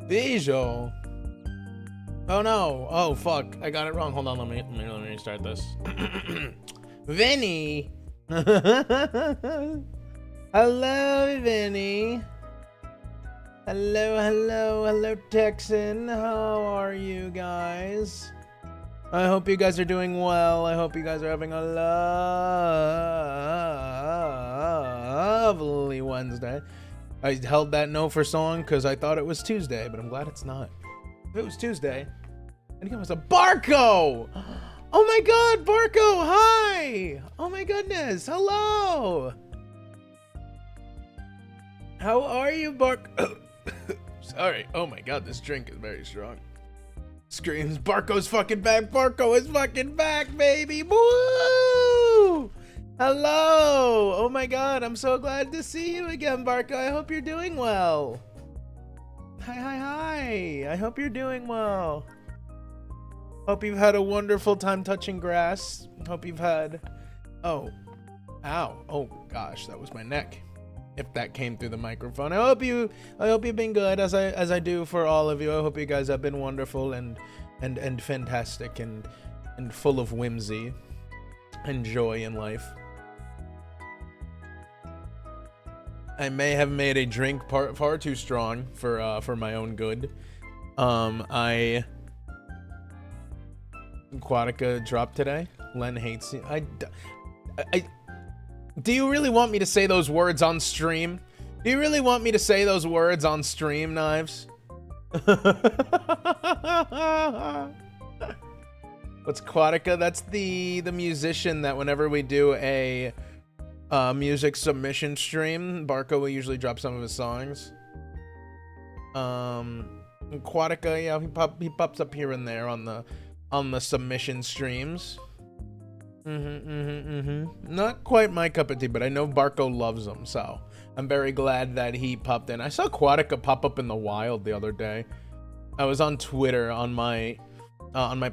Visual. Oh no. Oh fuck. I got it wrong. Hold on. Let me restart this. Vinny. Hello, Vinny. Hello, Texan. How are you guys? I hope you guys are doing well. I hope you guys are having a lovely Wednesday. I held that no for so long because I thought it was Tuesday, but I'm glad it's not. If it was Tuesday, and it was a Barco! Oh my god, Barco, hi! Oh my goodness, hello! How are you, Barco? Sorry, oh my god, this drink is very strong. Screams, Barco's fucking back, Barco is fucking back, baby! Woo! Hello! Oh my god, I'm so glad to see you again, Barco. I hope you're doing well. Hi. I hope you're doing well. Hope you've had a wonderful time touching grass. Hope you've had... Oh. Ow. Oh gosh, that was my neck. If that came through the microphone. I hope you've been good as I do for all of you. I hope you guys have been wonderful and fantastic and full of whimsy and joy in life. I may have made a drink far too strong for my own good. Aquatica dropped today. Len hates you. Do you really want me to say those words on stream? Do you really want me to say those words on stream, Knives? What's Quatica? That's the musician that whenever we do a music submission stream, Barco will usually drop some of his songs. Quatica, yeah, he pops up here and there on the submission streams. Not quite my cup of tea, but I know Barco loves them, so I'm very glad that he popped in. I saw Quatica pop up in the wild the other day. I was on Twitter on my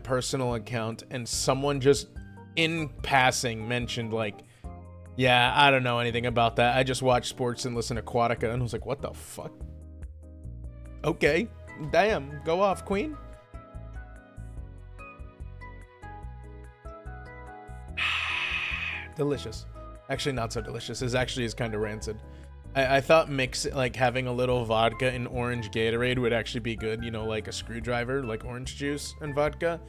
personal account, and someone just in passing mentioned like, yeah, I don't know anything about that. I just watch sports and listen to Quatica, and I was like, what the fuck? Okay, damn, go off, Queen. Delicious. Actually, not so delicious. It actually is kind of rancid. I thought like having a little vodka and orange Gatorade would actually be good. You know, like a screwdriver, like orange juice and vodka.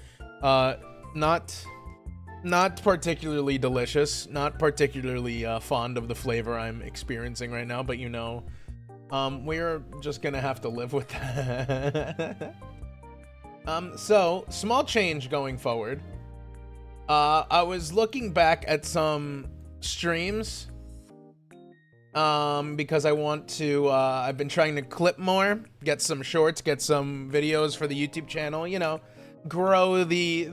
Not particularly delicious. Not particularly fond of the flavor I'm experiencing right now. But you know, we're just gonna have to live with that. So small change going forward. I was looking back at some streams because I want to I've been trying to clip more, get some shorts, get some videos for the YouTube channel, you know, grow the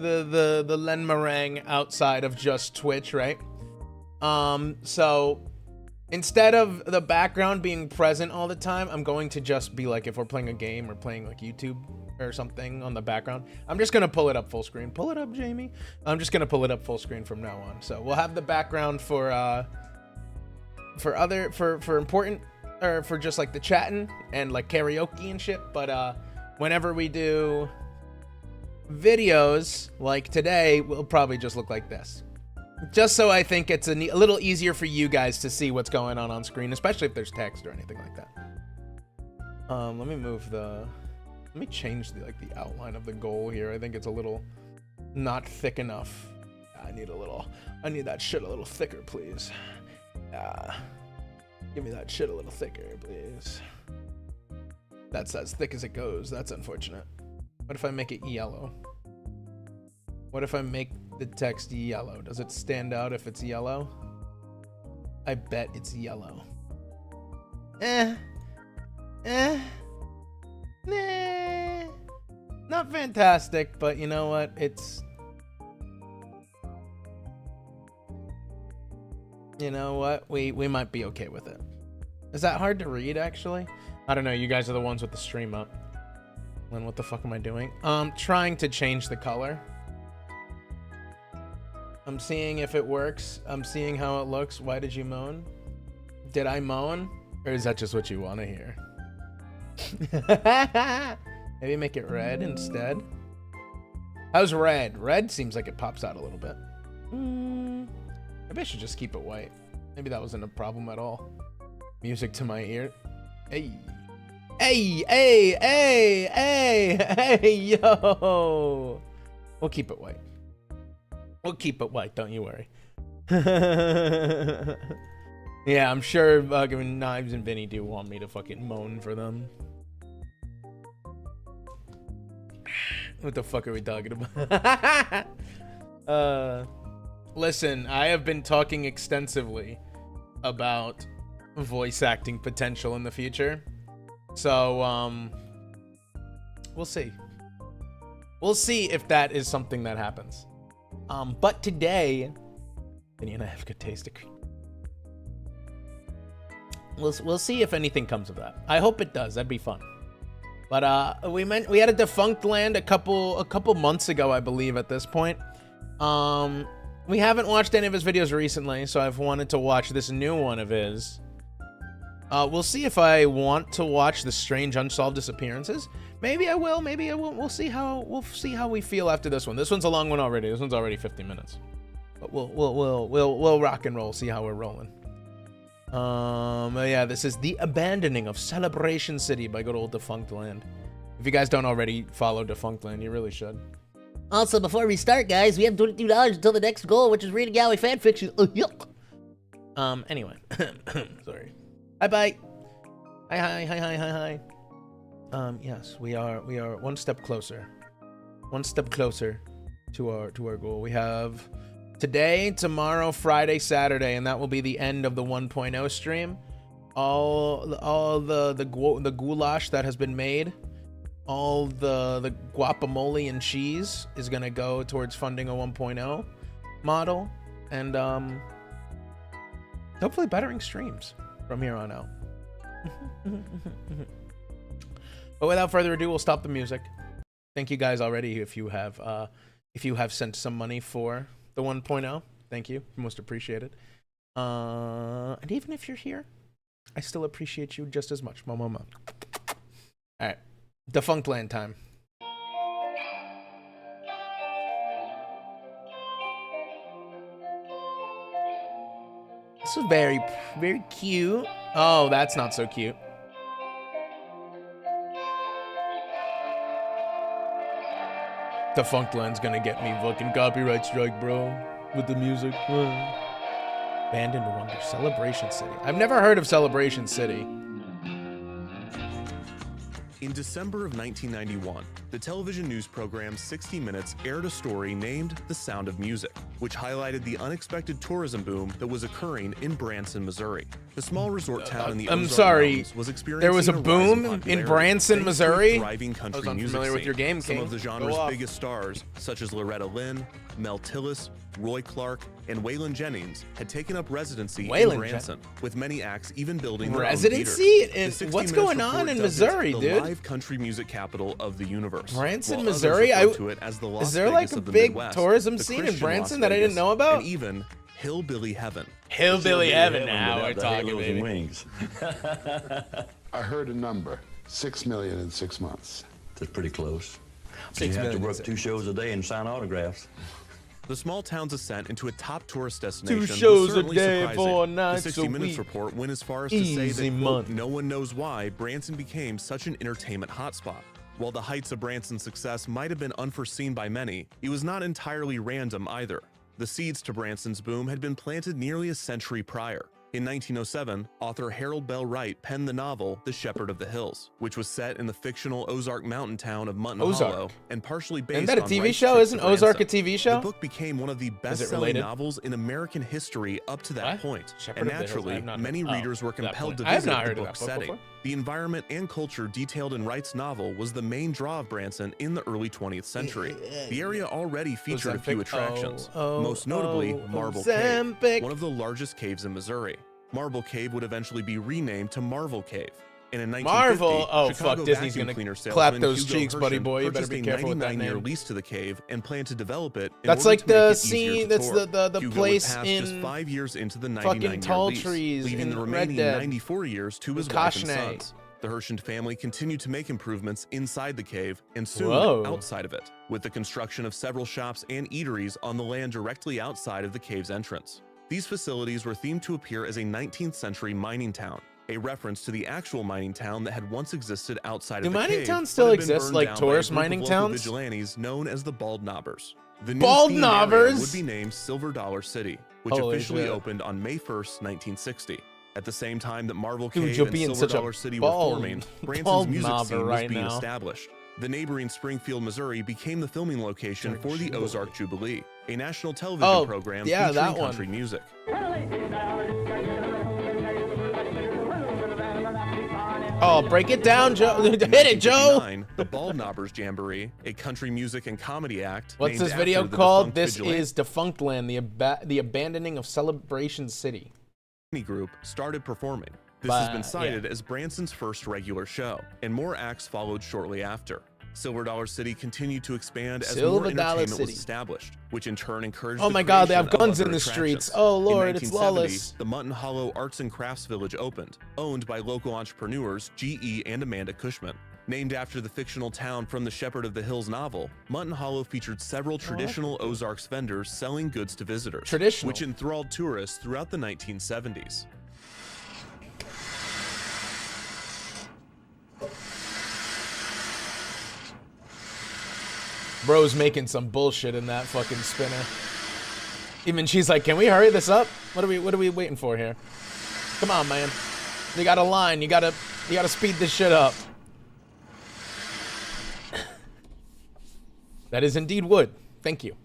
Len Meringue outside of just Twitch, right? So instead of the background being present all the time, I'm going to just be like, if we're playing a game or playing like YouTube or something on the background, I'm just gonna pull it up full screen. Pull it up, Jamie. I'm just gonna pull it up full screen from now on. So we'll have the background for important, or for just like the chatting and like karaoke and shit. But whenever we do videos like today, we'll probably just look like this. Just so I think it's a little easier for you guys to see what's going on screen, especially if there's text or anything like that. Let me move the... Let me change the outline of the goal here. I think it's a little not thick enough. I need that shit a little thicker, please. Give me that shit a little thicker, please. That's as thick as it goes. That's unfortunate. What if I make it yellow? What if I make the text yellow? Does it stand out if it's yellow? I bet it's yellow. Nah, not fantastic, but you know what? You know what? We might be okay with it. Is that hard to read, actually? I don't know. You guys are the ones with the stream up. Then what the fuck am I doing? Trying to change the color. I'm seeing if it works. I'm seeing how it looks. Why did you moan? Did I moan? Or is that just what you want to hear? Maybe make it red instead. How's red? Red seems like it pops out a little bit. Maybe I should just keep it white. Maybe that wasn't a problem at all. Music to my ear. Hey. Hey, hey, hey, hey, hey, yo. We'll keep it white. We'll keep it white, don't you worry. Yeah, I'm sure fucking Knives and Vinny do want me to fucking moan for them. What the fuck are we talking about? Listen, I have been talking extensively about voice acting potential in the future. So, we'll see. We'll see if that is something that happens. But today, Vinny and I have good taste. We'll see if anything comes of that. I hope it does. That'd be fun. But we had a Defunct Land a couple months ago, I believe. At this point, we haven't watched any of his videos recently, so I've wanted to watch this new one of his. We'll see if I want to watch the Strange Unsolved Disappearances. Maybe I will. Maybe I won't. We'll see how we feel after this one. This one's a long one already. This one's already 50 minutes. But we'll rock and roll. See how we're rolling. Yeah, this is The Abandoning of Celebration City by good old Defunct Land. If you guys don't already follow Defunct Land, you really should. Also, before we start, guys, we have $22 until the next goal, which is reading Gallery fanfiction. Anyway. Sorry. Hi. Yes, we are one step closer. One step closer to our goal. We have today, tomorrow, Friday, Saturday, and that will be the end of the 1.0 stream. All the goulash that has been made, all the guacamole and cheese is gonna go towards funding a 1.0 model, and hopefully bettering streams from here on out. But without further ado, we'll stop the music. Thank you guys already if you have sent some money for the 1.0. Thank you, most appreciated. And even if you're here, I still appreciate you just as much. All right, Defunct Land time. This is very, very cute. Oh, that's not so cute. Defunct Land's gonna get me fucking copyright strike, bro, with the music. Abandoned Wonder, Celebration City. I've never heard of Celebration City. In December of 1991, the television news program 60 Minutes aired a story named The Sound of Music, which highlighted the unexpected tourism boom that was occurring in Branson, Missouri. The small resort town in the Ozark Mountains was experiencing there was a boom in Branson, Missouri? Thriving country I was music unfamiliar with scene. your game, Some King. of the genre's biggest stars, such as Loretta Lynn, Mel Tillis, Roy Clark, and Waylon Jennings, had taken up residency in Branson, with many acts even building their residency? own theater. And The 60 what's Minutes going on report in dubbed it Missouri, the dude? live country music capital of the universe. Branson, while others Missouri? referred to it as the Las Is there Vegas like a of the big Midwest, tourism the scene in Christian Branson Las that I didn't Vegas, know about? and even Hillbilly Heaven. Hillbilly Heaven now, we're talking, baby. Wings. I heard a number, 6 million in 6 months. That's pretty close. 6 You have to million. work 2 shows a day and sign autographs. The small town's ascent into a top tourist destination shows was a certainly day, surprising. 4 The nights 60 a Minutes week. report went as far as to say Easy that, quote, month. no one knows why Branson became such an entertainment hotspot. While the heights of Branson's success might have been unforeseen by many, it was not entirely random either. The seeds to Branson's boom had been planted nearly a century prior. In 1907, author Harold Bell Wright penned the novel The Shepherd of the Hills, which was set in the fictional Ozark mountain town of Mutton Ozark. Hollow and partially based Isn't that a on TV Wright's show? trip Isn't to Ozark a Branson. TV show? The book became one of the Is it best-selling related? novels in American history up to that What? point, Shepherd and of the Hills? I naturally, have not many heard- readers were that compelled point. to I have visit not the heard of book's that book setting. before. The environment and culture detailed in Wright's novel was the main draw of Branson in the early 20th century. The area already featured a few Ozempic. attractions, Oh, most notably oh, Marble Ozempic. Cave, one of the largest caves in Missouri. Marble Cave would eventually be renamed to Marvel Cave. And in 1950, Marvel? Oh, Chicago fuck, Disney's vacuum gonna cleaner clap salesman those Hugo cheeks, buddy Hershen boy. You better purchased be a careful with that 99-year name. lease to the cave and planned to develop it in That's order like to make the it easier scene. to That's tour. the Hugo place would pass just in 5 years into the fucking 99-year Tall lease, Trees leaving in the Red remaining Dead 94 years to his with wife and Kashne. sons. The Herschend family continued to make improvements inside the cave and soon Whoa. outside of it, with the construction of several shops and eateries on the land directly outside of the cave's entrance. These facilities were themed to appear as a 19th century mining town, a reference to the actual mining town that had once existed outside Do of the mining cave, towns but still had been exist, burned like down by a tourist group of mining local towns? vigilantes known as the Bald Knobbers. The new Bald themed area Knobbers? would be named Silver Dollar City, which Holy officially shit. opened on May 1st, 1960. At the same time that Marvel Dude, Cave you're and being Silver such a Dollar City were bald- forming, Branson's bald music knobber scene was right being now. established. The neighboring Springfield, Missouri became the filming location for the Ozark Jubilee, a national television Oh, program yeah, featuring that one. country music. Oh, break it down, Joe. Hit it, Joe. 1959, the Bald Knobbers Jamboree, a country music and comedy act. What's named this video after the called? defunct This vigilante is Defunct Land, the abandoning of Celebration City. group started performing. This But, has been cited yeah. as Branson's first regular show, and more acts followed shortly after. Silver Dollar City continued to expand as more Silver Dollar entertainment was City. established, which in turn encouraged Oh the my God, they creation have of guns in other the streets. attractions. Oh, In Lord, it's 1970, lawless. The Mutton Hollow Arts and Crafts Village opened, owned by local entrepreneurs G.E. and Amanda Cushman. Named after the fictional town from the Shepherd of the Hills novel, Mutton Hollow featured several traditional Ozarks vendors selling goods to visitors, Traditional. which enthralled tourists throughout the 1970s. Bro's making some bullshit in that fucking spinner. Even she's like, "Can we hurry this up? What are we waiting for here? Come on, man. You got a line. You gotta speed this shit up." That is indeed wood. Thank you.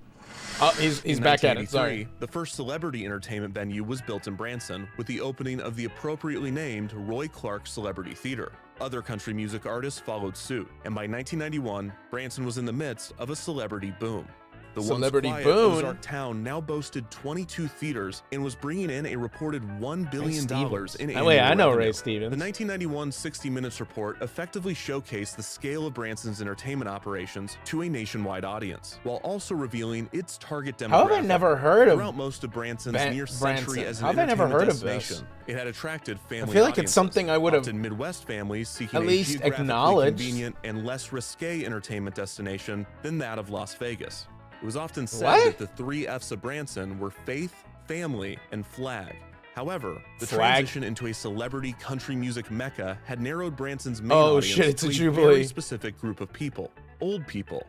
Oh, he's In back at it. 1983, Sorry. the first celebrity entertainment venue was built in Branson with the opening of the appropriately named Roy Clark Celebrity Theater. Other country music artists followed suit, and by 1991, Branson was in the midst of a celebrity boom. The Celebrity once quiet boom? Ozark town now boasted 22 theaters and was bringing in a reported $1 billion in annual Wait, I know revenue. Ray Stevens. The 1991 60 Minutes report effectively showcased the scale of Branson's entertainment operations to a nationwide audience, while also revealing its target demographic. How have I never heard of Throughout most of Branson's near Branson? century as an How have I never entertainment heard of this? destination, it had attracted family feel like it's audiences, something I would have often Midwest families seeking at a least geographically acknowledged. convenient and less risque entertainment destination than that of Las Vegas. It was often said What? that the three F's of Branson were faith, family, and flag. However, the Flag? transition into a celebrity country music mecca had narrowed Branson's main Oh, audience shit, it's to a a Jubilee. very specific group of people. Old people.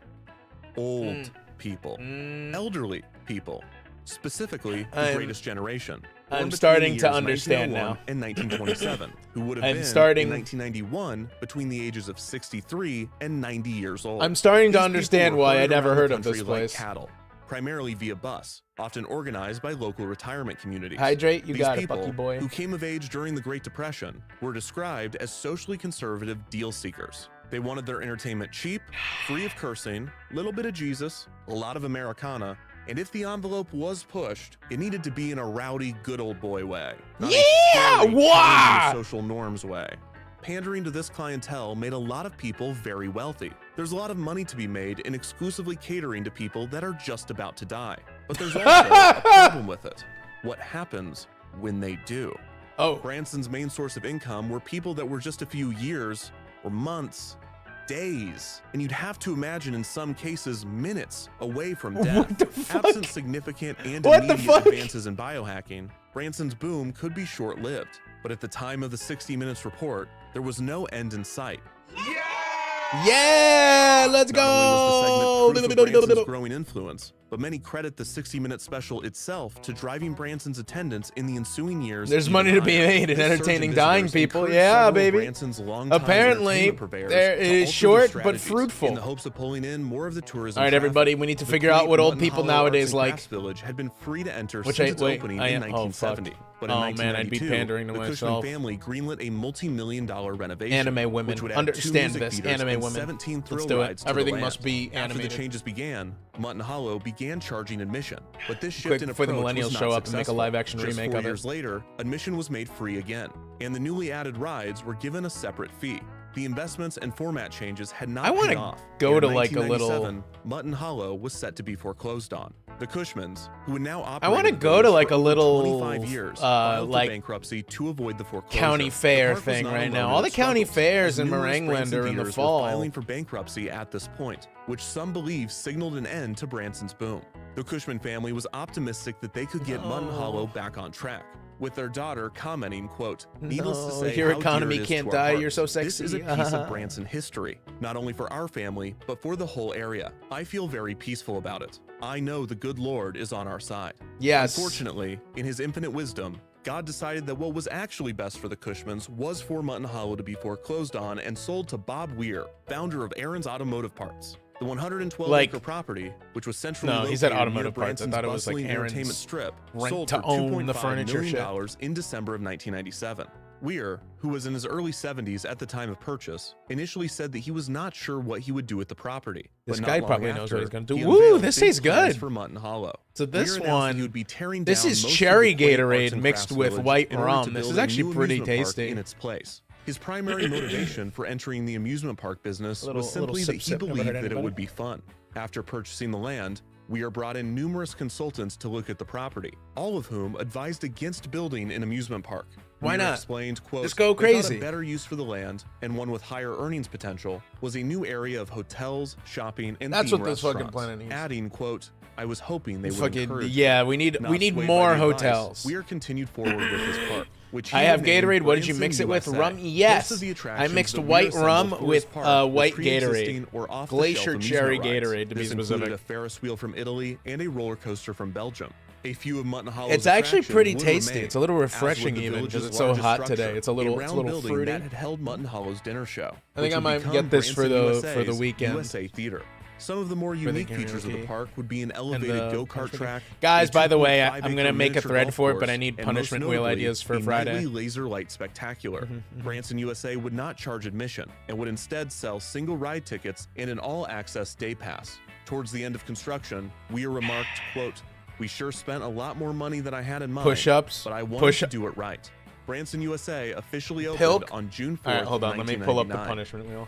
Old people. Elderly people. Specifically, the I'm- greatest generation. I'm born between starting the to years understand 1901 and 1927, who would have I'm been starting- in 1991 between the ages of 63 and 90 years old. I'm starting to These understand people were why I herded never around the heard of this country like place. cattle, primarily via bus, often organized by local retirement communities. Hydrate, you These got it, people, Bucky boy. who came of age during the Great Depression, were described as socially conservative deal seekers. They wanted their entertainment cheap, free of cursing, little bit of Jesus, a lot of Americana, and if the envelope was pushed, it needed to be in a rowdy, good old boy way. Not a Yeah, scary, why? challenging social norms way. Pandering to this clientele made a lot of people very wealthy. There's a lot of money to be made in exclusively catering to people that are just about to die. But there's also a problem with it. What happens when they do? Oh, Branson's main source of income were people that were just a few years or months, days, and you'd have to imagine in some cases minutes away from death. What the fuck? Absent significant and What the immediate fuck? advances in biohacking, Branson's boom could be short-lived. But at the time of the 60 Minutes report, there was no end in sight. yeah, let's Not only was the segment proof of Branson's go. growing influence, but many credit the 60 Minute special itself to driving Branson's attendance in the ensuing years. There's even money to be higher. made in This surge entertaining visitors dying people. encouraged Yeah, several of baby. Branson's longtime Apparently, entertainment purveyors there to is alter their short but strategies fruitful. in the hopes of pulling in more of the tourism. All right, traffic. everybody, we need to The figure out quaint what old Mutton people Hollow Arts nowadays and like. Crafts Village had been free to enter Which since I- its wait, opening I in am- oh, fuck. 1970. But in Oh, man, I'd be 1992, pandering to the myself. Cushman family greenlit a multi-million-dollar renovation. Anime women, which would add understand 2 music this. theaters Anime and women. 17 thrill Let's do it. rides to the Everything land. must be After animated. the changes began, Mutton Hollow began charging admission, but this shift Quick in before the approach was millennials not show up and make a successful. live-action Just remake 4 of it. years later, admission was made free again, and the newly added rides were given a separate fee. The investments and format changes had not I wanna paid off. go and to, in like, a little- 1997, Mutton Hollow was set to be foreclosed on. The Cushmans, who would now operate I want to the go to village like for a over little 25 years, filed for like bankruptcy to avoid the foreclosure. county The fair park was thing not right alone now. in All the its county struggles, fairs as in numerous Marangland Branson are in the dealers fall. were filing for bankruptcy at this point, which some believe signaled an end to Branson's boom. The Cushman family was optimistic that they could get Mutton Hollow back on track, with their daughter commenting, quote, "Needless to say, your how economy dear it is can't to our die, you're hearts. so This is a sexy." piece of Branson history, not only for our family, but for the whole area. I feel very peaceful about it. I know the good Lord is on our side." Yes. Unfortunately, in his infinite wisdom, God decided that what was actually best for the Cushmans was for Mutton Hollow to be foreclosed on and sold to Bob Weir, founder of Aaron's Automotive Parts. The 112-acre property, which was centrally No, located he said near automotive parts. I Branson's thought it was like bustling Aaron's entertainment strip, rent sold to for own the $2.5 furniture million shit. in December of 1997. Weir, who was in his early 70s at the time of purchase, initially said that he was not sure what he would do with the property. This but guy not long probably knows after, what he's gonna do. he Woo, unveiled this big tastes plans good. for Mutton Hollow. So this Weir announced that one- he would be tearing this down is most of cherry the quaint Gatorade arts and mixed crafts with village white in order rum. to This build is a actually new pretty amusement park tasty. in its place. His primary motivation for entering the amusement park business Little- was simply little that he sip, never believed hurt that it anybody. would be fun. After purchasing the land, Weir brought in numerous consultants to look at the property, all of whom advised against building an amusement park. Why Weir not? explained, quote, Just go "They thought crazy." a better use for the land, and one with higher earnings potential, was a new area of hotels, shopping, and That's theme what this fucking restaurants." planet needs. Adding, quote, "I was hoping they would Fucking encourage yeah, it." we need Not we need swayed by more the advice, hotels. Weir continued forward with his park, which he I have named Gatorade. What did you Branson mix it with? USA. Rum? Most Yes. of the I attractions mixed that Weir white assembled rum for with his park were white pre-existing Gatorade. or off-the-shelf Glacier amusement cherry rides. Gatorade, to be This included specific. a Ferris wheel from Italy and a roller coaster from Belgium. A few of Mutton Hollow's It's actually attractions pretty would tasty. remain, It's a little as would refreshing the even, village's 'cause it's so largest hot structure, today. It's a little round building fruity. that had held Mutton Hollow's dinner show. I think which I would might become get this for Branson the USA's weekend. USA Theater. Some of the more the unique features of the karaoke. park would be an elevated the go-kart punishment- track. Guys, a by the way, 2.5 I'm gonna acre make a miniature thread golf for it, but course, I need and punishment most wheel notably, ideas for a Friday. nightly laser light spectacular. Branson USA would not charge admission and would instead sell single ride tickets and an all-access day pass. Towards the end of construction, Weir remarked, quote, "We sure spent a lot more money than I had in mind, Push-ups. but I wanted Push- to do it right." Branson USA officially opened Pilk. on June 4th, All right, hold on. Let me pull up the 1999. punishment wheel.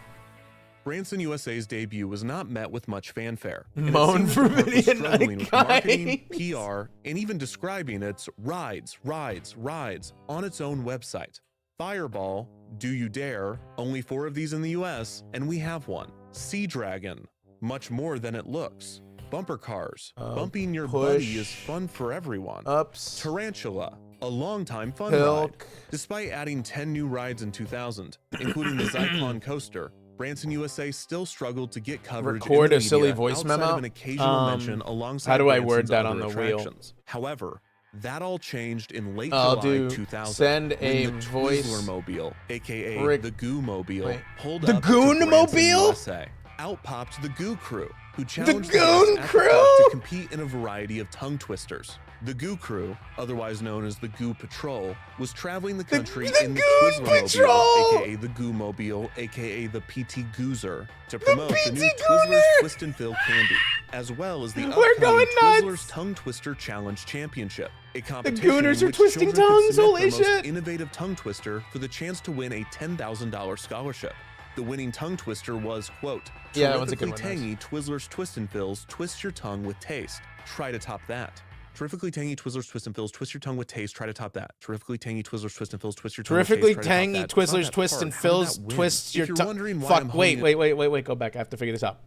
Branson USA's debut was not met with much fanfare. and it Moan seemed that for the park was many a struggling night, with marketing, guys. PR, and even describing its rides on its own website. Fireball, Do You Dare, only 4 of these in the US, and we have one. Sea Dragon, much more than it looks. Bumper cars, bumping your buddy push is fun for everyone. Ups. Tarantula, a longtime fun Pilk. ride. Despite adding 10 new rides in 2000, including the Zyklon coaster, Branson USA still struggled to get coverage in Record the a silly media voice outside memo? of an occasional mention alongside how do I Branson's word that other on the wheel? attractions. However, that all changed in late I'll July do 2000. send when a the voice- Twizzler-mobile, aka Rick- the Goo Mobile, Wait. pulled The up to Branson Goon-mobile? USA. Out popped the Goo Crew, who challenged the Goon guests at the Crew? park to compete in a variety of tongue twisters. The Goo Crew, otherwise known as the Goo Patrol, was traveling the country the in the Goon Twizzler-mobile, Patrol! aka the Goo Mobile, aka the PT Goozer, to promote the new PT Twizzlers Gooner! Twist and Fill candy, as well as the We're upcoming going nuts! Twizzlers Tongue Twister Challenge Championship, a The competition Gooners in are which twisting children could tongues, submit holy their most shit! innovative tongue twister for the chance to win a $10,000 scholarship. The winning tongue twister was, quote, Yeah, that one's a good "Terrifically one, tangy Twizzlers Twist and Fills, twist your tongue with taste. Try to top that. Terrifically tangy Twizzlers Twist and Fills, twist your tongue with taste. Try to top that. Terrifically tangy Twizzlers Twist and Fills, twist your tongue with Terrifically taste. Try to top tangy that. It's not Twizzlers that twist hard. and How did fills that win? twists your If you're tongue. wondering why Fuck. I'm Wait. honing Go back. I have to figure this out.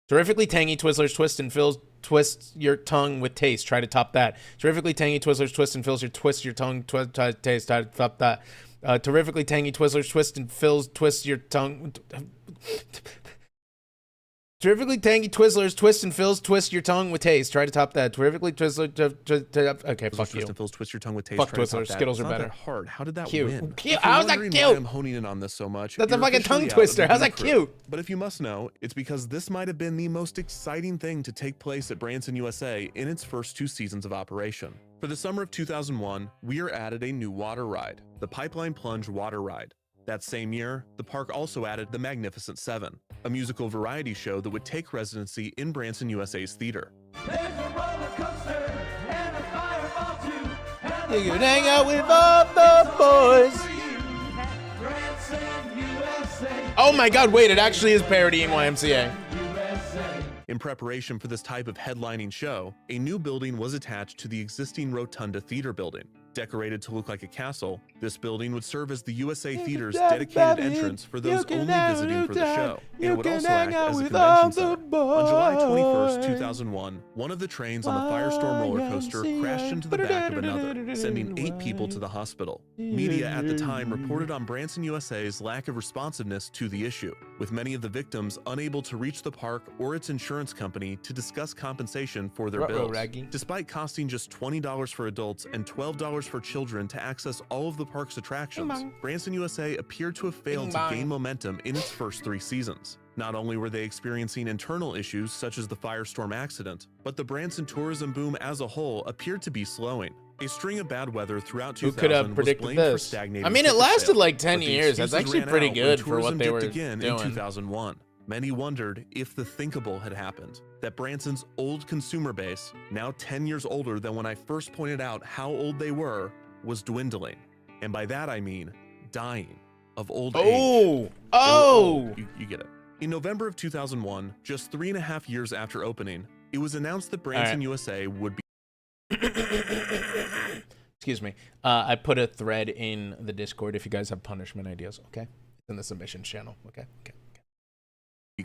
Terrifically tangy Twizzlers twist and fills twist your tongue with taste. Try to top that. Terrifically tangy Twizzlers twist and fills your twist your tongue taste. Try to top that. Terrifically tangy Twizzlers twist and fills twist your tongue. Terrifically tangy Twizzlers twist and fills twist your tongue with taste. Try to top that. Terrifically Twizzler. Okay, fuck you. Twist and Fills, twist your tongue with taste. Fuck Try to top Twizzlers. that. Skittles It's are not better. that hard. How did that Cute. win? Cute. If you're How's that wondering cute? why I'm honing in on this so much. That's a you're fucking officially tongue out of twister. the How's Goo that Crew. cute? But if you must know, it's because this might have been the most exciting thing to take place at Branson USA in its first 2 seasons of operation. For the summer of 2001, Weir added a new water ride, the Pipeline Plunge Water Ride. That same year, the park also added the Magnificent Seven, a musical variety show that would take residency in Branson USA's theater. You can hang out with all the boys. Oh my god, wait, it actually is parodying YMCA. In preparation for this type of headlining show, a new building was attached to the existing Rotunda Theater building. Decorated to look like a castle, this building would serve as the USA Theater's dedicated entrance for those only visiting for the show, and it would also act as a convention center. On July 21st, 2001, one of the trains on the Firestorm roller coaster crashed into the back of another, sending 8 people to the hospital. Media at the time reported on Branson USA's lack of responsiveness to the issue, with many of the victims unable to reach the park or its insurance company to discuss compensation for their bills. Despite costing just $20 for adults and $12 for children to access all of the park's attractions, Branson USA appeared to have failed to gain momentum in its first 3 seasons. Not only were they experiencing internal issues such as the Firestorm accident, but the Branson tourism boom as a whole appeared to be slowing. A string of bad weather throughout 2000 Who could have predicted this? I mean, it lasted like 10 years. That's actually pretty good for what they were again doing. In 2001. Many wondered if the thinkable had happened, that Branson's old consumer base, now 10 years older than when I first pointed out how old they were, was dwindling. And by that I mean dying of old age. You get it. In November of 2001, just 3.5 years after opening, it was announced that Branson USA would be Excuse me. I put a thread in the Discord if you guys have punishment ideas, okay? In the submissions channel, okay?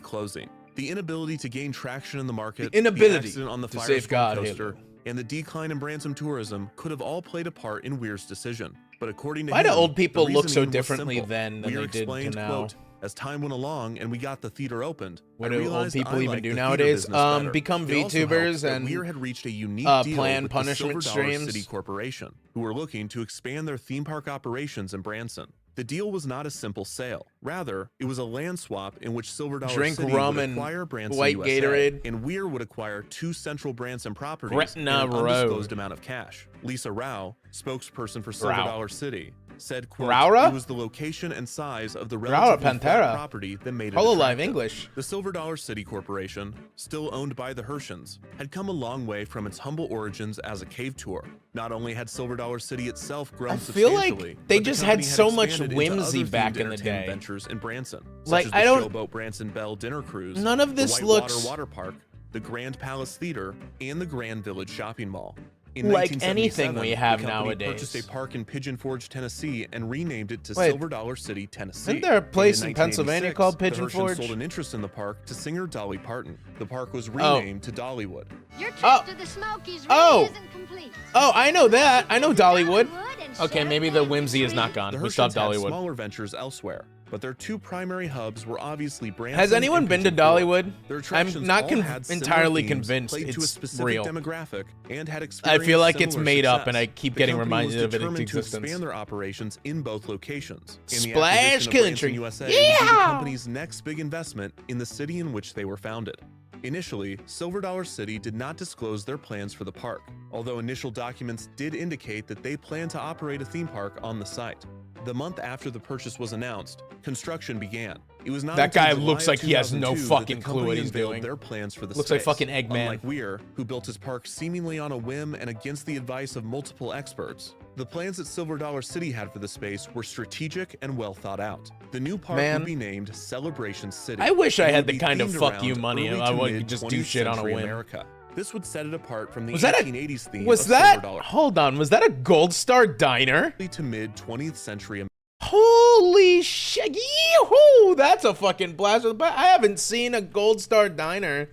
closing. The inability to gain traction in the market, the inability accident on the to Firestorm safeguard coaster, and the decline in Branson tourism could have all played a part in Weir's decision. But according to why him, do old people the look so reasoning was differently simple. then than Weir they did to explained, now? quote, as time went along and we got the theater opened, What I do old realized people I even liked do the nowadays? theater business better. Become It also VTubers helped that and Weir had reached a unique deal plan with punishment the Silver Dollar streams. City Corporation, who were looking to expand their theme park operations in Branson. The deal was not a simple sale. Rather, it was a land swap in which Silver Dollar Drink City rum would and acquire Branson white USA, Gatorade. and Weir would acquire 2 central Branson properties Gretna and an Road. undisclosed amount of cash. Lisa Rao, spokesperson for Silver Rao. Dollar City, said, quote, Raura? it was the location and size of the Raura relatively flat Pantera. property that made it Hololive attractive. English. The Silver Dollar City Corporation, still owned by the Hershens, had come a long way from its humble origins as a cave tour. Not only had Silver Dollar City itself grown I feel like substantially, they but the just company had so much expanded into whimsy other back themed in the entertainment day. Ventures in Branson, such Like, as the I don't- Showboat Branson Belle Dinner Cruise, None of this the looks Whitewater Water Park, the Grand Palace Theater, and the Grand Village Shopping Mall. In like 1977, anything we have the company nowadays. purchased a park in Pigeon Forge, Tennessee, and renamed it to Wait. Silver Dollar City, Tennessee. Isn't there a place And in Pennsylvania 1986, called Pigeon the Hershens Forge? sold an interest in the park to singer Dolly Parton. The park was renamed to Dollywood. Your trip Oh. to the Smokies really Oh. isn't complete. Oh, I know that. I know Dollywood. and Okay, share maybe the things whimsy is between- not gone. The We Hershens stopped had Dollywood. smaller ventures elsewhere, but their 2 primary hubs were obviously Branson Has anyone and been to Pigeon Forge. Dollywood? Their I'm attractions not all had similar entirely themes, convinced played to a it's specific real. demographic, and had I experienced feel like it's similar made up, success. and I keep The getting company reminded was of its determined to existence. expand their operations in both locations. And the Splash acquisition of Branson Country. USA would be the Yeah! company's next big investment in the city in which they were founded. Initially, Silver Dollar City did not disclose their plans for the park, although initial documents did indicate that they planned to operate a theme park on the site. The month after the purchase was announced, construction began. It was not That until guy July looks of like he has no 2002 that the fucking clue company what he's unveiled doing. Their plans for the Looks like space. fucking Eggman. Unlike Weir, who built his park seemingly on a whim and against the advice of multiple experts, the plans that Silver Dollar City had for the space were strategic and well thought out. The new park Man. would be named Celebration City. I wish I and it had would the be kind of themed fuck you around money early I to would mid just do 20th shit on a century whim. America. This would set it apart from the Was that 1880s theme Was of that? Silver Dollar Hold on. Was that a Gold Star Diner? to mid 20th century Holy shit! Yee-hoo! That's a fucking blast. But I haven't seen a Gold Star Diner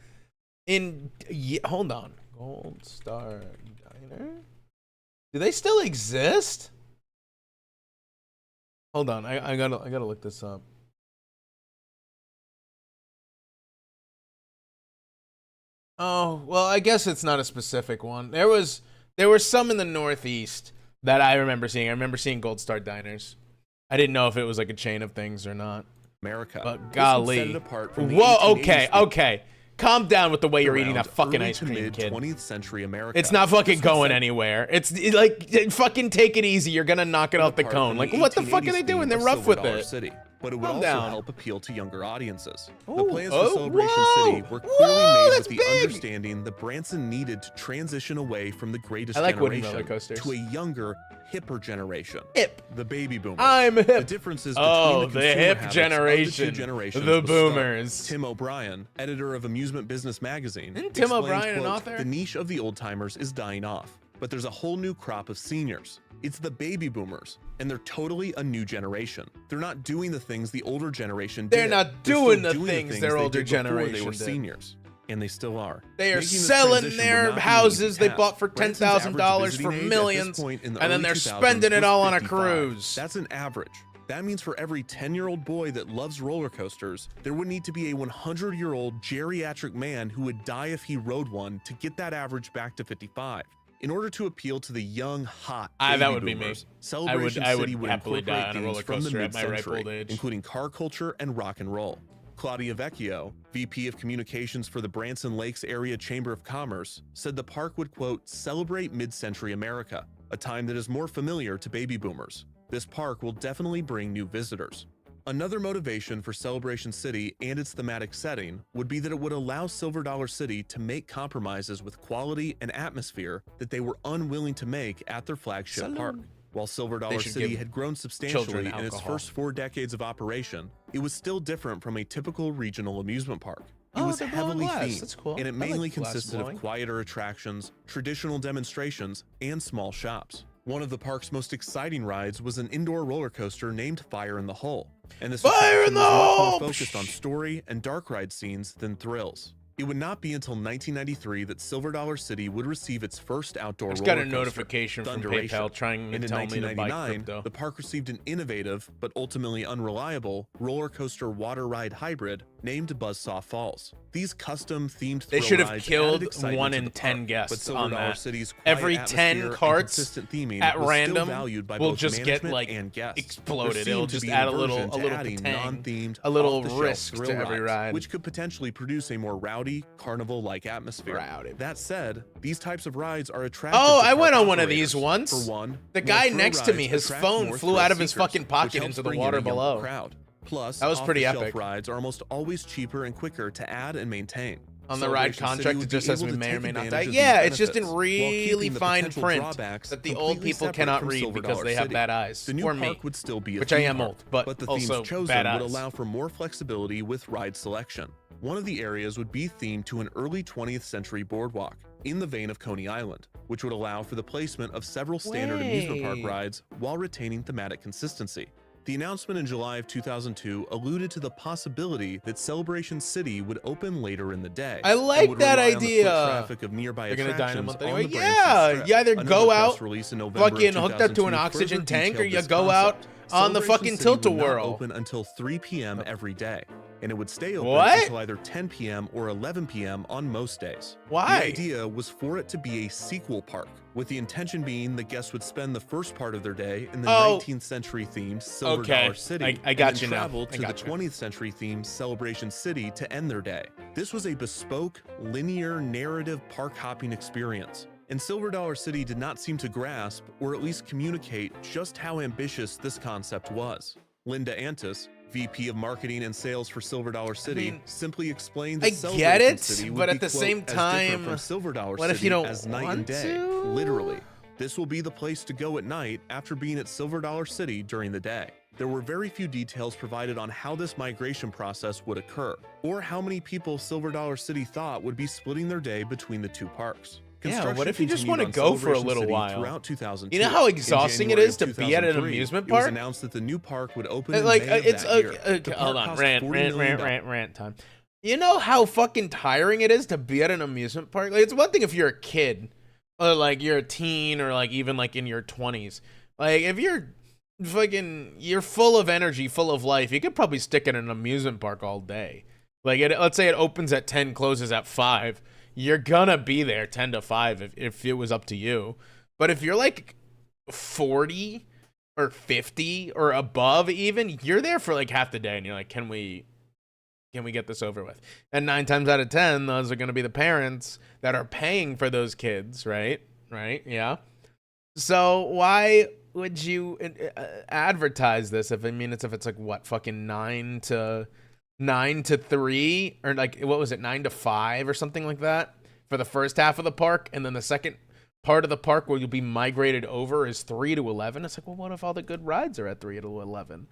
in. Hold on. Gold Star Diner. Do they still exist? Hold on. I gotta look this up. Oh well, I guess it's not a specific one. There were some in the Northeast that I remember seeing. I remember seeing Gold Star Diners. I didn't know if it was like a chain of things or not. America. But This would golly. set it apart from the Whoa, 1880s okay, theme okay. Calm down with the way you're eating around that fucking early ice to cream, mid kid. 20th century America. It's not fucking This would going set anywhere. It's like fucking take it easy. You're gonna knock it off the apart cone. from Like what the fuck are 1880s they doing? theme They're of rough Silver with Dollar it. City. but it would Calm also down. help appeal to younger audiences. The Ooh, plans oh, for Celebration whoa, City were clearly whoa, made that's with the big. understanding that Branson needed to transition away from the greatest I like wooden generation roller coasters. to a younger, hipper generation. Hip. The baby boomers. I'm hip. The differences between Oh, the the consumer hip habits generation. of the two generations The was stark. boomers. Tim O'Brien, editor of Amusement Business Magazine, Isn't Tim explained, O'Brien an quote, author? "The niche of the old timers is dying off, but there's a whole new crop of seniors. It's the baby boomers, and they're totally a new generation. They're not doing the things the older generation did. They're not still doing the things their they older did before generation They were did. seniors, and they still are. They are Making this selling transition would their not be an houses easy they task. bought for Branson's $10,000 average for visiting age at this millions, point in the and then early they're 2000s spending it was all on a 55. cruise. That's an average. That means for every 10-year-old boy that loves roller coasters, there would need to be a 100-year-old geriatric man who would die if he rode one to get that average back to 55. In order to appeal to the young, hot that baby would be me. boomers, Celebration I would City would happily incorporate die on a themes roller from the coaster at my ripe mid-century, old age. including car culture and rock and roll. Claudia Vecchio, VP of Communications for the Branson Lakes Area Chamber of Commerce, said the park would, quote, celebrate mid-century America, a time that is more familiar to baby boomers. This park will definitely bring new visitors. Another motivation for Celebration City and its thematic setting would be that it would allow Silver Dollar City to make compromises with quality and atmosphere that they were unwilling to make at their flagship park. While Silver Dollar should City give had grown substantially children in its alcohol. first 4 decades of operation, it was still different from a typical regional amusement park. It Oh, was they're blowing heavily glass. themed, That's cool. and it I like mainly glass consisted blowing. of quieter attractions, traditional demonstrations, and small shops. One of the park's most exciting rides was an indoor roller coaster named Fire in the Hole, and this Fire in attraction the was much Hole! more focused on story and dark ride scenes than thrills. It would not be until 1993 that Silver Dollar City would receive its first outdoor I just roller got a coaster, notification from Thunderation. PayPal trying to And in tell me to buy 1999, crypto. the park received an innovative but ultimately unreliable roller coaster water ride hybrid named Buzzsaw Falls. These custom-themed They thrill should have rides killed added excitement 1 to in the 10 park, guests but Silver on Dollar that. City's quiet Every 10 atmosphere and carts consistent theming at was random still valued by will both just get management like and guests. exploded. There It'll seemed to just be add an a little aversion to adding tang, non-themed, a little off-the-shelf risk thrill to every rides, ride. which could potentially produce a more rowdy, carnival-like atmosphere. Rowdy. That said, these types of rides are attractive. Oh, to I went park on one of these operators. once. For one, The more guy thrill next to me, rides his attract phone more flew thrill out of his seekers, fucking pocket which helps into the bring in water a younger below. Crowd. Plus, That was pretty off-the-shelf epic. rides are almost always cheaper and quicker to add and maintain. On the ride Celebration contract, City it would just be says able we to may or take may not die. advantage of Yeah, these it's just in benefits, while really keeping the fine potential print drawbacks that the old completely people separate cannot from read Silver because Dollar they have City. bad eyes. The new Or park me, would still be a which I theme am park, old, but the also themes chosen bad would eyes. allow for more flexibility with ride selection. One of the areas would be themed to an early 20th century boardwalk, in the vein of Coney Island, which would allow for the placement of several standard amusement park Way. rides while retaining thematic consistency. The announcement in July of 2002 alluded to the possibility that Celebration City would open later in the day. I and like would that rely on the foot idea. traffic of nearby They're gonna die in a attractions month on anyway. the Branson Yeah, Strip. you either Another go press out, release in November of fucking hooked up to an 2002 oxygen further tank, or detailed you this go out concept. on the Celebration fucking City would not tilt-a-whirl. open until 3 p.m. every day, and it would stay open What? until either 10 p.m. or 11 p.m. on most days. Why? The idea was for it to be a sequel park, with the intention being that guests would spend the first part of their day in the 19th century themed Silver Okay. Dollar City, I got and you then now. travel I to the got you. 20th century themed Celebration City to end their day. This was a bespoke, linear, narrative park hopping experience. And Silver Dollar City did not seem to grasp, or at least communicate, just how ambitious this concept was. Linda Antis, VP of Marketing and Sales for Silver Dollar City, mean, simply explained I that get Celebration it, City would but be, at the quote, same as different time, from Silver Dollar what City if you don't as night want and day, to? literally. This will be the place to go at night after being at Silver Dollar City during the day. There were very few details provided on how this migration process would occur, or how many people Silver Dollar City thought would be splitting their day between the two parks. Yeah, what if you just Construction wanna go continued for a on little Celebration while? City throughout 2002. You know how In exhausting it January is of to be at an 2003, amusement It was park? announced that the new park would open in Like, May of it's that year. The okay, park hold on, cost rant $40 million. time. You know how fucking tiring it is to be at an amusement park? Like, it's one thing if you're a kid, or like you're a teen, or like even like in your 20s. Like, if you're you're full of energy, full of life, you could probably stick in an amusement park all day. Like, let's say it opens at 10, closes at 5. You're gonna be there 10 to 5 if it was up to you. But if you're like 40 or 50 or above even, you're there for like half the day and you're like, can we get this over with? And 9 times out of 10, those are going to be the parents that are paying for those kids, right? Yeah. So why would you advertise this if it's like what, fucking 9 to 3, or like what was it, 9 to 5 or something like that for the first half of the park, and then the second part of the park where you'll be migrated over is 3 to 11. It's like, well, what if all the good rides are at 3 to 11?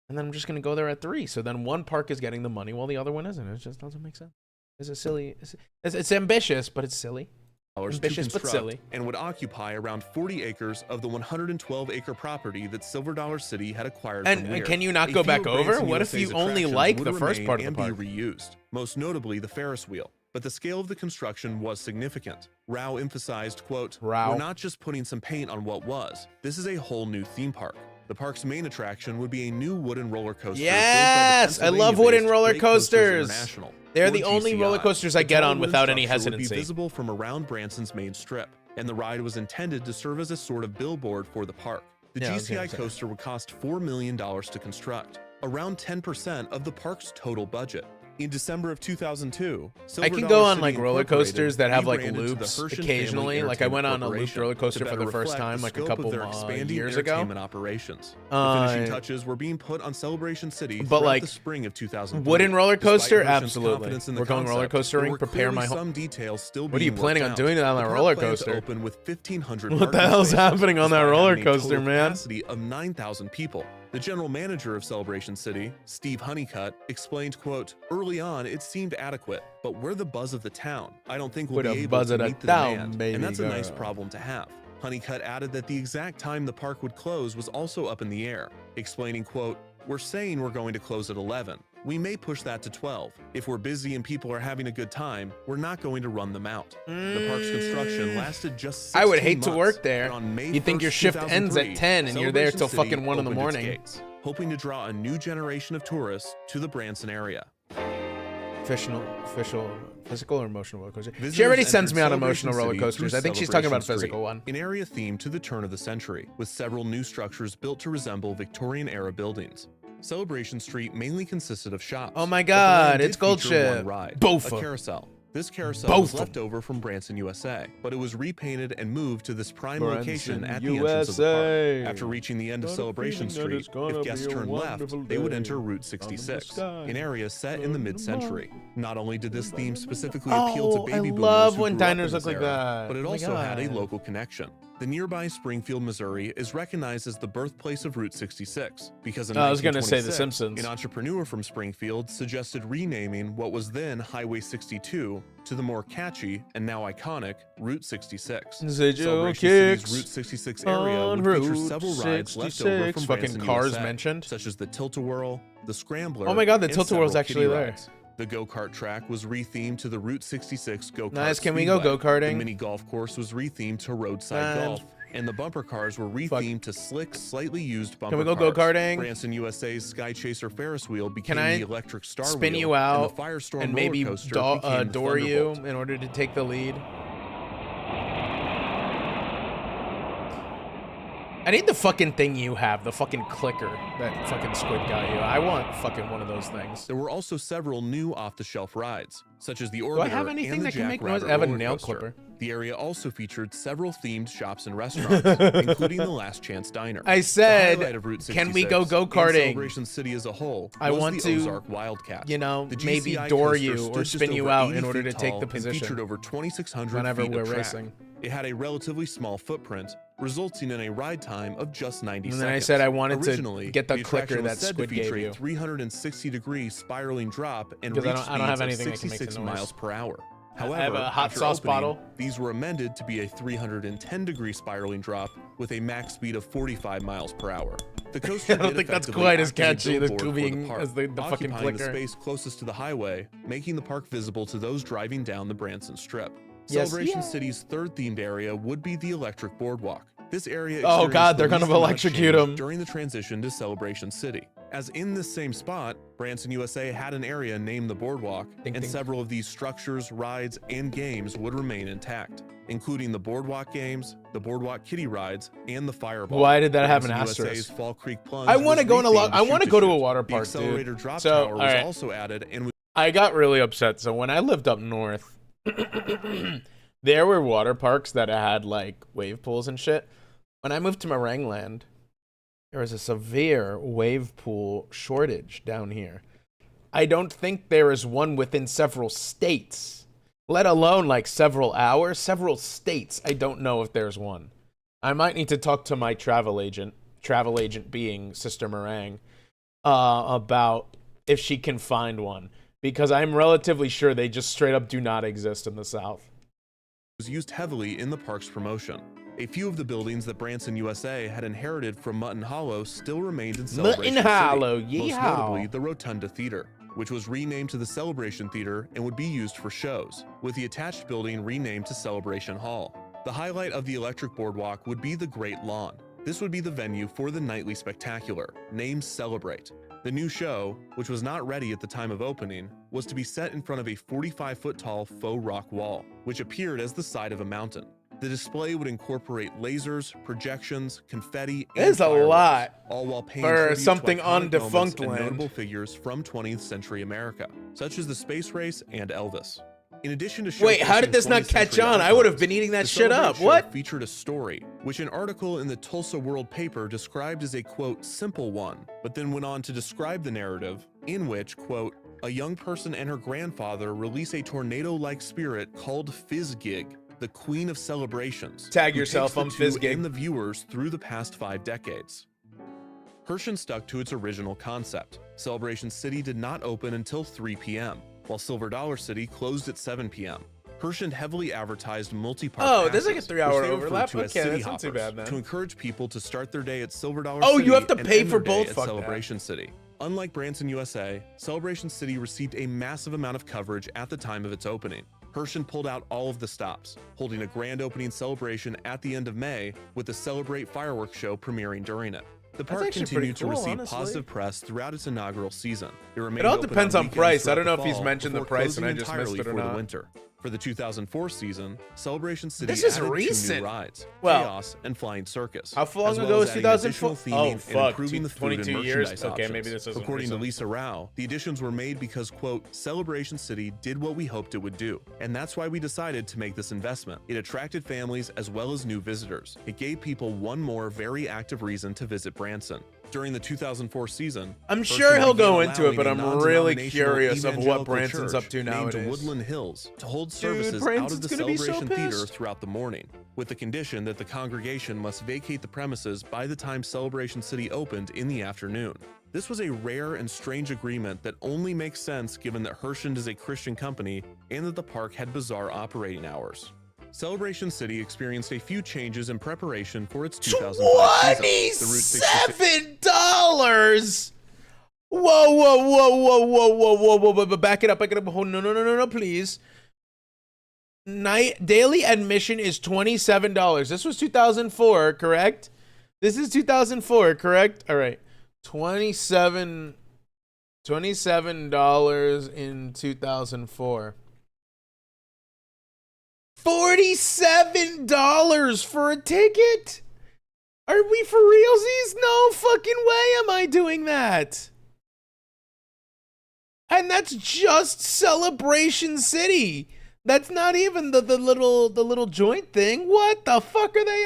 And then I'm just gonna go there at 3. So then one park is getting the money while the other one isn't. It just doesn't make sense. It's a silly. It's ambitious, but it's silly. Ambitious to but construct silly. and would occupy around 40 acres of the 112-acre property that Silver Dollar City had acquired from And Lear. can you not A go few back of over? Branson What if USA's you only attractions like would the first remain part of the and park? be reused, most notably the Ferris wheel. But the scale of the construction was significant. Rao emphasized, quote, Rao. "We're not just putting some paint on what was. This is a whole new theme park." The park's main attraction would be a new wooden roller coaster. Yes, I love wooden roller coasters. They're Or the only GCI. roller coasters I The get tall on wooden without any structure would be hesitancy. visible from around Branson's main strip, and the ride was intended to serve as a sort of billboard for the park. The Yeah, I was GCI gonna say. coaster would cost $4 million to construct, around 10% of the park's total budget. In December of 2002, Silver I can Dollar go on City like roller Incorporated coasters that have like rebranded to the loops Hershey occasionally. Family Like I went on a Entertainment looped roller coaster to for better the first reflect time the like a scope of couple their expanding years ago. entertainment operations. The finishing touches were being put on Celebration City but throughout like, the spring of 2003. wooden roller Despite coaster, Hershen's absolutely. confidence in the We're going roller concept, there coastering. were Prepare my clearly home. some details still What are you being planning worked on out. doing on The that park roller planned to coaster? open with 1,500 What the parking hell's spaces, happening on that despite roller having a total coaster, man? capacity of 9,000 people. The general manager of Celebration City, Steve Honeycutt, explained, quote, "Early on, it seemed adequate, but we're the buzz of the town. I don't think we'll We're be the able buzz to of the meet the town, demand, baby and that's a nice girl." problem to have." Honeycutt added that the exact time the park would close was also up in the air, explaining, quote, "We're saying we're going to close at 11. We may push that to 12. If we're busy and people are having a good time, we're not going to run them out." The park's construction lasted just 16 I would hate to months, work there. and on May You think your 1st, shift ends at 2003, 10 and you're there Celebration till City fucking 1 in the opened its morning. gates, hoping to draw a new generation of tourists to the Branson area. Physical or emotional roller coaster? She Visitors already entered sends me on Celebration emotional roller City coasters. through I think she's talking about a Celebration physical Street, one. an area themed to the turn of the century, with several new structures built to resemble Victorian-era buildings. Celebration Street mainly consisted of shops. Oh my but the land God, did it's Gold feature one Ship. ride, Bofa. a carousel. This carousel was Bofa. left over from Branson, USA, but it was repainted and moved to this prime Branson, location at the entrance of the USA. park. After reaching the end of Got a Celebration feeling that Street, it's gonna if guests be a turned left, wonderful they would day enter Route under the 66, sky. an area set in the mid-century. Not only did this theme specifically Oh, appeal to I baby boomers love who when grew up in diners this look like era, that. but it Oh my also had a God. local connection. The nearby Springfield, Missouri is recognized as the birthplace of Route 66 because in I was gonna say The 1926, Simpsons. an entrepreneur from Springfield suggested renaming what was then Highway 62 to the more catchy and now iconic Route 66. Zid your Celebration City's kicks Route 66 area on would feature Route several rides left over 66. from Fucking Branson, Cars USA, mentioned. such as the Tilt-A-Whirl, the Scrambler. Oh my God, the and Tilt-A-Whirl's several actually kiddie there. rides. The go-kart track was rethemed to the Route 66 go-kart. Nice, can we go Speedway. go-karting? The mini golf course was rethemed to roadside Man. golf, and the bumper cars were rethemed to slick, slightly used bumper we go cars. go-karting? Branson USA's Sky Chaser Ferris wheel became I the electric Star spin Wheel, you out and the Firestorm and maybe roller coaster door became the you Thunderbolt. in order to take the lead? I need the fucking thing you have, the fucking clicker that fucking Squid got you. I want fucking one of those things. There were also several new off-the-shelf rides, such as the Orbiter Do I have anything and the that can make Jackrabbit noise? I have a roller nail coaster. clipper. The area also featured several themed shops and restaurants, including the Last Chance Diner. I The said, highlight of Route can we go 66 go-karting? and Celebration City as a whole I was want the to, Ozark Wildcat. you know, The maybe GCI door coaster you stood or just spin you over out 80 in order feet to take tall the and position featured over 2,600 whenever feet we're of track. racing. It had a relatively small footprint, resulting in a ride time of just 90 seconds. And then I said I wanted to Originally, get the attraction clicker was that said Squid to gave feature you. a 360-degree spiraling drop and Because reach I don't have speeds of anything that can make the 66 noise. miles per hour. I have However, a hot after sauce opening, bottle. these were amended to be a 310-degree spiraling drop with a max speed of 45 miles per hour. The coaster I don't did think that's effectively quite as act a catchy, the billboard for tubing park, as the fucking occupying the clicker. space closest to the highway, making the park visible to those driving down the Branson Strip. Yes. Celebration Yeah. City's third themed area would be the Electric Boardwalk. This area Oh, experienced God, the they're gonna least amount of electrocute change 'em. during the transition to Celebration City. As in this same spot, Branson USA had an area named the Boardwalk, Ding, and ding. several of these structures, rides, and games would remain intact, including the Boardwalk games, the Boardwalk Kiddie rides, and the Fireball. Why did that have an Branson asterisk? USA's Fall Creek Plunge I want to was go on a rethemed I want to Shoot go to a Shoot. water The park, dude. accelerator drop So, tower was alright. also added and was I got really upset. So when I lived up north, there were water parks that had like wave pools and shit. When I moved to Meringueland, there was a severe wave pool shortage down here. I don't think there is one within several states, let alone like several hours, several states. I don't know if there's one. I might need to talk to my travel agent being Sister Meringue, about if she can find one, because I'm relatively sure they just straight up do not exist in the South. Was used heavily in the park's promotion. A few of the buildings that Branson USA had inherited from Mutton Hollow still remained in Celebration Mutton Hollow, City, most yeehaw. notably the Rotunda Theater, which was renamed to the Celebration Theater and would be used for shows, with the attached building renamed to Celebration Hall. The highlight of the Electric Boardwalk would be the Great Lawn. This would be the venue for the nightly spectacular, named Celebrate. The new show, which was not ready at the time of opening, was to be set in front of a 45-foot-tall faux rock wall, which appeared as the side of a mountain. The display would incorporate lasers, projections, confetti, and There's a fireworks, lot all while paying for tribute to something iconic on moments defunct and land. notable figures from 20th century America, such as the space race and Elvis. In addition to Wait, how did showcasing this not 20th catch century on? I would have icons, been eating that the shit up. Celebrate show What? featured a story, which an article in the Tulsa World paper described as a, quote, simple one, but then went on to describe the narrative, in which, quote, a young person and her grandfather release a tornado-like spirit called Fizzgig, the queen of celebrations. Tag who yourself, takes I'm the two Fizzgig. and the viewers through the past 5 decades. Hershen stuck to its original concept. Celebration City did not open until 3 p.m., while Silver Dollar City closed at 7 p.m. Hershen heavily advertised multi-park Oh, there's like a passes, 3-hour which they referred overlap? to as Okay, city that's not too hoppers, bad then. to encourage people to start their day at Silver Dollar Oh, City you have to and pay end for their day both? at Fuck that. Celebration City. Unlike Branson USA, Celebration City received a massive amount of coverage at the time of its opening. Hershen pulled out all of the stops, holding a grand opening celebration at the end of May, with the Celebrate fireworks show premiering during it. The park actually pretty continued to cool, receive honestly. positive press throughout its inaugural season. It all depends on price. I don't know if he's mentioned the price and I just entirely missed it or for the not. winter. For the 2004 season, Celebration City This is added 2 recent. new rides, Well, Chaos and Flying Circus. how long as well ago as was adding 2004? additional Oh, theming and fuck, improving the food and 22 years? merchandise Okay, options. maybe this isn't According recent. to Lisa Rao, the additions were made because, quote, Celebration City did what we hoped it would do, and that's why we decided to make this investment. It attracted families as well as new visitors. It gave people one more very active reason to visit Branson. During the 2004 season, I'm Hershen sure he'll began go into it, but allowing a I'm really non-denominational curious of what evangelical Branson's up church to named nowadays. Woodland Hills to hold services out Branson's of the gonna be so Celebration Theater pissed. throughout the morning, with the condition that the congregation must vacate the premises by the time Celebration City opened in the afternoon. This was a rare and strange agreement that only makes sense given that Hershen is a Christian company and that the park had bizarre operating hours. Celebration City experienced a few changes in preparation for its 2005 season. The Route 66 $27. Whoa, whoa, whoa, whoa, whoa, whoa, whoa, whoa, back it up, back it up. Oh, no, please. Daily admission is $27. This was 2004, correct? This is 2004, correct? All right. $27 in 2004. $47 for a ticket? Are we for realsies? No fucking way am I doing that. And that's just Celebration City. That's not even the little joint thing. What the fuck are they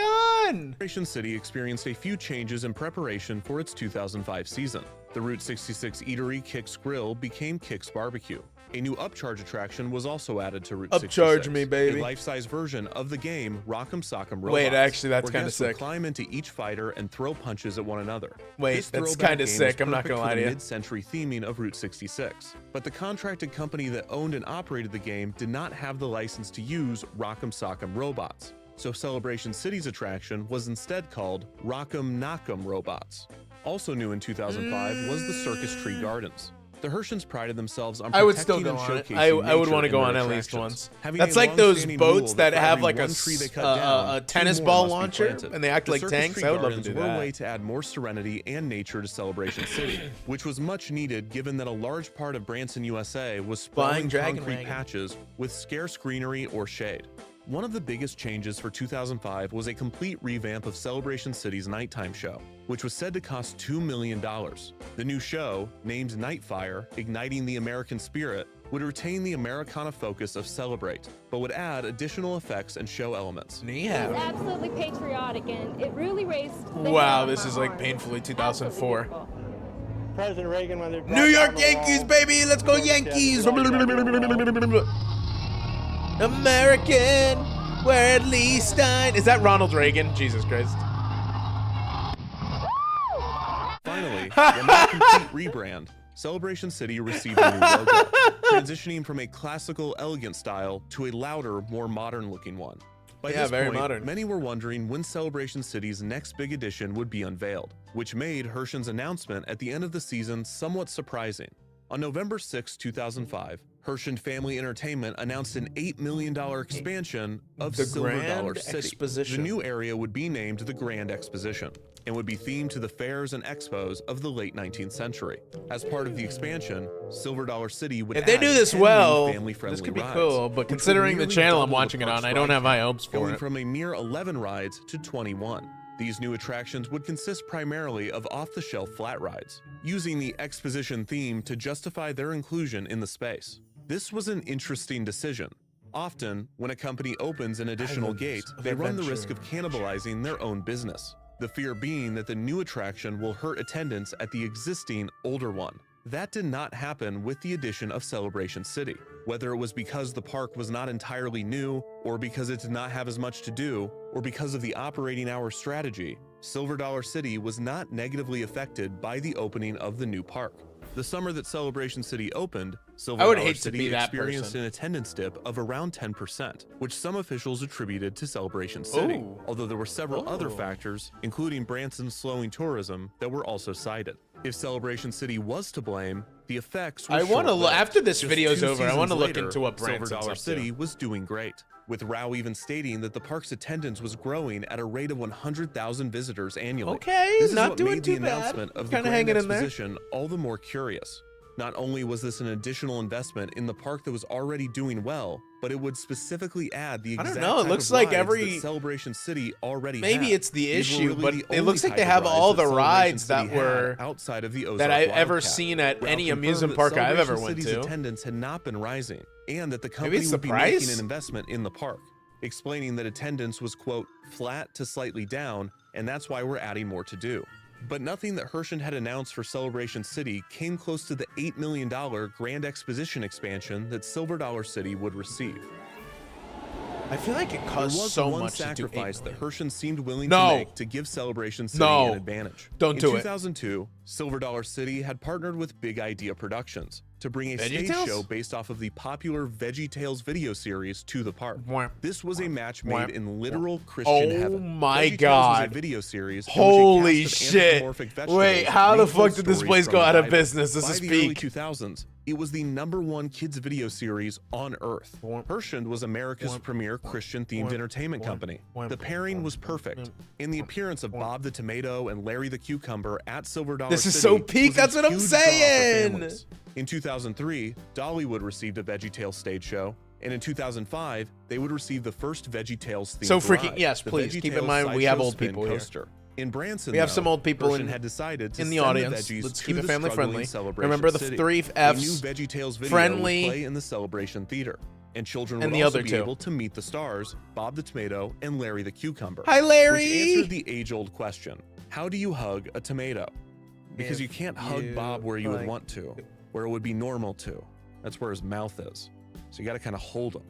on? Celebration City experienced a few changes in preparation for its 2005 season. The Route 66 eatery Kix Grill became Kix Barbecue. A new upcharge attraction was also added to Route 66. Upcharge me, baby. A life-size version of the game Rock'em Sock'em Robots. Wait, actually, that's where kinda guests would sick. climb into each fighter and throw punches at one another. Wait, This that's throwback kinda game sick, is I'm not perfect gonna for lie the to you. mid-century theming of Route 66. But the contracted company that owned and operated the game did not have the license to use Rock'em Sock'em Robots. So Celebration City's attraction was instead called Rock'em Knock'em Robots. Also new in 2005 was the Circus Tree Gardens. The Hershens prided themselves on I would protecting still go and on it. showcasing I would nature want to in go their on at least attractions. once. Having That's a like those long-standing boats rule that for have every like one tree they cut down, a two tennis more ball must be launcher planted. and they act The like Circus tanks. Tree I would love to Gardens do were a that. way to add more serenity and nature to Celebration City, which was much needed given that a large part of Branson, USA was sprawling Dragon concrete Wagon. patches with scarce greenery or shade. One of the biggest changes for 2005 was a complete revamp of Celebration City's nighttime show, which was said to cost $2 million. The new show, named Nightfire, Igniting the American Spirit, would retain the Americana focus of Celebrate, but would add additional effects and show elements. Ni It's hao. absolutely patriotic, and it really raised the Wow, hair on this my is like arm. painfully Absolutely 2004. beautiful. President Reagan, when they brought New York down the Yankees, wall, baby! Let's go New York Yankees! Yankees. American, where at least is that Ronald Reagan? Jesus Christ. Finally, the more complete rebrand, Celebration City received a new logo, transitioning from a classical, elegant style to a louder, more modern-looking one. By Yeah, this very point, modern. many were wondering when Celebration City's next big edition would be unveiled, which made Herschen's announcement at the end of the season somewhat surprising. On November 6, 2005, Herschen Family Entertainment announced an $8 million expansion of The Silver Grand Dollar City. Exposition. The new area would be named the Grand Exposition and would be themed to the fairs and expos of the late 19th century. As part of the expansion, Silver Dollar City would If they add do this 10 new well, family-friendly this could be rides, cool, but which would considering the nearly channel I'm double the watching it park's on, I don't ride have high count, hopes for going it. from a mere 11 rides to 21. These new attractions would consist primarily of off-the-shelf flat rides, using the exposition theme to justify their inclusion in the space. This was an interesting decision. Often, when a company opens an additional Islands gate, of they run the risk of Adventure. cannibalizing their own business. The fear being that the new attraction will hurt attendance at the existing older one. That did not happen with the addition of Celebration City. Whether it was because the park was not entirely new, or because it did not have as much to do, or because of the operating hour strategy, Silver Dollar City was not negatively affected by the opening of the new park. The summer that Celebration City opened, Silver I would Dollar hate to City be that experienced person. an attendance dip of around 10%, which some officials attributed to Celebration City, Ooh. although there were several other Oh. factors, including Branson's slowing tourism, that were also cited. If Celebration City was to blame, the effects were I wanna short-lived. after this Just video's 2 over, I wanna seasons look later, into what Silver Branson's Dollar up to. City was doing great, with Rao even stating that the park's attendance was growing at a rate of 100,000 visitors annually. Okay, This is not what doing made too the bad. announcement of the Kinda Grand hanging in there. Exposition all the more curious. Not only was this an additional investment in the park that was already doing well, but it would specifically add the I exact don't know, it type looks of like rides every- that Celebration City already Maybe had. it's the These were issue, really but the it only looks like type they of have rides all the Celebration rides City that had were- outside of the Ozark that I've ever Wildcat. seen at Ralph any confirmed amusement that park I've ever Celebration went City's to. attendance had not been rising, and that the company it's the would be making price? an investment in the park, explaining that attendance was, quote, flat to slightly down, and that's why we're adding more to do. But nothing that Herschen had announced for Celebration City came close to the $8 million Grand Exposition expansion that Silver Dollar City would receive. I feel like it There costs was so one much to do sacrifice 8 that million. Herschen seemed willing No. to make to give Celebration City No. an advantage. Don't do In it. 2002, Silver Dollar City had partnered with Big Idea Productions to bring a stage VeggieTales? show based off of the popular VeggieTales video series to the park. Wah. This was a match Wah. made in literal Christian Oh heaven. my VeggieTales God. was a video series in which a Holy cast of shit. anthropomorphic vegetables Wait, how the retold fuck did this stories place from go the out of Bible. business? This By is the early peak. 2000s, it was the #1 kids video series on Earth. Herschen was America's premier Christian-themed entertainment company. The pairing was perfect, and the appearance of Bob the Tomato and Larry the Cucumber at Silver Dollar This is City so peak, was a that's what I'm huge draw for saying. families. In 2003, Dollywood received a VeggieTales stage show, and in 2005, they would receive the first VeggieTales themed So freaking- ride, yes, the please, keep in VeggieTales mind we have Sideshow old Spin people here. Coaster. In Branson, We have though, some old people Herschen in- had decided to in the send audience. The veggies Let's to keep it the family struggling friendly. Celebration Remember the City. 3 A new Fs, VeggieTales video friendly, would play in the Celebration Theater, and children and would the also other be two. able to meet the stars, Bob the Tomato and Larry the Cucumber. Hi, Larry! Which answered the age-old question: how do you hug a tomato? Because If you can't hug you Bob where you would like- want to, where it would be normal to. That's where his mouth is. So you got to kind of hold him,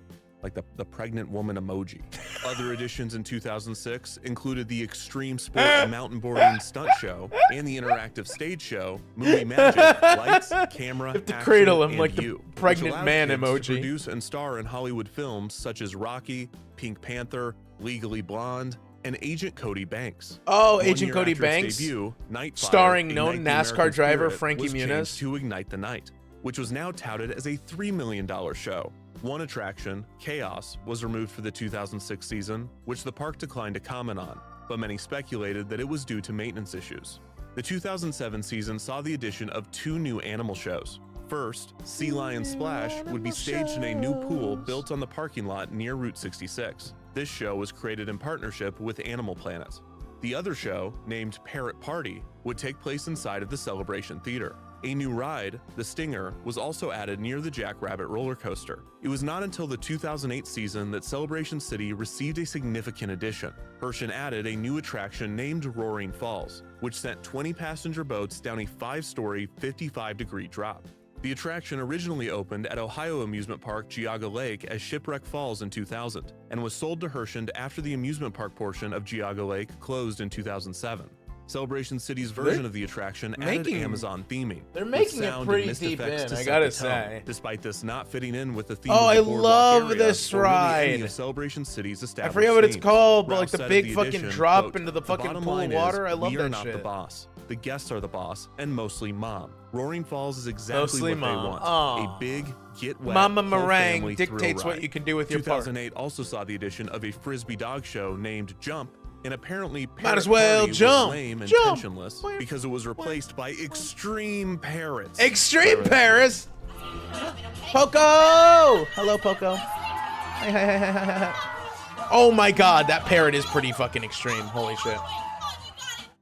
like the pregnant woman emoji. Other additions in 2006 included the extreme sport and mountain boarding stunt show and the interactive stage show, Movie Magic, Lights, Camera, have to Action, cradle him and like the You, which pregnant allowed man kids to emoji. produce and star in Hollywood films such as Rocky, Pink Panther, Legally Blonde, and Agent Cody Banks. Oh, 1 Agent year Cody after its Banks, debut, Nightfire, starring Ignite known the NASCAR American driver Spirit, Frankie was changed Muniz. to Ignite the Night, which was now touted as a $3 million show. One attraction, Chaos, was removed for the 2006 season, which the park declined to comment on, but many speculated that it was due to maintenance issues. The 2007 season saw the addition of 2 new animal shows. First, Sea Lion Splash would be staged in a new pool built on the parking lot near Route 66. This show was created in partnership with Animal Planet. The other show, named Parrot Party, would take place inside of the Celebration Theater. A new ride, the Stinger, was also added near the Jackrabbit roller coaster. It was not until the 2008 season that Celebration City received a significant addition. Herschend added a new attraction named Roaring Falls, which sent 20 passenger boats down a 5-story, 55-degree drop. The attraction originally opened at Ohio amusement park Geauga Lake as Shipwreck Falls in 2000, and was sold to Herschend after the amusement park portion of Geauga Lake closed in 2007. Celebration City's version of the attraction added Amazon theming. They're with making it sound and pretty mist deep effects in, to I set gotta the tone, say. despite this not fitting in with the theme Oh, of I the boardwalk love area this or really any ride. of Celebration City's I established forget what it's themes. called, but Ralph like the said of big the fucking addition, drop quote, into the fucking bottom pool of line water. is, I love we are that not shit. the boss. The guests are the boss, and mostly Mom. Roaring Falls is exactly Mostly what Mom. they want. Aw. A big, get wet, Mama whole Meringue family thrill dictates what ride. you can do with your park. 2008 also saw the addition of a frisbee dog show named Jump, and apparently Might as Parrot well Party was jump. lame and Jump. tensionless because it was replaced by Extreme Parrots. Extreme Paris. Poco. Hello, Poco. Hi, hi, hi, hi, hi, hi. Oh my God, that parrot is pretty fucking extreme. Holy shit.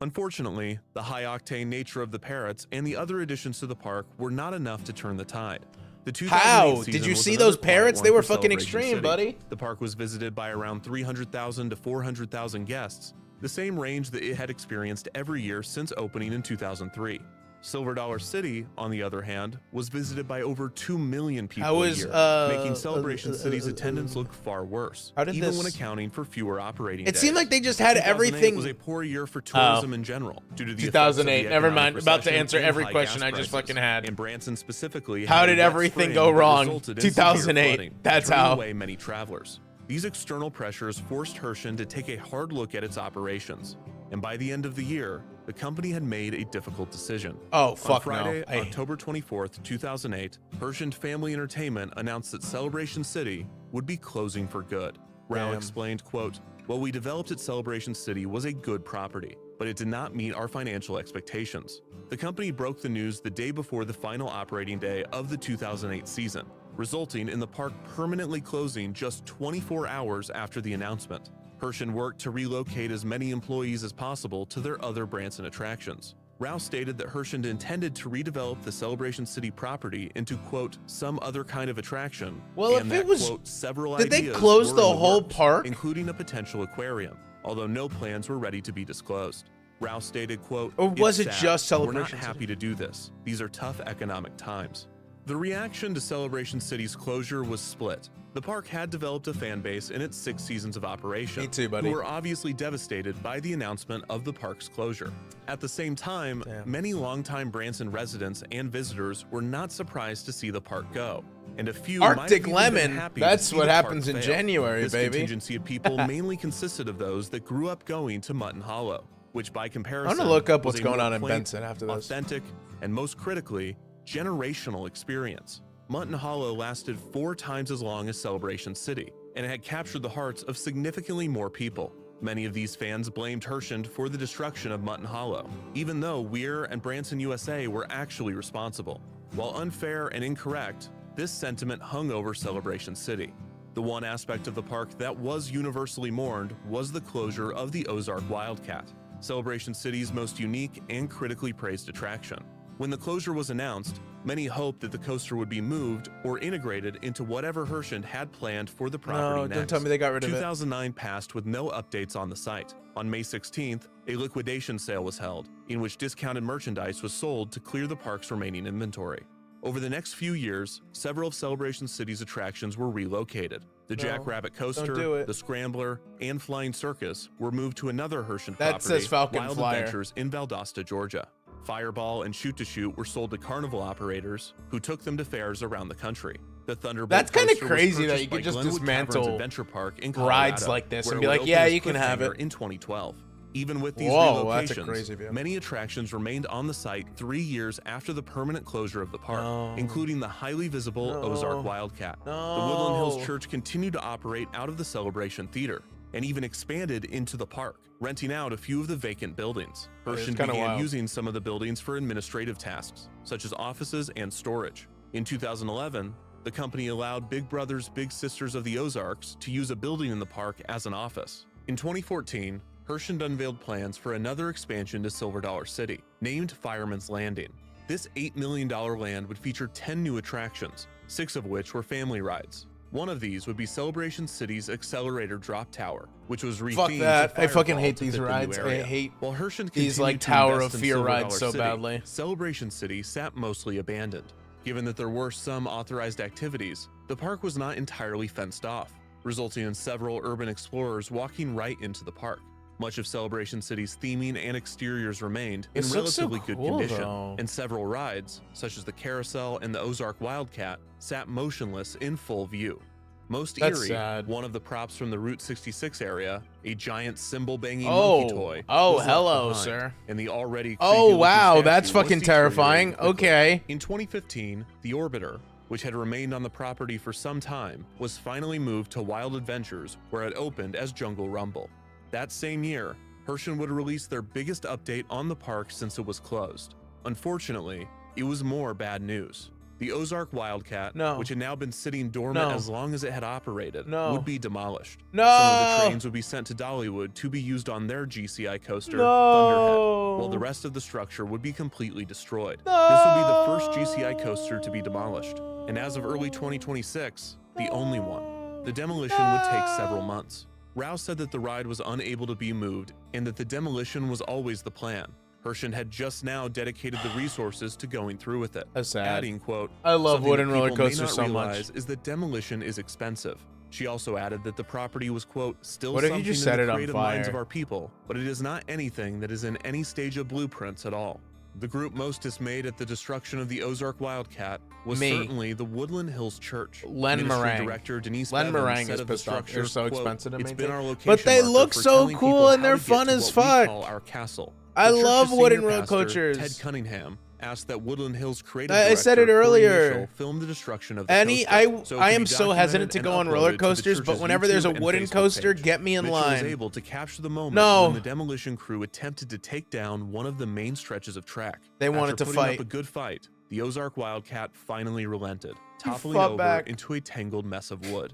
Unfortunately, the high-octane nature of the parrots and the other additions to the park were not enough to turn the tide. The 2008 How? season Did you was see another those quiet parrots? one They were for fucking Celebration extreme, City. buddy. The park was visited by around 300,000 to 400,000 guests, the same range that it had experienced every year since opening in 2003. Silver Dollar City, on the other hand, was visited by over 2 million people How a is, year, making Celebration City's attendance look far worse, How did even this- when accounting for fewer operating It days. seemed like they just had 2008 everything. was a poor year for tourism in general due to the effects of 2008. the Never economic mind. About to recession answer and every high question gas I just prices. fucking had. And Branson specifically. How had a did wet everything spring go that wrong? resulted in severe 2008. flooding, That's turning how. away many travelers. These external pressures forced Herschend to take a hard look at its operations, and by the end of the year, the company had made a difficult decision. Oh, On fuck Friday, no. October 24th, 2008, Herschend Family Entertainment announced that Celebration City would be closing for good. Rao Damn. explained, quote, "What we developed at Celebration City was a good property, but it did not meet our financial expectations." The company broke the news the day before the final operating day of the 2008 season, resulting in the park permanently closing just 24 hours after the announcement. Herschend worked to relocate as many employees as possible to their other Branson attractions. Rouse stated that Herschend intended to redevelop the Celebration City property into, quote, some other kind of attraction. Well, and if that, it was- quote, several did they ideas close were the in whole works, park? including a potential aquarium, although no plans were ready to be disclosed. Rouse stated, quote, Or was "It's it sad. just Celebration We're not City?" happy to do this. These are tough economic times." The reaction to Celebration City's closure was split. The park had developed a fan base in its 6 seasons of operation, Me too, buddy. who were obviously devastated by the announcement of the park's closure. At the same time, Damn. many longtime Branson residents and visitors were not surprised to see the park go. And a few might have Arctic even Lemon, been happy that's to see what the park happens in fail. January, This baby. contingency of people mainly consisted of those that grew up going to Mutton Hollow, which by comparison, I'm gonna look up was what's a going more on in quaint, Benson after this. authentic, and most critically, generational experience. Mutton Hollow lasted 4 times as long as Celebration City, and it had captured the hearts of significantly more people. Many of these fans blamed Herschend for the destruction of Mutton Hollow, even though Weir and Branson USA were actually responsible. While unfair and incorrect, this sentiment hung over Celebration City. The one aspect of the park that was universally mourned was the closure of the Ozark Wildcat, Celebration City's most unique and critically praised attraction. When the closure was announced, many hoped that the coaster would be moved or integrated into whatever Herschend had planned for the property No, next. don't tell me they got rid of it. 2009 passed with no updates on the site. On May 16th, a liquidation sale was held, in which discounted merchandise was sold to clear the park's remaining inventory. Over the next few years, several of Celebration City's attractions were relocated. The No, Jackrabbit don't do Coaster, it. the Scrambler, and Flying Circus were moved to another Herschend That property, says Falcon Wild Flyer. Adventures in Valdosta, Georgia. Fireball and Shoot to Shoot were sold to carnival operators who took them to fairs around the country. The Thunderbolt That's kinda coaster was crazy that purchased you could by just Glenwood Caverns dismantle Adventure Park in rides Colorado, like this where and it be would like, open yeah, as you can have Cliffhanger it. in 2012. Even with these Whoa, that's a relocations, crazy view. many attractions remained on the site 3 years after the permanent closure of the park, No. including the highly visible No. Ozark Wildcat. The Woodland Hills Church continued to operate out of the Celebration Theater and even expanded into the park, renting out a few of the vacant buildings. It's Herschend kinda began wild. using some of the buildings for administrative tasks, such as offices and storage. In 2011, the company allowed Big Brothers Big Sisters of the Ozarks to use a building in the park as an office. In 2014, Herschend unveiled plans for another expansion to Silver Dollar City, named Fireman's Landing. This $8 million land would feature 10 new attractions, 6 of which were family rides. One of these would be Celebration City's Accelerator Drop Tower, which was rethemed Fuck that. to I fucking Fireball hate to these fit the new rides. I area. hate While Herschend these, continued like, to Tower invest of in Fear Silver rides Dollar so City, badly. Celebration City sat mostly abandoned. Given that there were some authorized activities, the park was not entirely fenced off, resulting in several urban explorers walking right into the park. Much of Celebration City's theming and exteriors remained in This looks so relatively good cool, condition, though. and several rides, such as the Carousel and the Ozark Wildcat, sat motionless in full view. Most That's eerie, sad. one of the props from the Route 66 area, a giant cymbal-banging Oh, monkey toy, oh, was left hello, behind, sir. and the already Oh, creepy-looking wow, statue that's was fucking deteriorating terrifying. quickly. Okay. In 2015, the Orbiter, which had remained on the property for some time, was finally moved to Wild Adventures, where it opened as Jungle Rumble. That same year, Herschend would release their biggest update on the park since it was closed. Unfortunately, it was more bad news. The Ozark Wildcat, No. which had now been sitting dormant No. as long as it had operated, No. would be demolished. No. Some of the trains would be sent to Dollywood to be used on their GCI coaster, No. Thunderhead, while the rest of the structure would be completely destroyed. This would be the first GCI coaster to be demolished, and as of early 2026, the only one. The demolition would take several months. Rouse said that the ride was unable to be moved and that the demolition was always the plan. Herschend had just now dedicated the resources to going through with it, That's sad. adding, quote, I love "Something wooden that roller people may coasters not so much." realize is that demolition is expensive." She also added that the property was, quote, "still What if you something just in set the it on creative minds of fire? our people, but it is not anything that is in any stage of blueprints at all." The group most dismayed at the destruction of the Ozark Wildcat was Me. certainly the Woodland Hills Church. Len Ministry Meringue. Director Denise Len Bevins Meringue said is of the pissed off. structure, They're so quote, expensive to "It's been maintain." our But location they marker look for so telling cool people and how they're to get fun to as what we fuck. call our castle." I The love church's wooden senior roller pastor, coasters. Ted Cunningham asked that Woodland Hills creative I said it director, Corey earlier. Mitchell, film the destruction of the Any, coaster, so it I could am be so hesitant documented to and go on uploaded roller to the coasters, but church's whenever there's a YouTube and wooden Facebook coaster, page. get me in Mitchell line. was able to capture the moment No. when the demolition crew attempted to take down one of the main stretches of track. They wanted After to putting fight. up a good fight, the Ozark Wildcat finally relented, toppling fought over back. into a tangled mess of wood.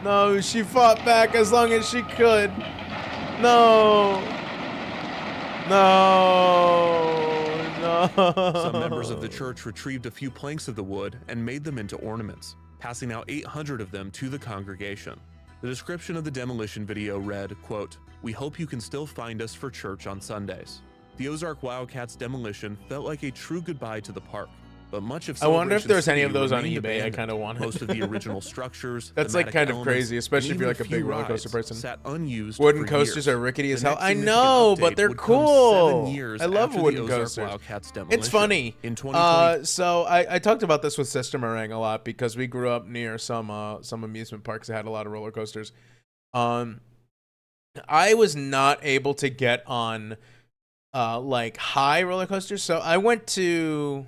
No, she fought back as long as she could. No. No. No. Some members of the church retrieved a few planks of the wood and made them into ornaments, passing out 800 of them to the congregation. The description of the demolition video read, quote, "We hope you can still find us for church on Sundays." The Ozark Wildcat's demolition felt like a true goodbye to the park, but much of I wonder if Celebration there's any City of those on remained eBay. I abandoned. kinda want it. Most of the original structures, That's, like, thematic kind of elements, crazy, especially and if you're, even like, a few big roller coaster rides person. sat unused Wooden for coasters years. are rickety as The hell. next I significant know, but update they're would come cool. 7 years I love after the wooden Ozark coasters. Wildcat's demolition. It's funny. In 2020, So I talked about this with Sister Meringue a lot because we grew up near some amusement parks that had a lot of roller coasters. I was not able to get on like high roller coasters, so I went to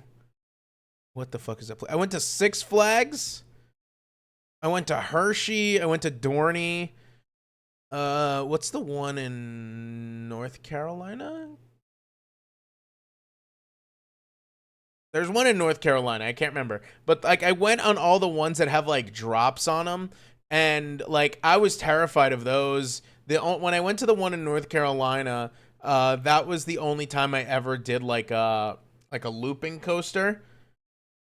what the fuck is that place? I went to Six Flags. I went to Hershey. I went to Dorney. What's the one in North Carolina? There's one in North Carolina. I can't remember. But like I went on all the ones that have like drops on them, and like I was terrified of those. When I went to the one in North Carolina, that was the only time I ever did like a looping coaster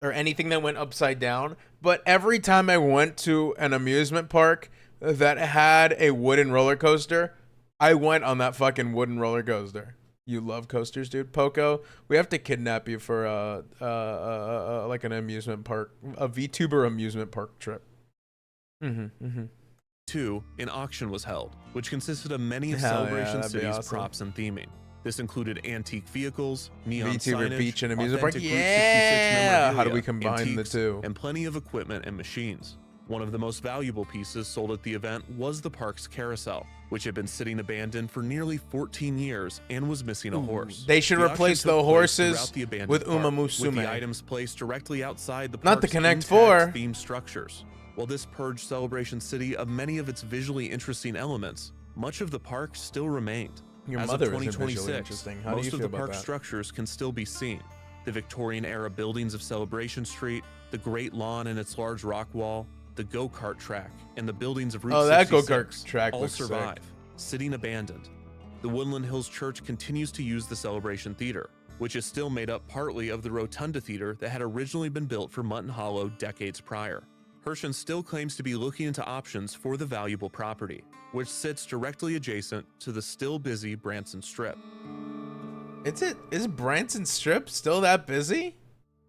or anything that went upside down. But every time I went to an amusement park that had a wooden roller coaster, I went on that fucking wooden roller coaster. You love coasters, dude. Poco, we have to kidnap you for like an amusement park, a VTuber amusement park trip. Two, an auction was held, which consisted of many of Hell yeah, Celebration that'd be City's awesome. props and theming. This included antique vehicles, neon VTuber signage, beach and amusement park? authentic Route 66 Yeah! How do we memorabilia, combine the antiques, two? and plenty of equipment and machines. One of the most valuable pieces sold at the event was the park's carousel, which had been sitting abandoned for nearly 14 years and was missing a horse. They should The auction replace took the place horses throughout the abandoned with park, Umamusume. with the items placed directly outside the Not the park's Connect intact 4. themed structures. While this purged Celebration City of many of its visually interesting elements, much of the park still remained. Your As mother of isn't visually 2026, interesting. How do most you of feel the about park that? structures can still be seen. The Victorian-era buildings of Celebration Street, the Great Lawn and its large rock wall, the go-kart track, and the buildings of Route Oh, that 66 go-kart track all looks sick. survive, sitting abandoned. The Woodland Hills Church continues to use the Celebration Theater, which is still made up partly of the Rotunda Theater that had originally been built for Mutton Hollow decades prior. Herschend still claims to be looking into options for the valuable property, which sits directly adjacent to the still busy Branson Strip. Is Branson Strip still that busy?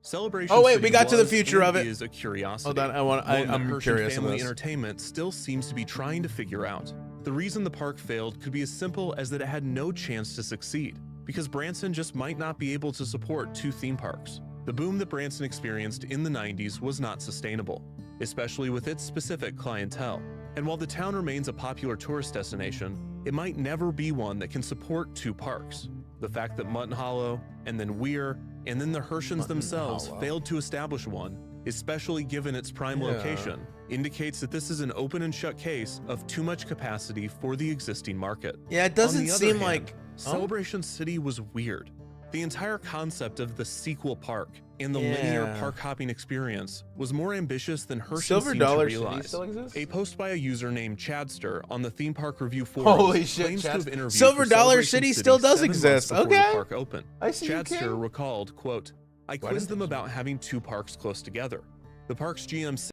Celebration Oh wait, City we got to the was future and of it. is a curiosity. Hold on, one that I'm Herschend curious of Family this. Entertainment still seems to be trying to figure out. The reason the park failed could be as simple as that it had no chance to succeed, because Branson just might not be able to support two theme parks. The boom that Branson experienced in the 90s was not sustainable, especially with its specific clientele. And while the town remains a popular tourist destination, it might never be one that can support two parks. The fact that Mutton Hollow, and then Weir, and then the Herschends themselves failed to establish one, especially given its prime location, indicates that this is an open and shut case of too much capacity for the existing market. Yeah, it doesn't On the other seem hand, like Celebration City was weird. The entire concept of the sequel park and the linear park hopping experience was more ambitious than Herschend Silver seemed Dollar to City realize. still exists? A post by a user named Chadster on the Theme Park Review forums Holy shit, claims to have Chadster. interviewed Silver for Dollar Celebration City still does 7 months exist. before Okay. the park opened. I see you, Chadster King. recalled, quote, "I quizzed them about having two parks close together. The park's GM said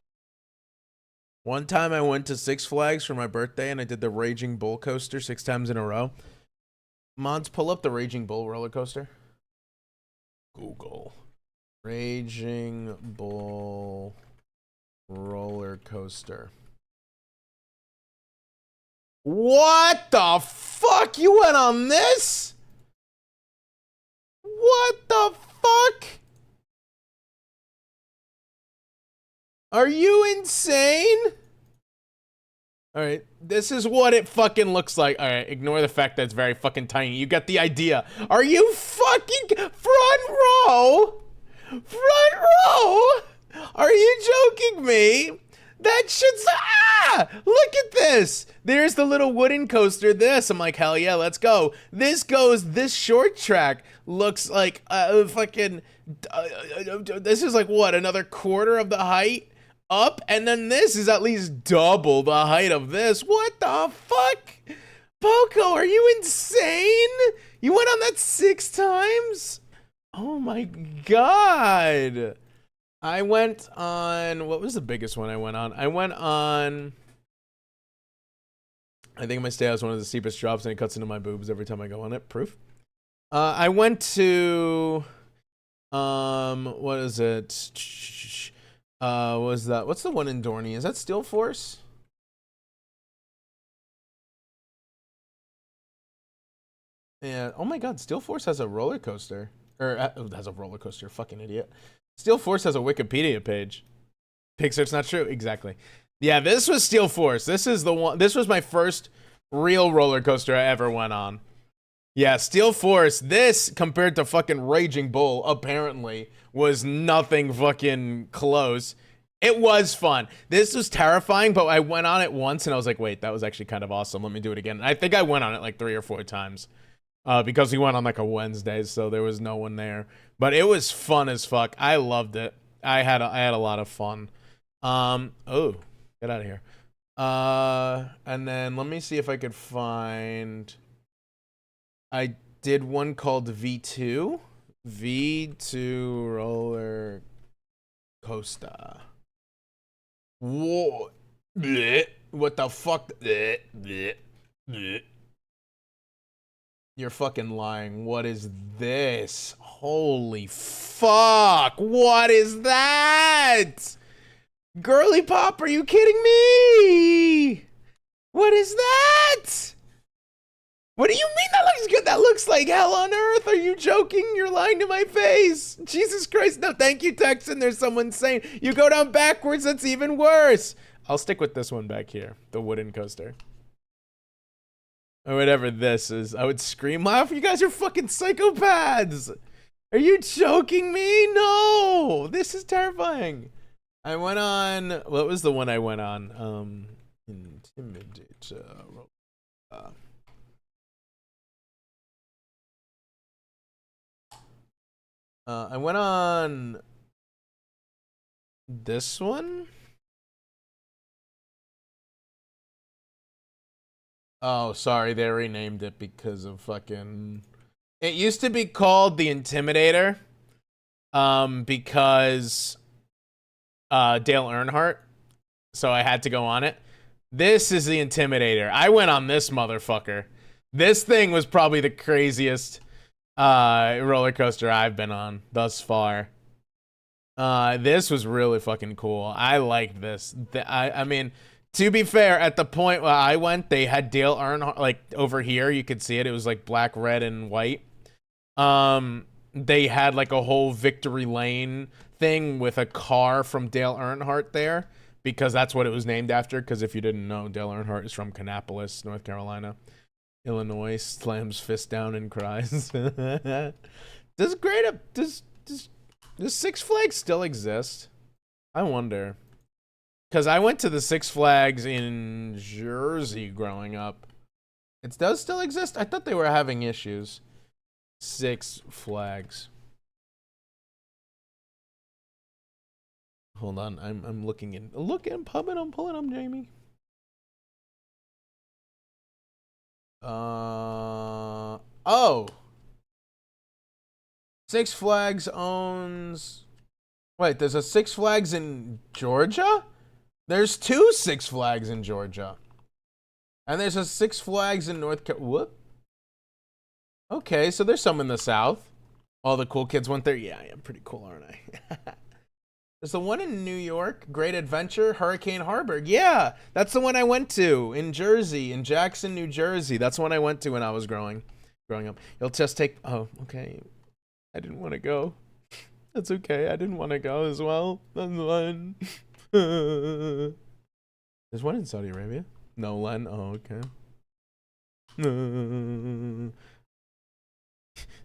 One time I went to Six Flags for my birthday and I did the Raging Bull coaster 6 times in a row. Mods, pull up the Raging Bull roller coaster. Google. Raging Bull roller coaster. What the fuck? You went on this? What the fuck? Are you insane? Alright, this is what it fucking looks like. Alright, ignore the fact that it's very fucking tiny. You get the idea. Are you fucking front row? Front row? Are you joking me? That shit's look at this. There's the little wooden coaster. I'm like, hell yeah, let's go. This short track looks like fucking this is like what, another quarter of the height up, and then this is at least double the height of this. What the fuck? Poco, are you insane? You went on that 6 times? Oh my god. I went on, what was the biggest one I went on? I went on, I think my stay house one of the steepest drops and it cuts into my boobs every time I go on it. Proof. I went to, what is it? What was that? What's the one in Dorney? Is that Steel Force? Yeah. Oh my god, Steel Force has a roller coaster. Or has a roller coaster, fucking idiot. Steel Force has a Wikipedia page. Pixar's not true. Exactly. Yeah, this was Steel Force. This is the one. This was my first real roller coaster I ever went on. Yeah, Steel Force. This compared to fucking Raging Bull apparently was nothing fucking close. It was fun. This was terrifying, but I went on it once and I was like, wait, that was actually kind of awesome. Let me do it again. And I think I went on it like 3 or 4 times. Because we went on like a Wednesday, so there was no one there. But it was fun as fuck. I loved it. I had a lot of fun. Oh, get out of here. And then let me see if I could find. I did one called V2. V2 roller coaster. Whoa. Blech. What the fuck? Blech. Blech. Blech. You're fucking lying. What is this? Holy fuck. What is that? Girly Pop, are you kidding me? What is that? What do you mean that looks good? That looks like hell on earth. Are you joking? You're lying to my face. Jesus Christ. No, thank you, Texan. There's someone saying you go down backwards. That's even worse. I'll stick with this one back here. The wooden coaster. Or whatever this is. I would scream, laugh. You guys are fucking psychopaths. Are you joking me? No. This is terrifying. I went on, what was the one I went on? Intimidate. I went on this one. Oh, sorry, they renamed it because of fucking... It used to be called the Intimidator, because Dale Earnhardt. So I had to go on it. This is the Intimidator. I went on this motherfucker. This thing was probably the craziest roller coaster I've been on thus far. This was really fucking cool. I liked this. I mean, to be fair, at the point where I went, they had Dale Earnhardt, like over here, you could see it. It was like black, red, and white. They had like a whole victory lane thing with a car from Dale Earnhardt there, because that's what it was named after. Because if you didn't know, Dale Earnhardt is from Kannapolis, North Carolina. Illinois slams fist down and cries. Does Six Flags still exist? I wonder. Because I went to the Six Flags in Jersey growing up. It does still exist? I thought they were having issues. Six Flags. Hold on, I'm looking pumping, I'm pulling up, Jamie. Oh. Six Flags owns... Wait, there's a Six Flags in Georgia? There's 2 Six Flags in Georgia. And there's a Six Flags in North Carolina. Whoop. Okay, so there's some in the South. All the cool kids went there. Yeah, I am pretty cool, aren't I? There's the one in New York, Great Adventure, Hurricane Harbor. Yeah, that's the one I went to in Jersey, in Jackson, New Jersey. That's the one I went to when I was growing up. You'll just take... Oh, okay. I didn't want to go. That's okay. I didn't want to go as well. That's fine. There's one in Saudi Arabia. No, Len. Oh, okay.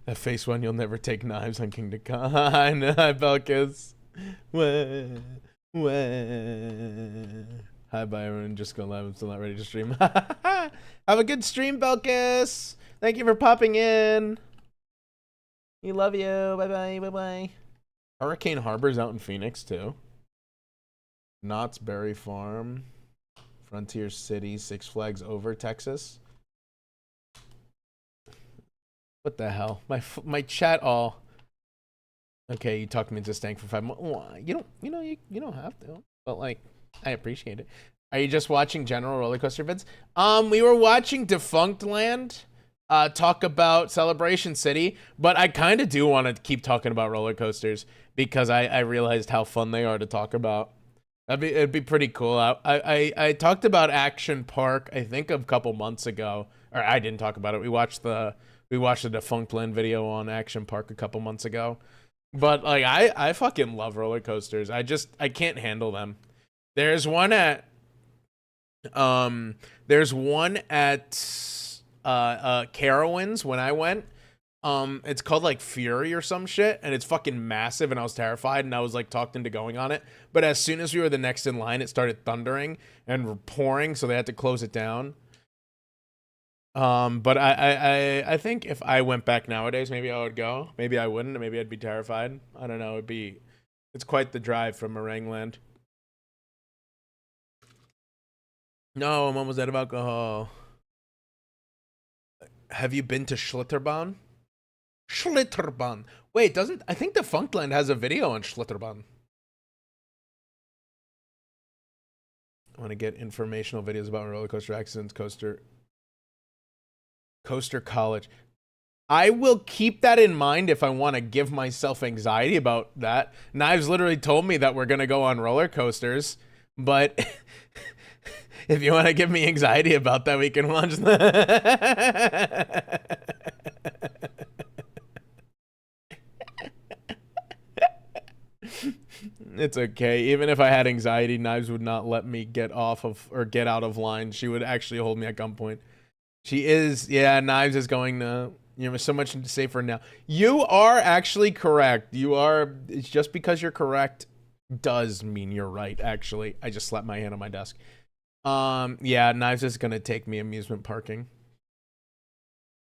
That face one, you'll never take knives on Kingdom Come. Hi, Belkis. Hi, Byron. Just go live. I'm still not ready to stream. Have a good stream, Belkis. Thank you for popping in. We love you. Bye-bye. Bye-bye. Hurricane Harbor's out in Phoenix, too. Knott's Berry Farm. Frontier City. Six Flags Over, Texas. What the hell? My chat all... Okay, you talked me into staying for 5 months. You don't have to. But like, I appreciate it. Are you just watching general roller coaster vids? We were watching Defunct Land talk about Celebration City, but I kind of do want to keep talking about roller coasters because I realized how fun they are to talk about. It'd be pretty cool. I talked about Action Park, I think a couple months ago, or I didn't talk about it. We watched the Defunct Land video on Action Park a couple months ago. But like I fucking love roller coasters. I can't handle them. There's one at Carowinds when I went. It's called like Fury or some shit, and it's fucking massive, and I was terrified, and I was like talked into going on it. But as soon as we were the next in line, it started thundering and pouring, so they had to close it down. But I think if I went back nowadays, maybe I would go. Maybe I wouldn't. Maybe I'd be terrified. I don't know. It's quite the drive from Meringueland. No, I'm almost out of alcohol. Have you been to Schlitterbahn? Schlitterbahn. Wait, I think the Funkland has a video on Schlitterbahn. I want to get informational videos about roller coaster accidents, Coaster College. I will keep that in mind if I want to give myself anxiety about that. Knives literally told me that we're going to go on roller coasters, but if you want to give me anxiety about that, we can watch that. It's okay. Even if I had anxiety, Knives would not let me get off of or get out of line. She would actually hold me at gunpoint. She is, yeah, Knives is going to, so much safer now. You are actually correct. It's just because you're correct does mean you're right, actually. I just slapped my hand on my desk. Yeah, Knives is going to take me amusement parking.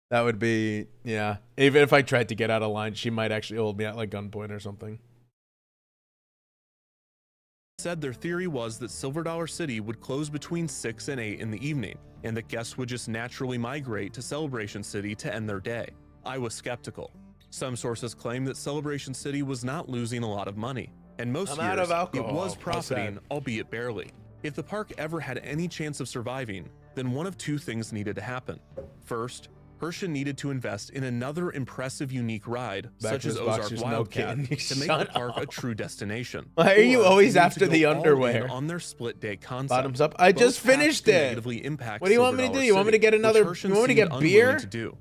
That would be, yeah. Even if I tried to get out of line, she might actually hold me at like gunpoint or something. Said their theory was that Silver Dollar City would close between 6 and 8 in the evening, and that guests would just naturally migrate to Celebration City to end their day. I was skeptical. Some sources claim that Celebration City was not losing a lot of money, and most I'm out years of alcohol. it was How profiting, sad. albeit barely. If the park ever had any chance of surviving, then one of two things needed to happen. First, Herschend needed to invest in another impressive unique ride, such as Backwards box, Ozark there's no Wildcat, kidding. to make the park a true destination. Why are you Or always they need after to go the all in underwear? on their split day concept. Bottoms up. I Both just paths finished can it. negatively impact What do you want me to Silver do? You want me to Dollar get City, another? which You Herschend want me to seemed get unwilling beer? to do.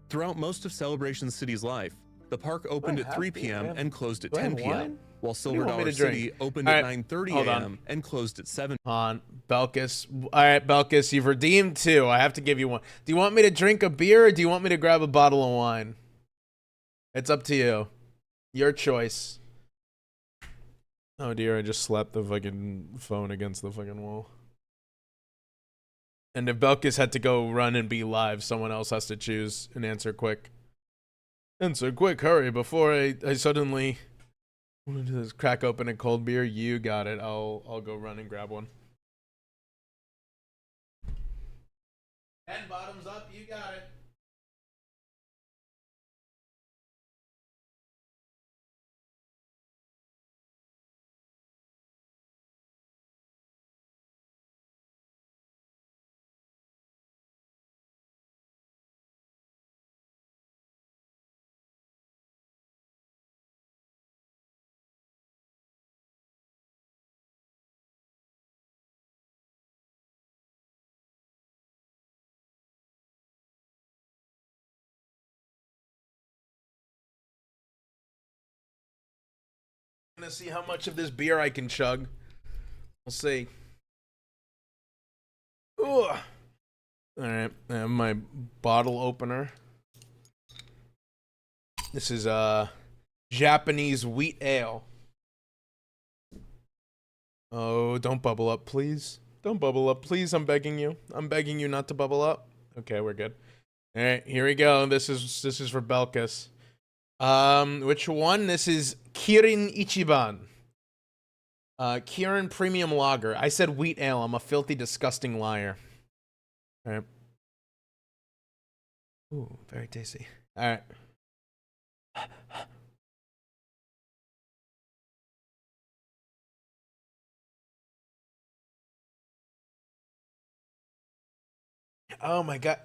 Throughout most of Celebration City's life, the park opened I at have 3 beer, p.m. man. and closed at Do I 10 have p.m., wine? while do you Silver want me Dollar to drink? City opened All at right, 9:30 hold on. a.m. and closed at 7. On Belkis. All right, Belkis, you've redeemed 2. I have to give you 1. Do you want me to drink a beer or do you want me to grab a bottle of wine? It's up to you. Your choice. Oh dear, I just slapped the fucking phone against the fucking wall. And if Belkis had to go run and be live, someone else has to choose and answer quick. Answer quick, hurry, before I suddenly want to do this. Crack open a cold beer. You got it. I'll go run and grab one. 10 bottoms up, you got it. Gonna see how much of this beer I can chug. We'll see. Ugh. All right, I have my bottle opener. This is Japanese wheat ale. Oh, don't bubble up, please. Don't bubble up, please. I'm begging you. I'm begging you not to bubble up. Okay, we're good. All right, here we go. This is for Belkis. Which one? This is Kirin Ichiban. Kirin Premium Lager. I said wheat ale. I'm a filthy, disgusting liar. All right. Ooh, very tasty. All right. Oh my god.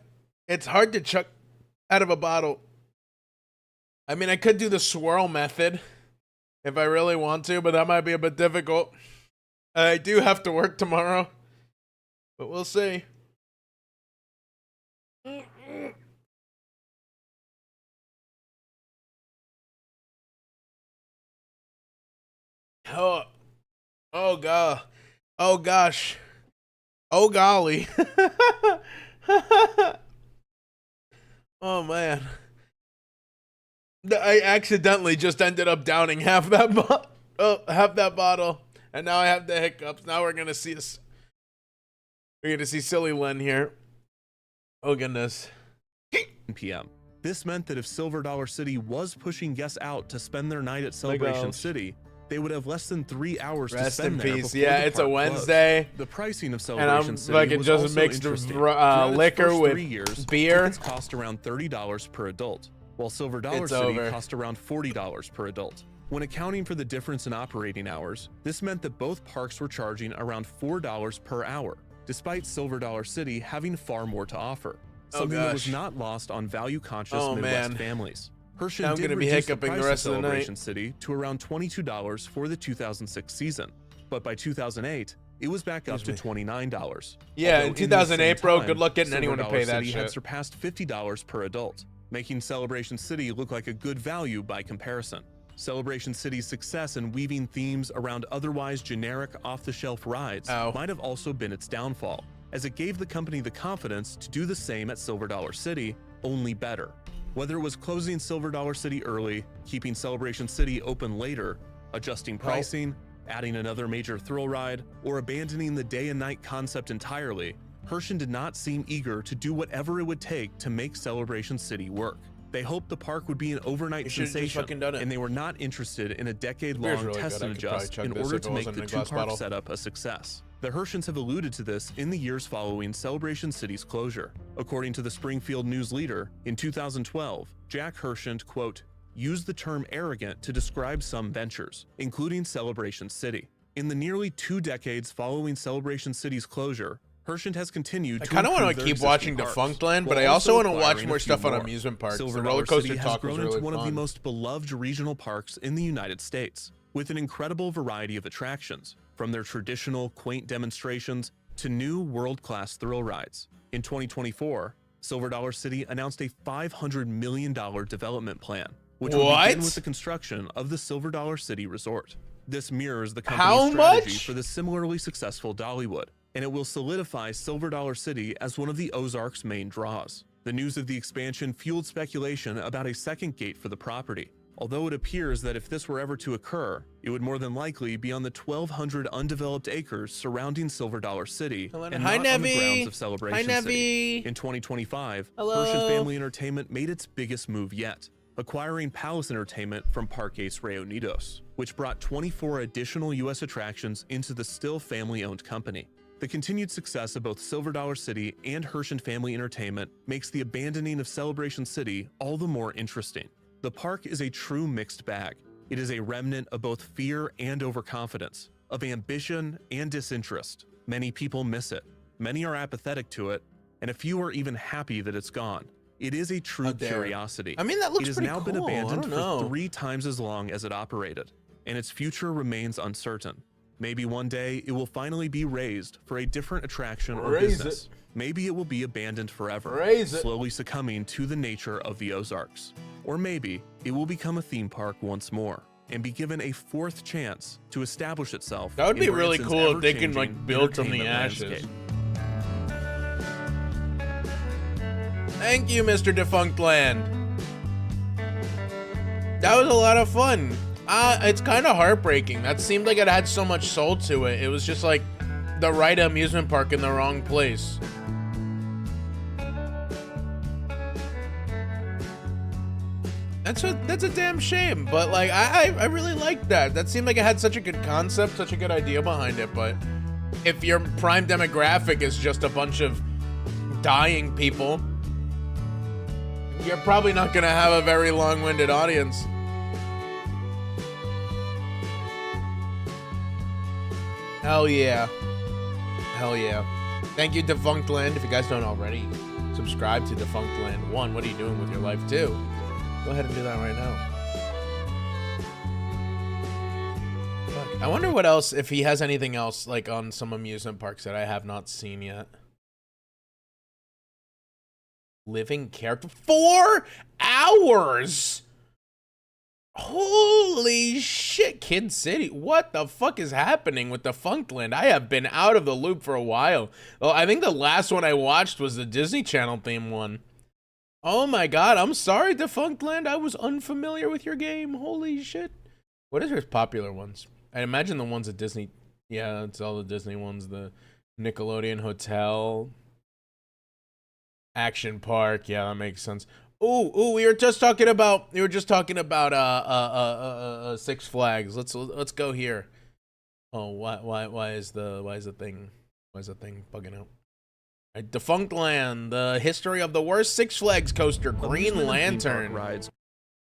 It's hard to chuck out of a bottle. I mean, I could do the swirl method if I really want to, but that might be a bit difficult. I do have to work tomorrow, but we'll see. Oh god. Oh gosh. Oh golly. Oh man. I accidentally just ended up downing half that bottle, and now I have the hiccups. Now we're gonna see silly Len here. Oh goodness. p.m. This meant that if Silver Dollar City was pushing guests out to spend their night at Celebration gosh. City, they would have less than 3 hours to Rest spend in there peace. before Yeah, the it's a park Wednesday, closed. The pricing of and Celebration I'm City fucking was just also mixed interesting. Throughout its liquor first with 3 years, beer. tickets cost around $30 per adult, while Silver Dollar It's City over. cost around $40 per adult. When accounting for the difference in operating hours, this meant that both parks were charging around $4 per hour, despite Silver Dollar City having far more to offer. Oh, Something that was gosh. not lost on value-conscious Oh, Midwest man. families. Herschend Now I'm did gonna be reduce hiccuping the price rest of the night. Celebration City to around $22 for the 2006 season, but by 2008, it was back up to $29. Yeah, Although in this 2008, same bro, time, good luck getting Silver anyone to Dollar pay that City had shit. surpassed $50 per adult, making Celebration City look like a good value by comparison. Celebration City's success in weaving themes around otherwise generic off-the-shelf rides Ow. might have also been its downfall, as it gave the company the confidence to do the same at Silver Dollar City, only better. Whether it was closing Silver Dollar City early, keeping Celebration City open later, adjusting pricing, adding another major thrill ride, or abandoning the day and night concept entirely, Herschend did not seem eager to do whatever it would take to make Celebration City work. They hoped the park would be an overnight You should've just sensation, fucking done it. and they were not interested in a Beer's decade-long really test good. and I could probably adjust chug in this order if to it make wasn't the in a glass two-park bottle. setup a success. The Herschends have alluded to this in the years following Celebration City's closure. According to the Springfield News Leader, in 2012, Jack Hershend, quote, used the term arrogant to describe some ventures, including Celebration City. In the nearly 2 decades following Celebration City's closure, Hershend has continued to kind of want improve to their keep watching existing Defunct parks, Land, but while I also want to watch acquiring more a few stuff on more. amusement parks. Silver The Dollar roller coaster City has talk was grown really into one of the fun. most beloved regional parks in the United States, with an incredible variety of attractions, from their traditional quaint demonstrations to new world-class thrill rides. In 2024, Silver Dollar City announced a $500 million development plan, which will begin with the construction of the Silver Dollar City Resort. This mirrors the company's strategy for the similarly successful Dollywood, and it will solidify Silver Dollar City as one of the Ozarks' main draws. The news of the expansion fueled speculation about a second gate for the property, although it appears that if this were ever to occur, it would more than likely be on the 1,200 undeveloped acres surrounding Silver Dollar City and not on the grounds of Celebration City. In 2025, Hershend Family Entertainment made its biggest move yet, acquiring Palace Entertainment from Parques Reunidos, which brought 24 additional U.S. attractions into the still family-owned company. The continued success of both Silver Dollar City and Hershend Family Entertainment makes the abandoning of Celebration City all the more interesting. The park is a true mixed bag. It is a remnant of both fear and overconfidence, of ambition and disinterest. Many people miss it, many are apathetic to it, and a few are even happy that it's gone. It is a true curiosity. I mean, that looks pretty cool. It has now been abandoned for 3 times as long as it operated, and its future remains uncertain. Maybe one day it will finally be raised for a different attraction or business. Maybe it will be abandoned forever, slowly succumbing to the nature of the Ozarks. Or maybe it will become a theme park once more and be given a 4th chance to establish itself. That would be really Branson's cool if they can ever-changing build from the entertainment ashes. landscape. Thank you, Mr. Defunct Land. That was a lot of fun. It's kind of heartbreaking. That seemed like it had so much soul to it. It was just like the right amusement park in the wrong place. That's a damn shame. But like I really liked that. That seemed like it had such a good concept, such a good idea behind it. But if your prime demographic is just a bunch of dying people, you're probably not gonna have a very long-winded audience. Hell yeah. Hell yeah. Thank you, Defunct Land. If you guys don't already, subscribe to Defunct Land 1. What are you doing with your life 2? Go ahead and do that right now. Fuck. I wonder what else, if he has anything else like on some amusement parks that I have not seen yet. Living character. 4 hours! Holy shit, Kid City. What the fuck is happening with Defunct Land? I have been out of the loop for a while. Well, I think the last one I watched was the Disney Channel theme one. Oh my god, I'm sorry, Defunct Land. I was unfamiliar with your game. Holy shit. What are his popular ones? I imagine the ones at Disney. Yeah, it's all the Disney ones. The Nickelodeon Hotel. Action Park. Yeah, that makes sense. Ooh, we were just talking about Six Flags. Let's go here. Oh, why is the thing bugging out? Right, Defunct Land, the history of the worst Six Flags coaster, Green Lantern. Rides.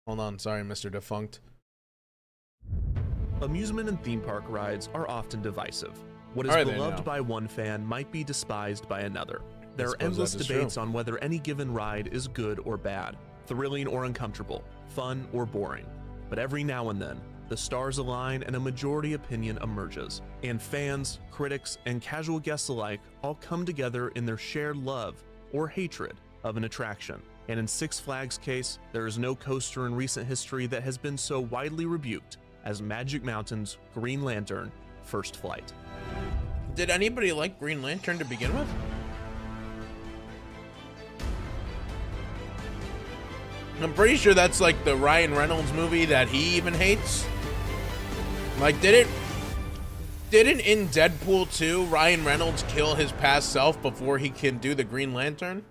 Hold on, sorry, Mr. Defunct. Amusement and theme park rides are often divisive. What is beloved by one fan might be despised by another. There are endless debates on whether any given ride is good or bad, thrilling or uncomfortable, fun or boring. But every now and then, the stars align and a majority opinion emerges, and fans, critics, and casual guests alike all come together in their shared love or hatred of an attraction. And in Six Flags' case, there is no coaster in recent history that has been so widely rebuked as Magic Mountain's Green Lantern First Flight. Did anybody like Green Lantern to begin with? I'm pretty sure that's like the Ryan Reynolds movie that he even hates. Like, didn't in Deadpool 2 Ryan Reynolds kill his past self before he can do the Green Lantern?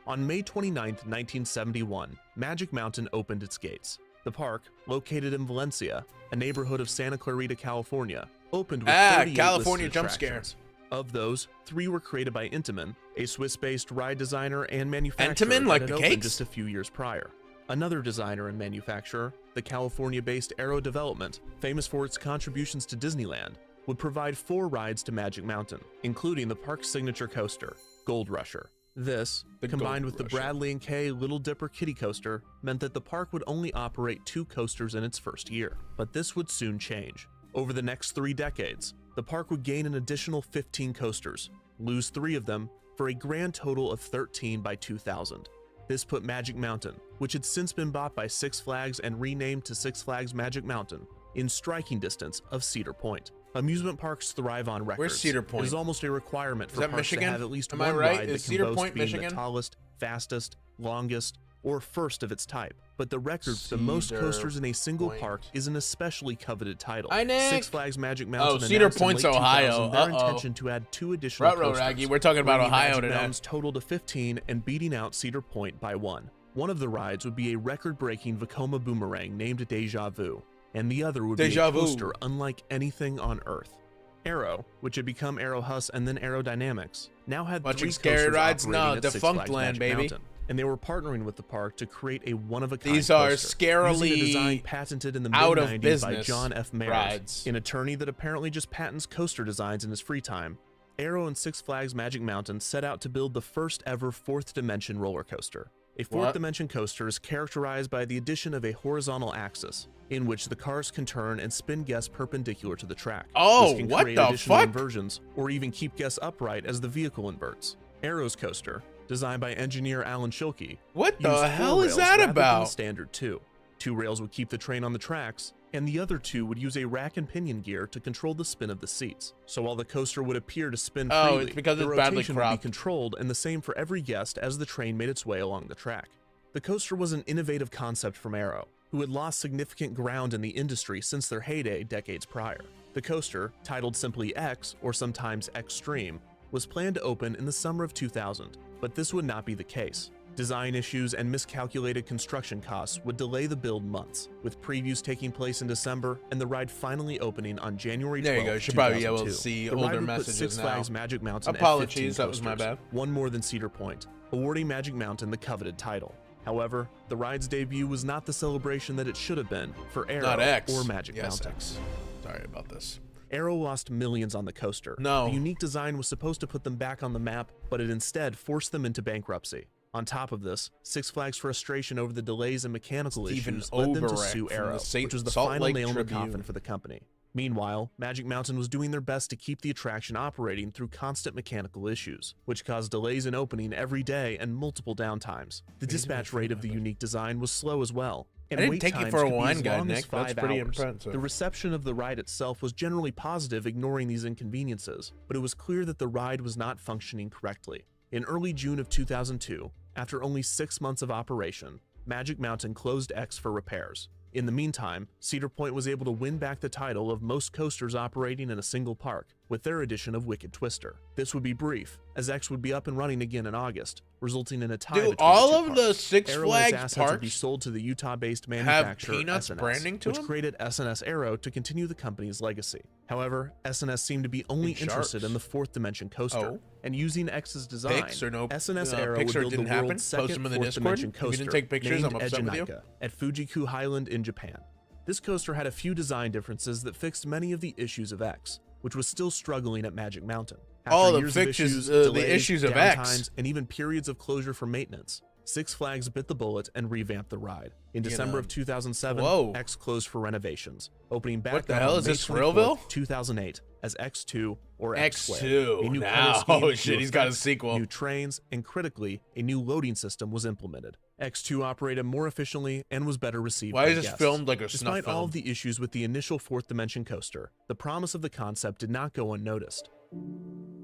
On May 29th, 1971, Magic Mountain opened its gates. The park, located in Valencia, a neighborhood of Santa Clarita, California, opened with 38 California listed jump scare. attractions. Of those, 3 were created by Intamin, a Swiss-based ride designer and manufacturer Intamin, like that the had opened cakes? just a few years prior. Another designer and manufacturer, the California-based Aero Development, famous for its contributions to Disneyland, would provide 4 rides to Magic Mountain, including the park's signature coaster, Gold Rusher. This, The combined Gold with the Rusher. Bradley & Kay Little Dipper Kiddie Coaster, meant that the park would only operate 2 coasters in its first year. But this would soon change. Over the next 3 decades, the park would gain an additional 15 coasters, lose 3 of them, for a grand total of 13 by 2000. This put Magic Mountain, which had since been bought by Six Flags and renamed to Six Flags Magic Mountain, in striking distance of Cedar Point. Amusement parks thrive on records. Where's Cedar Point? It is almost a requirement for that parks Michigan? to have at least Am I one right? ride Is that can Cedar boast Point, being Michigan? the tallest, fastest, longest, or first of its type. But the record for the most Cedar coasters in a single Point. park is an especially coveted title. Hi, Nick. Six Flags Magic Mountain Cedar announced in Point's late Ohio. 2000 their Uh-oh. intention to add 2 additional Ruh-roh, coasters, Raggy. We're talking about bringing Ohio Magic today. Mountain's total to 15 and beating out Cedar Point by 1. One of the rides would be a record-breaking Vekoma boomerang named Deja Vu, and the other would Deja be Vu. a coaster unlike anything on Earth. Aero, which had become Aero Hus and then Aerodynamics, now had Watching 3 scary coasters rides? operating No, at Six Defunct Flags Land, Magic baby. Mountain, and they were partnering with the park to create a one-of-a-kind These are coaster, scarily using a design patented in the out of mid-90s by business John F. Mayers, rides. an attorney that apparently just patents coaster designs in his free time. Aero and Six Flags Magic Mountain set out to build the first ever 4th dimension roller coaster. A 4th What? dimension coaster is characterized by the addition of a horizontal axis, in which the cars can turn and spin guests perpendicular to the track. Oh, this can what create the additional fuck? inversions, or even keep guests upright as the vehicle inverts. Aero's coaster, designed by engineer Alan Schilke, What used the 4 hell is rails that rather than the about? standard 2. 2 rails would keep the train on the tracks, and the other 2 would use a rack and pinion gear to control the spin of the seats. So while the coaster would appear to spin Oh, freely, it's because the it's badly rotation would be cropped. controlled and the same for every guest as the train made its way along the track. The coaster was an innovative concept from Aero, who had lost significant ground in the industry since their heyday decades prior. The coaster, titled simply X or sometimes Xtreme, was planned to open in the summer of 2000, but this would not be the case. Design issues and miscalculated construction costs would delay the build months, with previews taking place in December and the ride finally opening on January 12, There you go. You should probably be able to 2002. see The ride older would put messages Six now. Flags Magic Mountain Apologies, at 15 that was my coasters, bad. one more than Cedar Point, awarding Magic Mountain the coveted title. However, the ride's debut was not the celebration that it should have been for Aero Not X. or Magic Yes, Mountain. X. Sorry about this. Aero lost millions on the coaster. No. The unique design was supposed to put them back on the map, but it instead forced them into bankruptcy. On top of this, Six Flags' frustration over the delays and mechanical Stephen issues led them to Oberek sue from Aero, the which was the Salt final Lake nail in the Tribune. coffin for the company. Meanwhile, Magic Mountain was doing their best to keep the attraction operating through constant mechanical issues, which caused delays in opening every day and multiple downtimes. The dispatch rate of the unique design was slow as well, and I didn't wait take you times for a could be wine as guide, long as Nick. That's 5 pretty hours. impressive. The reception of the ride itself was generally positive, ignoring these inconveniences, but it was clear that the ride was not functioning correctly. In early June of 2002, after only 6 months of operation, Magic Mountain closed X for repairs. In the meantime, Cedar Point was able to win back the title of most coasters operating in a single park, with their addition of Wicked Twister. This would be brief, as X would be up and running again in August, resulting in a tie Do between all the of two the parks. Six Aero and its Flags assets would be parks sold to the Utah-based manufacturer Peanuts SNS, branding to which them? created SNS Aero to continue the company's legacy. However, SNS seemed to be only Big interested in the sharks. 4th dimension coaster, Oh. and using X's design, Pics or no- SNS Aero would Pixar build the didn't happen? world's Post second them in the 4th Discord? dimension If you coaster, didn't take pictures, named I'm upset with you. Egenika, at Fujiku Highland in Japan. This coaster had a few design differences that fixed many of the issues of X, which was still struggling at Magic Mountain. After All the years of fixes, issues, the delays, issues of X. downtimes, and even periods of closure for maintenance, Six Flags bit the bullet and revamped the ride. In December of 2007, Whoa. X closed for renovations, opening back What the up hell on is May this, 24th, Thrillville? 2008 as X2 or X Squared. X2. A new Now, color scheme, oh shit, new he's got a effects, sequel. New trains, and critically, a new loading system was implemented. X2 operated more efficiently and was better received Why by is this guests. filmed like a snuff Despite all film? of the issues with the initial 4th dimension coaster, the promise of the concept did not go unnoticed.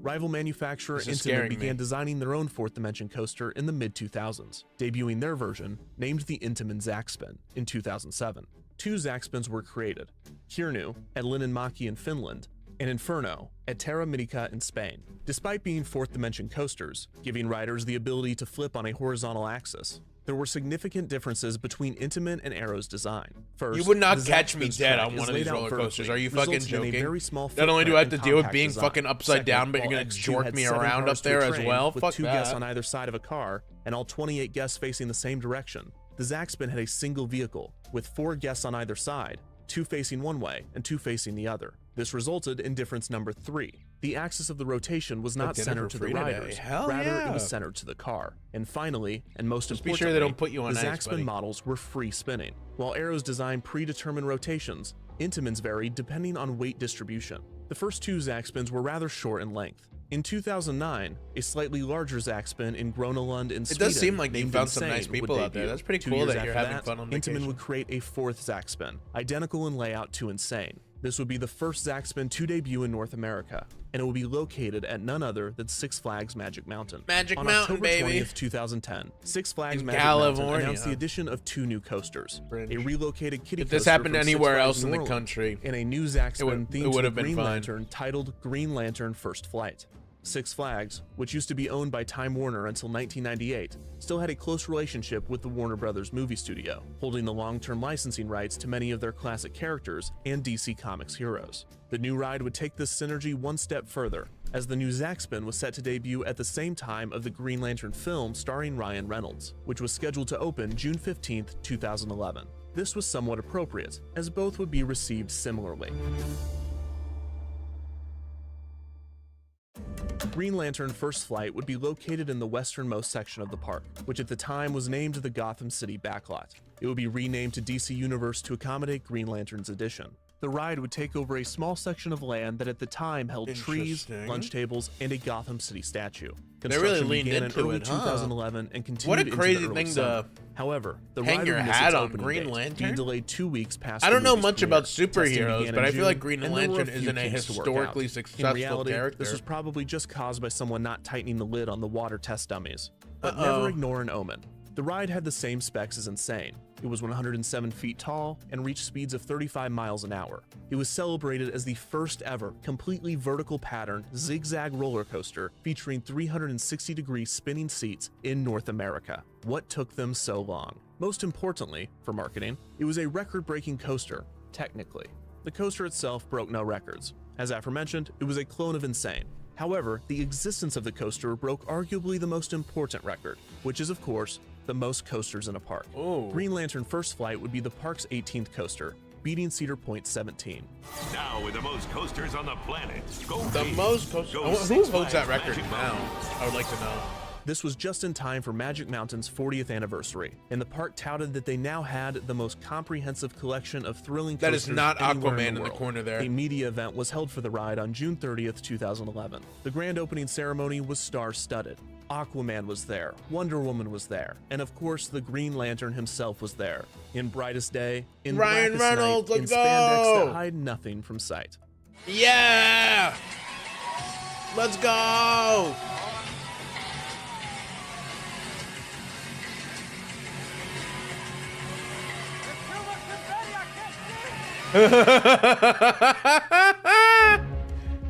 Rival manufacturer This is Intamin scaring began me. designing their own 4th dimension coaster in the mid-2000s, debuting their version, named the Intamin Zackspin, in 2007. 2 Zackspins were created, Kirnu at Linnanmäki in Finland, and Inferno at Terra Mítica in Spain. Despite being 4th dimension coasters, giving riders the ability to flip on a horizontal axis, There were significant differences between Intamin and Arrow's design. First, You would not the catch me Zaxby's dead track on is one of these laid out roller coasters. vertically, Are you fucking resulting in a joking? very small Not only do I have to footprint deal with and being compact fucking design. upside down, but you're Second, gonna while X2 jork had me 7 around cars up to a there as train well? with Fuck 2 guests that. on either side of a car, and all 28 guests facing the same direction. The Zaxbin had a single vehicle, with 4 guests on either side, 2 facing one way and 2 facing the other. This resulted in difference number 3. The axis of the rotation was not dinner centered for to the free today. riders, Hell rather it yeah. was centered to the car. And finally, and most Just be importantly, sure they don't put you on the ice, Zaxbin buddy. models were free spinning. While Arrow's designed predetermined rotations, Intamin's varied depending on weight distribution. The first 2 Zaxbins were rather short in length. In 2009, a slightly larger Zaxbin in Gronelund in Sweden, It does seem like you named found some Insane, nice would people out there. debut. That's pretty 2 cool years that you're after having that, fun on Intamin vacation. would create a 4th Zaxbin, identical in layout to Insane. This would be the first Zaxbin to debut in North America, and it will be located at none other than Six Flags Magic Mountain. Magic On Mountain, October baby. 20th, 2010, Six Flags In Magic Mountain California. announced the addition of 2 new coasters, Fringe. a relocated kiddie If this coaster happened from Six anywhere Flags else in New the Orleans, country, and a new Zaxbin it themed to would the have been Green fine. Lantern titled Green Lantern First Flight. Six Flags, which used to be owned by Time Warner until 1998, still had a close relationship with the Warner Brothers movie studio, holding the long-term licensing rights to many of their classic characters and DC Comics heroes. The new ride would take this synergy one step further, as the new Zaxbin was set to debut at the same time of the Green Lantern film starring Ryan Reynolds, which was scheduled to open June 15, 2011. This was somewhat appropriate, as both would be received similarly. Green Lantern First Flight would be located in the westernmost section of the park, which at the time was named the Gotham City Backlot. It would be renamed to DC Universe to accommodate Green Lantern's addition. The ride would take over a small section of land that at the time held trees, Interesting. lunch tables, and a Gotham City statue. They really Construction leaned began into in early it, huh? 2011 and continued What a into the crazy early thing to summer. However, the hang ride your would miss hat its on opening Green date, Lantern? being delayed 2 weeks past I the don't know movie's much premiere. about Testing superheroes, began but in I feel like June, Green and there were Lantern a few isn't a kinks to work historically out. successful In reality, character. this was probably just caused by someone not tightening the lid on the water test dummies. But Uh-oh. never ignore an omen. The ride had the same specs as Insane. It was 107 feet tall and reached speeds of 35 miles an hour. It was celebrated as the first ever completely vertical pattern zigzag roller coaster featuring 360-degree spinning seats in North America. What took them so long? Most importantly, for marketing, it was a record-breaking coaster, technically. The coaster itself broke no records. As aforementioned, it was a clone of Insane. However, the existence of the coaster broke arguably the most important record, which is, of course, the most coasters in a park. Ooh. Green Lantern First Flight would be the park's 18th coaster, beating Cedar Point's 17. Now with the most coasters on the planet. Go The big. most coasters. Go Who Six holds that Flags record Magic now? Mountain. I would like to know. This was just in time for Magic Mountain's 40th anniversary, and the park touted that they now had the most comprehensive collection of thrilling That coasters is not anywhere Aquaman in in the world. corner there. A media event was held for the ride on June 30th, 2011. The grand opening ceremony was star-studded. Aquaman was there, Wonder Woman was there, and of course the Green Lantern himself was there. In brightest day, in Ryan blackest Reynolds, night, in let's spandex go! that hide nothing from sight. Yeah! Let's go!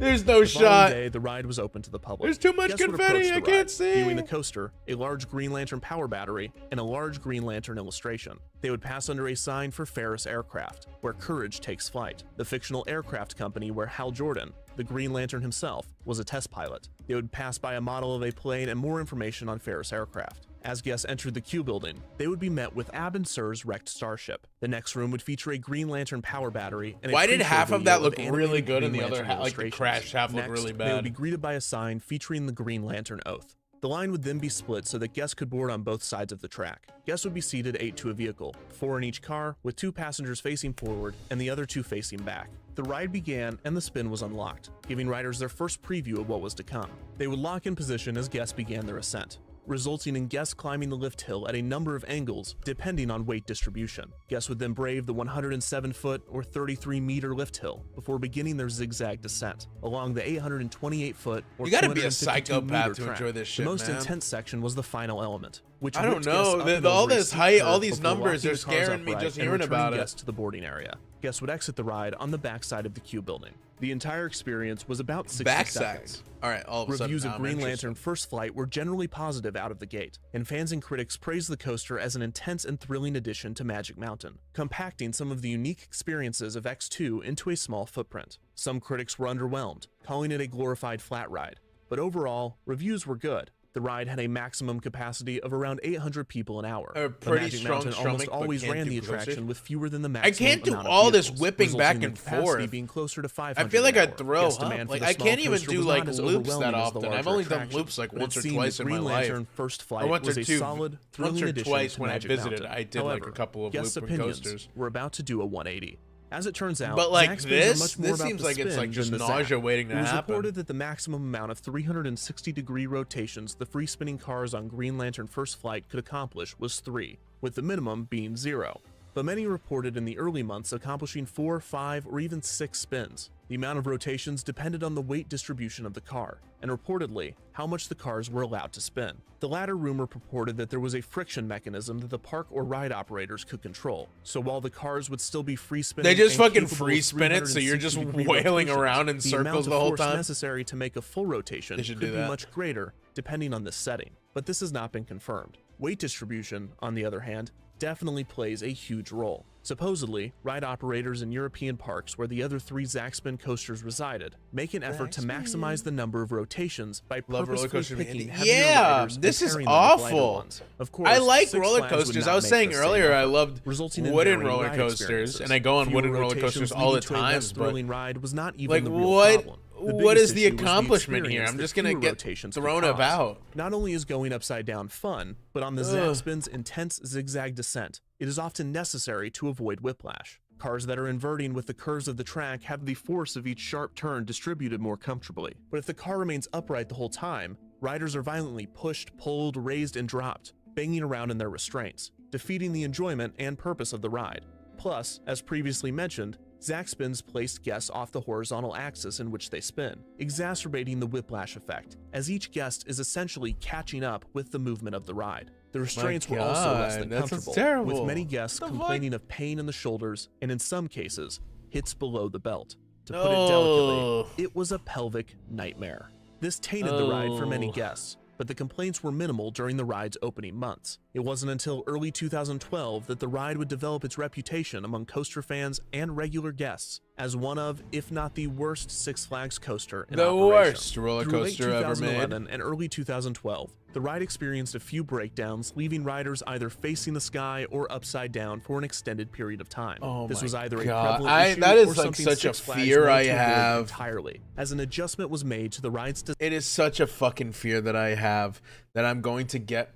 There's no The following shot. day, the ride was open to the public. There's too much Guests would confetti, approach the I can't ride, see. Viewing the coaster, a large Green Lantern power battery, and a large Green Lantern illustration. They would pass under a sign for Ferris Aircraft, where courage takes flight, the fictional aircraft company where Hal Jordan, the Green Lantern himself, was a test pilot. They would pass by a model of a plane and more information on Ferris Aircraft. As guests entered the Q building, they would be met with Abin Sur's wrecked starship. The next room would feature a Green Lantern power battery and a Why did pre-show half of video that look animated really good and Green the other Lantern half, like the illustrations. crashed half, looked Next, really they would be bad? greeted by a sign featuring the Green Lantern Oath. The line would then be split so that guests could board on both sides of the track. Guests would be seated 8 to a vehicle, 4 in each car, with 2 passengers facing forward and the other 2 facing back. The ride began and the spin was unlocked, giving riders their first preview of what was to come. They would lock in position as guests began their ascent, resulting in guests climbing the lift hill at a number of angles depending on weight distribution. Guests would then brave the 107-foot or 33-meter lift hill before beginning their zigzag descent along the 828-foot or You gotta be a 252-meter psychopath to track. enjoy this shit, The most man. intense section was the final element, which I don't whipped guests know. up The- and all over a this steep height, all curve these before numbers locking are the cars scaring me upright just and hearing returning about it. guests to the boarding area. Guests would exit the ride on the backside of the Q building. The entire experience was about 60 Backside. seconds. All right, all of a sudden, Reviews now of I'm Green interested. Lantern First Flight were generally positive out of the gate, and fans and critics praised the coaster as an intense and thrilling addition to Magic Mountain, compacting some of the unique experiences of X2 into a small footprint. Some critics were underwhelmed, calling it a glorified flat ride, but overall, reviews were good. The ride had a maximum capacity of around 800 people an hour. A But pretty Magic strong Mountain stomach, almost but always can't ran do the push it. attraction with fewer than the I maximum can't do amount of all this vehicles, whipping resulting back in and capacity forth. being closer to 500 I feel like an I'd hour. throw Guest up. demand for Like, the I small can't even coaster do was like not as loops that overwhelming as the often. I've larger only done attraction, loops like but it once or seemed twice that in my Green life. Lantern First I Flight went was to a two, solid, once thrilling or addition twice to when I Magic visited. Mountain. I did like However, a couple of guests' looping opinions coasters. were about to do a 180. As it turns out, But like Zaxby's are this, much more this about seems the like it's spin like just than the nausea zap. waiting to It was happen. reported that the maximum amount of 360-degree rotations the free spinning cars on Green Lantern First Flight could accomplish was 3, with the minimum being 0. But many reported in the early months accomplishing 4, 5, or even 6 spins. The amount of rotations depended on the weight distribution of the car, and reportedly, how much the cars were allowed to spin. The latter rumor purported that there was a friction mechanism that the park or ride operators could control, so while the cars would still be free spinning, They just and fucking capable free of spin it, so you're just 360-degree wailing rotations, around in the circles amount of the whole force time. necessary to make a full rotation They should could do be that. much greater depending on this setting, but this has not been confirmed. Weight distribution, on the other hand, definitely plays a huge role. Supposedly, ride operators in European parks where the other 3 Zaxspin coasters resided make an effort to maximize the number of rotations by Love roller purposefully coasters. picking heavier Yeah, riders and this is pairing them with lighter awful. ones. Of course, I like Six roller Flags would coasters. not I was make saying the same earlier I effort, loved resulting in wooden varying roller ride coasters, experiences. and I go on Fewer wooden roller rotations coasters leading all the to a time. less thrilling ride was not even Like the real what? problem. The What biggest is the issue was accomplishment here? experience I'm that just gonna fewer get rotations could thrown cause. about. Not only is going upside down fun, but on the Zaxspin's intense zigzag descent, it is often necessary to avoid whiplash. Cars that are inverting with the curves of the track have the force of each sharp turn distributed more comfortably. But if the car remains upright the whole time, riders are violently pushed, pulled, raised, and dropped, banging around in their restraints, defeating the enjoyment and purpose of the ride. Plus, as previously mentioned, Zaxspins placed guests off the horizontal axis in which they spin, exacerbating the whiplash effect, as each guest is essentially catching up with the movement of the ride. The restraints were also less than God, that sounds comfortable, terrible. with many guests What the complaining of pain in the shoulders and in some cases, hits below the belt. To put Oh. it delicately, it was a pelvic nightmare. This tainted the ride for many Oh. guests, but the complaints were minimal during the ride's opening months. It wasn't until early 2012 that the ride would develop its reputation among coaster fans and regular guests as one of, if not the worst Six Flags coaster in The operation. worst roller Through late coaster ever made. 2011 and early 2012, the ride experienced a few breakdowns, leaving riders either facing the sky or upside down for an extended period of time. Oh This my was either a God. prevalent issue that is or like something such a Six Flags fear wanted I to avoid have. entirely, as an adjustment was made to the ride's It is such a fucking fear that I have that I'm going to get.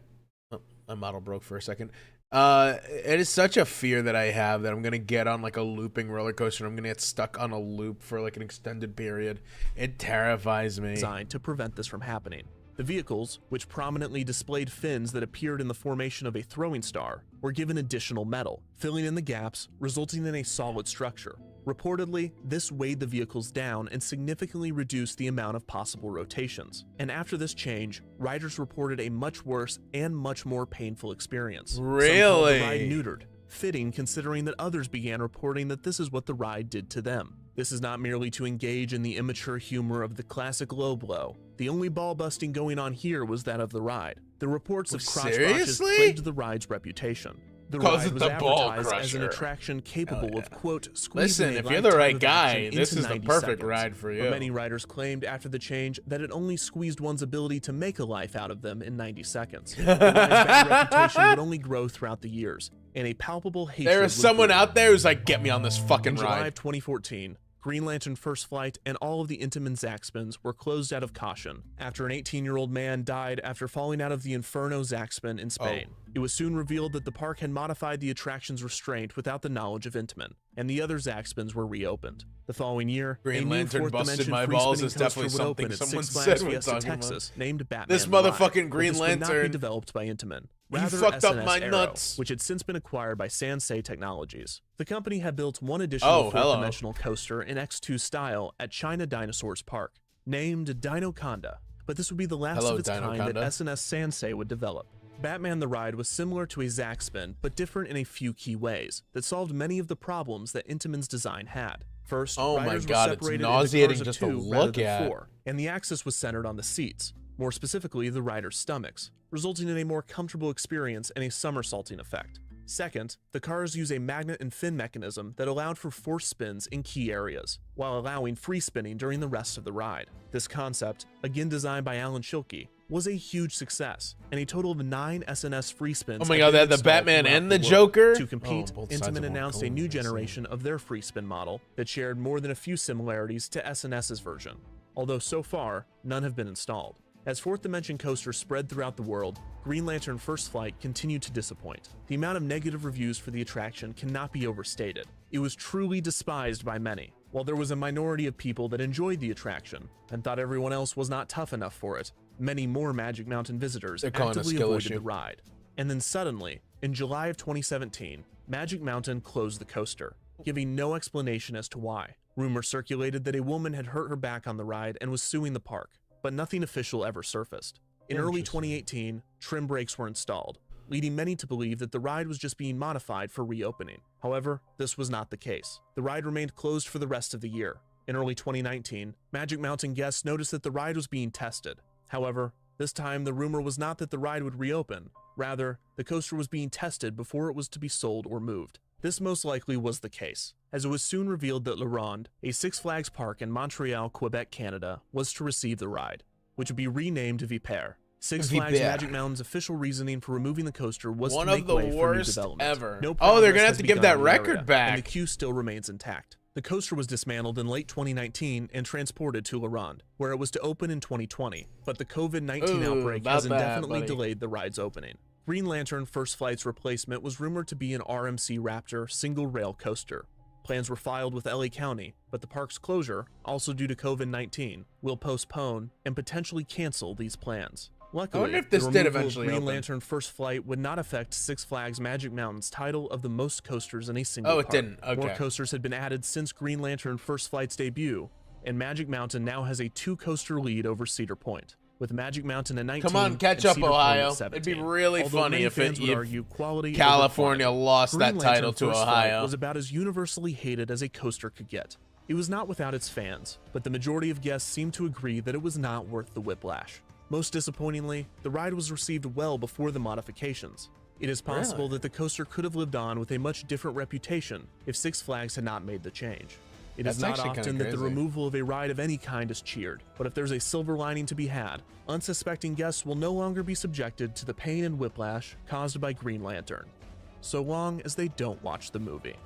Oh, my model broke for a second. It is such a fear that I have that I'm gonna get on like a looping roller coaster and I'm gonna get stuck on a loop for like an extended period. It terrifies me. designed to prevent this from happening. The vehicles, which prominently displayed fins that appeared in the formation of a throwing star, were given additional metal, filling in the gaps, resulting in a solid structure. Reportedly, this weighed the vehicles down and significantly reduced the amount of possible rotations. And after this change, riders reported a much worse and much more painful experience. Some called Really? the ride neutered, fitting considering that others began reporting that this is what the ride did to them. This is not merely to engage in the immature humor of the classic low blow. The only ball busting going on here was that of the ride. The reports of crotch botches Seriously? plagued the ride's reputation. The Calls ride it was the ball advertised as an crusher. attraction capable Hell of, yeah. quote, squeezing Listen, a if you're the lifetime right of guy, action this into is the 90 perfect seconds. ride for you. But many riders claimed after the change that it only squeezed one's ability to make a life out of them in 90 seconds. The ride's bad reputation would only grow throughout the years, and a palpable hatred There is was someone brewed. out there who's like, get me on this fucking In July ride. of 2014, Green Lantern First Flight and all of the Intamin Zaxspins were closed out of caution after an 18-year-old man died after falling out of the Inferno Zaxspin in Spain. It was soon revealed that the park had modified the attraction's restraint without the knowledge of Intamin, and the other Zaxspins were reopened. The following year, Green a new Lantern fourth busted dimension my free balls spinning is definitely coaster would something open at someone Six said Flags when Fiesta, talking about Texas, named Batman this Live. motherfucking But Green this would not be Lantern. developed by Intamin. You Rather, fucked up SNS my Aero, nuts. which had since been acquired by Sansei Technologies. The company had built one additional Oh, hello. fourth-dimensional coaster in X2 style at China Dinosaurs Park, named Dinoconda, but this would be the last Hello, of its kind that Dinoconda. SNS Sansei would develop. Batman the Ride was similar to a Zack spin, but different in a few key ways that solved many of the problems that Intamin's design had. First, Oh my riders God, were it's separated nauseating into cars just of to 2 rather look than at. 4, and the axis was centered on the seats, more specifically the riders' stomachs, resulting in a more comfortable experience and a somersaulting effect. Second, the cars use a magnet and fin mechanism that allowed for forced spins in key areas, while allowing free spinning during the rest of the ride. This concept, again designed by Alan Schilke, was a huge success, and a total of 9 SNS free spins. Oh my have God, been they had the installed Batman throughout and the world. Joker? To compete, Oh, both sides of Intamin one announced a coin, new I see. generation of their free spin model that shared more than a few similarities to SNS's version, although so far, none have been installed. As Fourth Dimension coasters spread throughout the world, Green Lantern First Flight continued to disappoint. The amount of negative reviews for the attraction cannot be overstated. It was truly despised by many. While there was a minority of people that enjoyed the attraction and thought everyone else was not tough enough for it, many more Magic Mountain visitors They're calling it a actively skill avoided issue. the ride. And then suddenly, in July of 2017, Magic Mountain closed the coaster, giving no explanation as to why. Rumors circulated that a woman had hurt her back on the ride and was suing the park, but nothing official ever surfaced. In early Interesting. 2018, trim brakes were installed, leading many to believe that the ride was just being modified for reopening. However, this was not the case. The ride remained closed for the rest of the year. In early 2019, Magic Mountain guests noticed that the ride was being tested. However, this time the rumor was not that the ride would reopen. Rather, the coaster was being tested before it was to be sold or moved. This most likely was the case, as it was soon revealed that La Ronde, a Six Flags park in Montreal, Quebec, Canada, was to receive the ride, which would be renamed Vipère. Six Flags Vipère. Magic Mountain's official reasoning for removing the coaster was One to make of the way for new worst development. ever. No Oh, they're progress gonna have has to give begun that in the record area, back. and the queue still remains intact. The coaster was dismantled in late 2019 and transported to La Ronde, where it was to open in 2020, but the COVID-19 Ooh, outbreak about has that, indefinitely buddy. delayed the ride's opening. Green Lantern First Flight's replacement was rumored to be an RMC Raptor single-rail coaster. Plans were filed with LA County, but the park's closure, also due to COVID-19, will postpone and potentially cancel these plans. Luckily, wonder if this the did removal of eventually Green open. Lantern First Flight would not affect Six Flags Magic Mountain's title of the most coasters in a single Oh, it park. didn't. More Okay. coasters had been added since Green Lantern First Flight's debut, and Magic Mountain now has a 2-coaster lead over Cedar Point, with Magic Mountain at 19. Come on, catch and up, Cedar Point at Ohio. It'd 17. be really Although funny many if fans would if argue quality over California quantity. lost that Green Lantern title to First Flight Ohio. was about as universally hated as a coaster could get. It was not without its fans, but the majority of guests seemed to agree that it was not worth the whiplash. Most disappointingly, the ride was received well before the modifications. It is possible that the coaster could have lived on with a much different reputation if Six Flags had not made the change. It is That's not actually kinda often that the crazy. removal of a ride of any kind is cheered, but if there's a silver lining to be had, unsuspecting guests will no longer be subjected to the pain and whiplash caused by Green Lantern, so long as they don't watch the movie.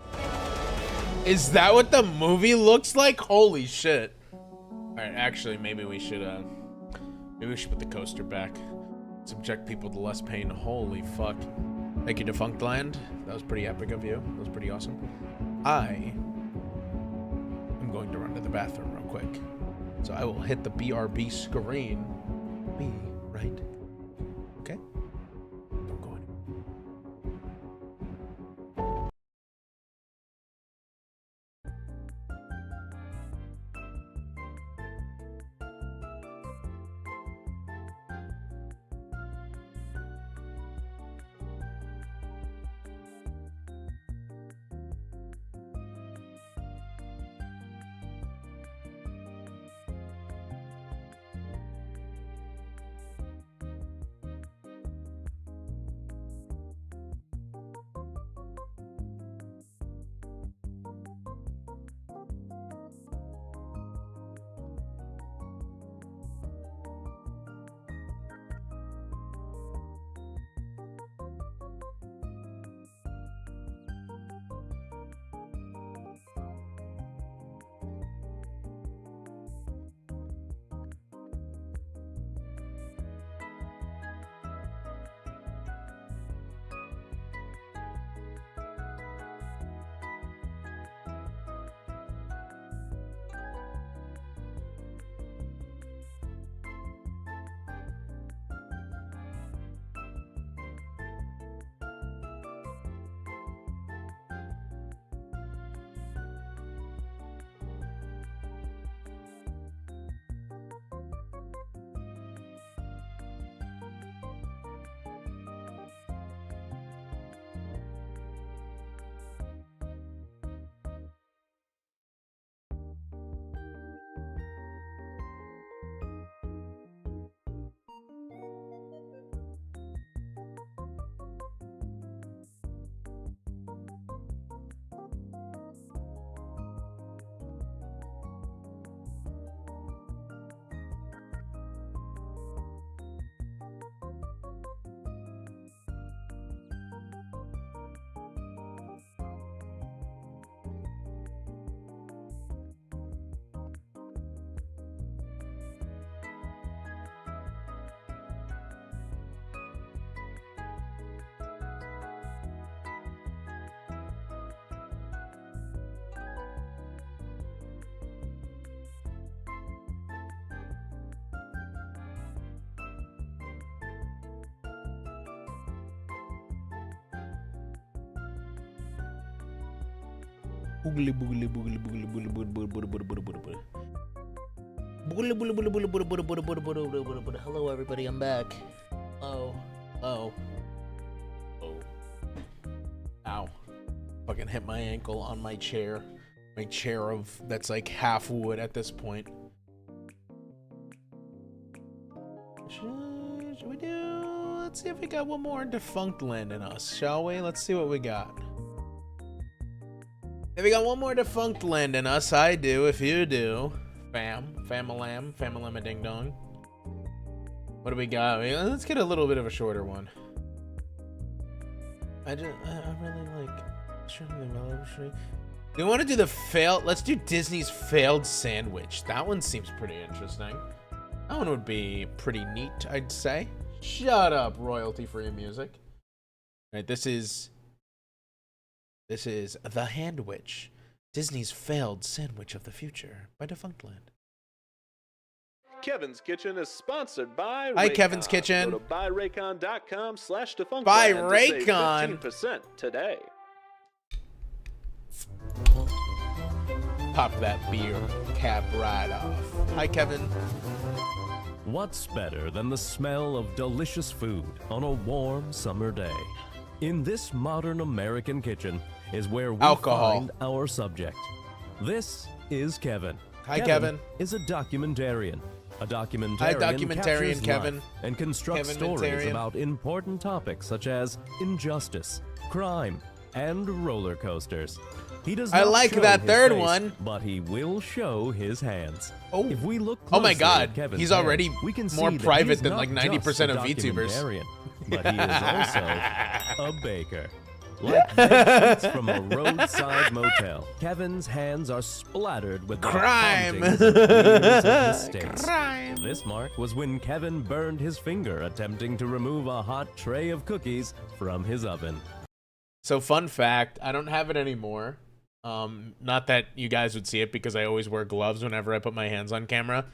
Is that what the movie looks like? Holy shit. Alright, actually, maybe we should put the coaster back. Subject people to less pain. Holy fuck. Thank you, Defunct Land. That was pretty epic of you. That was pretty awesome. I am going to run to the bathroom real quick. So I will hit the BRB screen. Be right. Okay? Don't go anywhere. Boogly boogly boogly boogly boogly boogly boogly boogly boogly boogly. Hello, everybody. I'm back. Oh. Ow. Fucking hit my ankle on my chair. My chair that's like half wood at this point. Should we do? Let's see if we got one more Defunct Land in us, shall we? Let's see what we got. If we got one more Defunct Land in us, I do. If you do, famalam, ding dong. What do we got? Let's get a little bit of a shorter one. I really like. Do you want to do the failed? Let's do Disney's failed sandwich. That one seems pretty interesting. That one would be pretty neat, I'd say. Shut up, royalty-free music. All right, this is The Handwich, Disney's failed sandwich of the future by Defunctland. Kevin's Kitchen is sponsored by Hi, Raycon. Kevin's Kitchen. Go to buyraycon.com/defunctland. Buy to Raycon. save 15% today. Pop that beer cap right off. Hi, Kevin. What's better than the smell of delicious food on a warm summer day? In this modern American kitchen is where we find our subject. This is Kevin. Hi, Kevin. Is a documentarian. A documentarian, Hi, documentarian captures Kevin. life and constructs stories about important topics such as injustice, crime, and roller coasters. He does not I like show that his third face, one. but he will show his hands. Oh. If we look Oh my closely God, at Kevin's he's hands, already we can more see that private he's than not like just 90% a of VTubers. documentarian, but he is also a baker. Like veg sheets from a roadside motel, Kevin's hands are splattered with the Crime. hauntings of years of mistakes. Crime. This mark was when Kevin burned his finger attempting to remove a hot tray of cookies from his oven. So fun fact, I don't have it anymore. Not that you guys would see it because I always wear gloves whenever I put my hands on camera.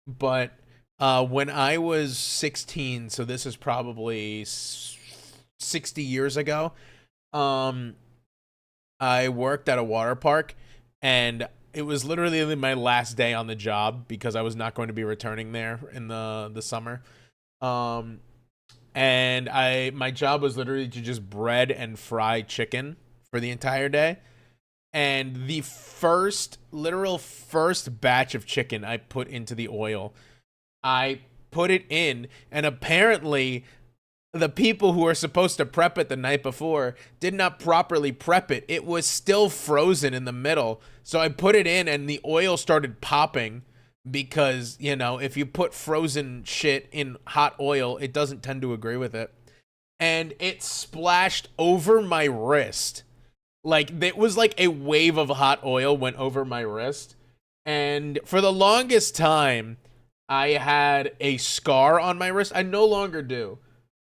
But when I was 16, so this is probably 60 years ago, I worked at a water park, and it was literally my last day on the job because I was not going to be returning there in the summer. And my job was literally to just bread and fry chicken for the entire day. And the first batch of chicken I put into the oil, I put it in, and apparently the people who were supposed to prep it the night before did not properly prep it. It was still frozen in the middle. So I put it in and the oil started popping because, you know, if you put frozen shit in hot oil, it doesn't tend to agree with it. And it splashed over my wrist. Like, it was like a wave of hot oil went over my wrist. And for the longest time, I had a scar on my wrist. I no longer do.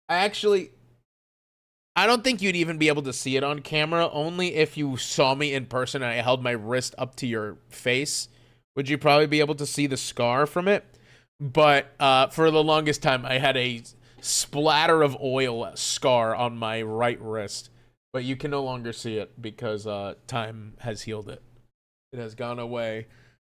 I don't think you'd even be able to see it on camera. Only if you saw me in person and I held my wrist up to your face would you probably be able to see the scar from it. But for the longest time, I had a splatter of oil scar on my right wrist. But you can no longer see it because time has healed it. It has gone away.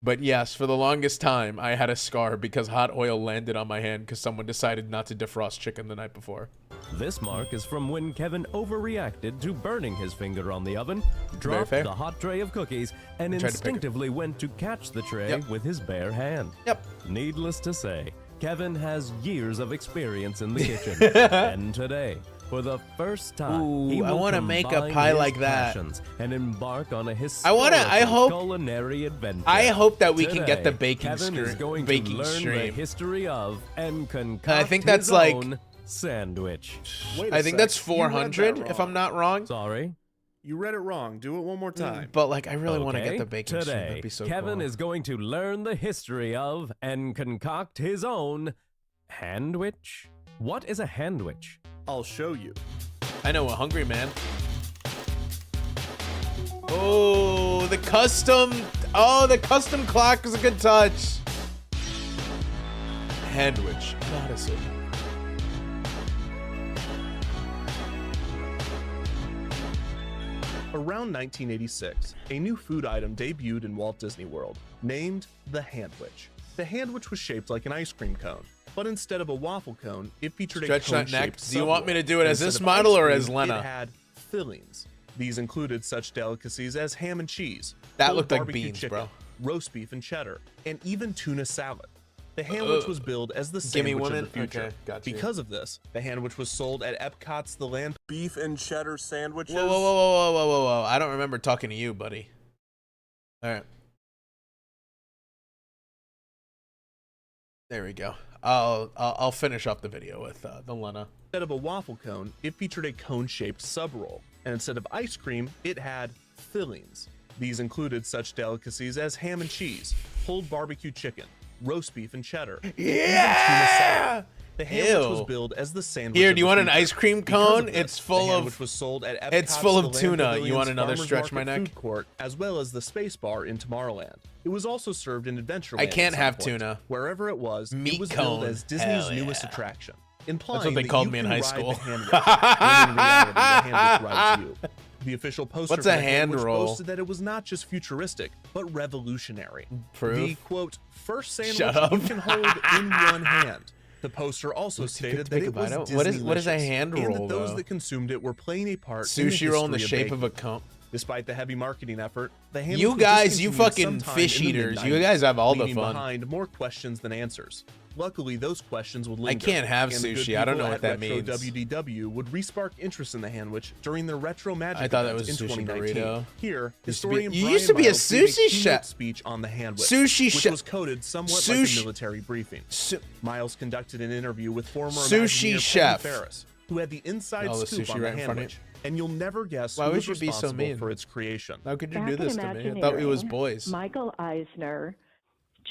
But yes, for the longest time, I had a scar because hot oil landed on my hand because someone decided not to defrost chicken the night before. This mark is from when Kevin overreacted to burning his finger on the oven, dropped the hot tray of cookies, and instinctively went to catch the tray with his bare hand. Yep. Needless to say, Kevin has years of experience in the kitchen. And today, for the first time, he I will want to make a combine pie his like that. passions and embark on a culinary adventure. I hope that we can Today, get the baking Kevin is going baking to learn stream. the history of and concoct I think that's his like own sandwich. I think that's 400 if I'm not wrong. Sorry. You read it wrong. Do it one more time. But like, I really want to get Okay, the baking stream. Today, That'd be so Kevin cool. is going to learn the history of and concoct his own handwich. What is a handwich? I'll show you. I know a hungry man. Oh, the custom. Oh, the custom clock is a good touch. Handwich. Madison. Around 1986, a new food item debuted in Walt Disney World, named the Handwich. The Handwich was shaped like an ice cream cone, but instead of a waffle cone, it featured Stretch a that neck. cone-shaped Do you want me to do it sub-roll. as this Instead of model ice or cream, as Lena? It had fillings. These included such delicacies as ham and cheese, That pulled looked like barbecue beans, chicken, bro. roast beef and cheddar, and even tuna salad. The Handwich was billed as the Gimme sandwich woman? of the future. Okay, got you. Because of this, the Handwich was sold at Epcot's The Land beef and cheddar sandwiches. Whoa, whoa, whoa, whoa, whoa, whoa, whoa! I don't remember talking to you, buddy. All right. There we go. I'll finish up the video with the Lena. Instead of a waffle cone, it featured a cone-shaped sub-roll, and instead of ice cream, it had fillings. These included such delicacies as ham and cheese, pulled barbecue chicken, roast beef and cheddar, and even tuna salad. The Handwich was Ew. billed as the sandwich. Here, of do you the want an future. ice cream Because cone? of this, It's full the of- Handwich was sold at Epcot's It's full of The Land tuna. You Pavilion's want another Farmers stretch my Market neck? Food court, as well as the Space Bar in Tomorrowland. It was also served in Adventureland. I can't at some have point. tuna. Wherever it was Meat billed cone. as Disney's Hell newest yeah. attraction, implying That's what they that called you me in can high ride school. the Handwich, when in reality, the Handwich rides you. The official poster What's for a the hand Handwich roll? boasted that it was not just futuristic, but revolutionary. Proof? The quote, first sandwich Shut up. you can hold in one hand. The poster also stated that it was What is a Disney-licious, hand and roll, that those though? that consumed it were playing a part Sushi in the roll in the history shape of a baking. cone. Despite the heavy marketing effort, the Handwich You was guys, you discontinued fucking sometime fish in the eaters, you mid-90s, guys have all the leaving fun. behind more questions than answers. Luckily, those questions would I linger. can't have and the good sushi. I don't know people what at that Retro means. WDW would respark interest in the Handwich during their Retro Magic I thought that event was in sushi 2019. burrito. Here, Used to be- historian you Brian used to be a Miles gave sushi keynote chef. speech on the Handwich, Sushi which chef. was coded somewhat like Sushi- a military briefing. Su- Miles conducted an interview with former Sushi Imagineer chef. Penny Ferris, who had the inside Oh, the scoop sushi on the right in front of Handwich, and you'll never guess Why who would was you be so responsible mean? for its creation. How could you Back do in this to me? I thought it was Imagineering, boys. Michael Eisner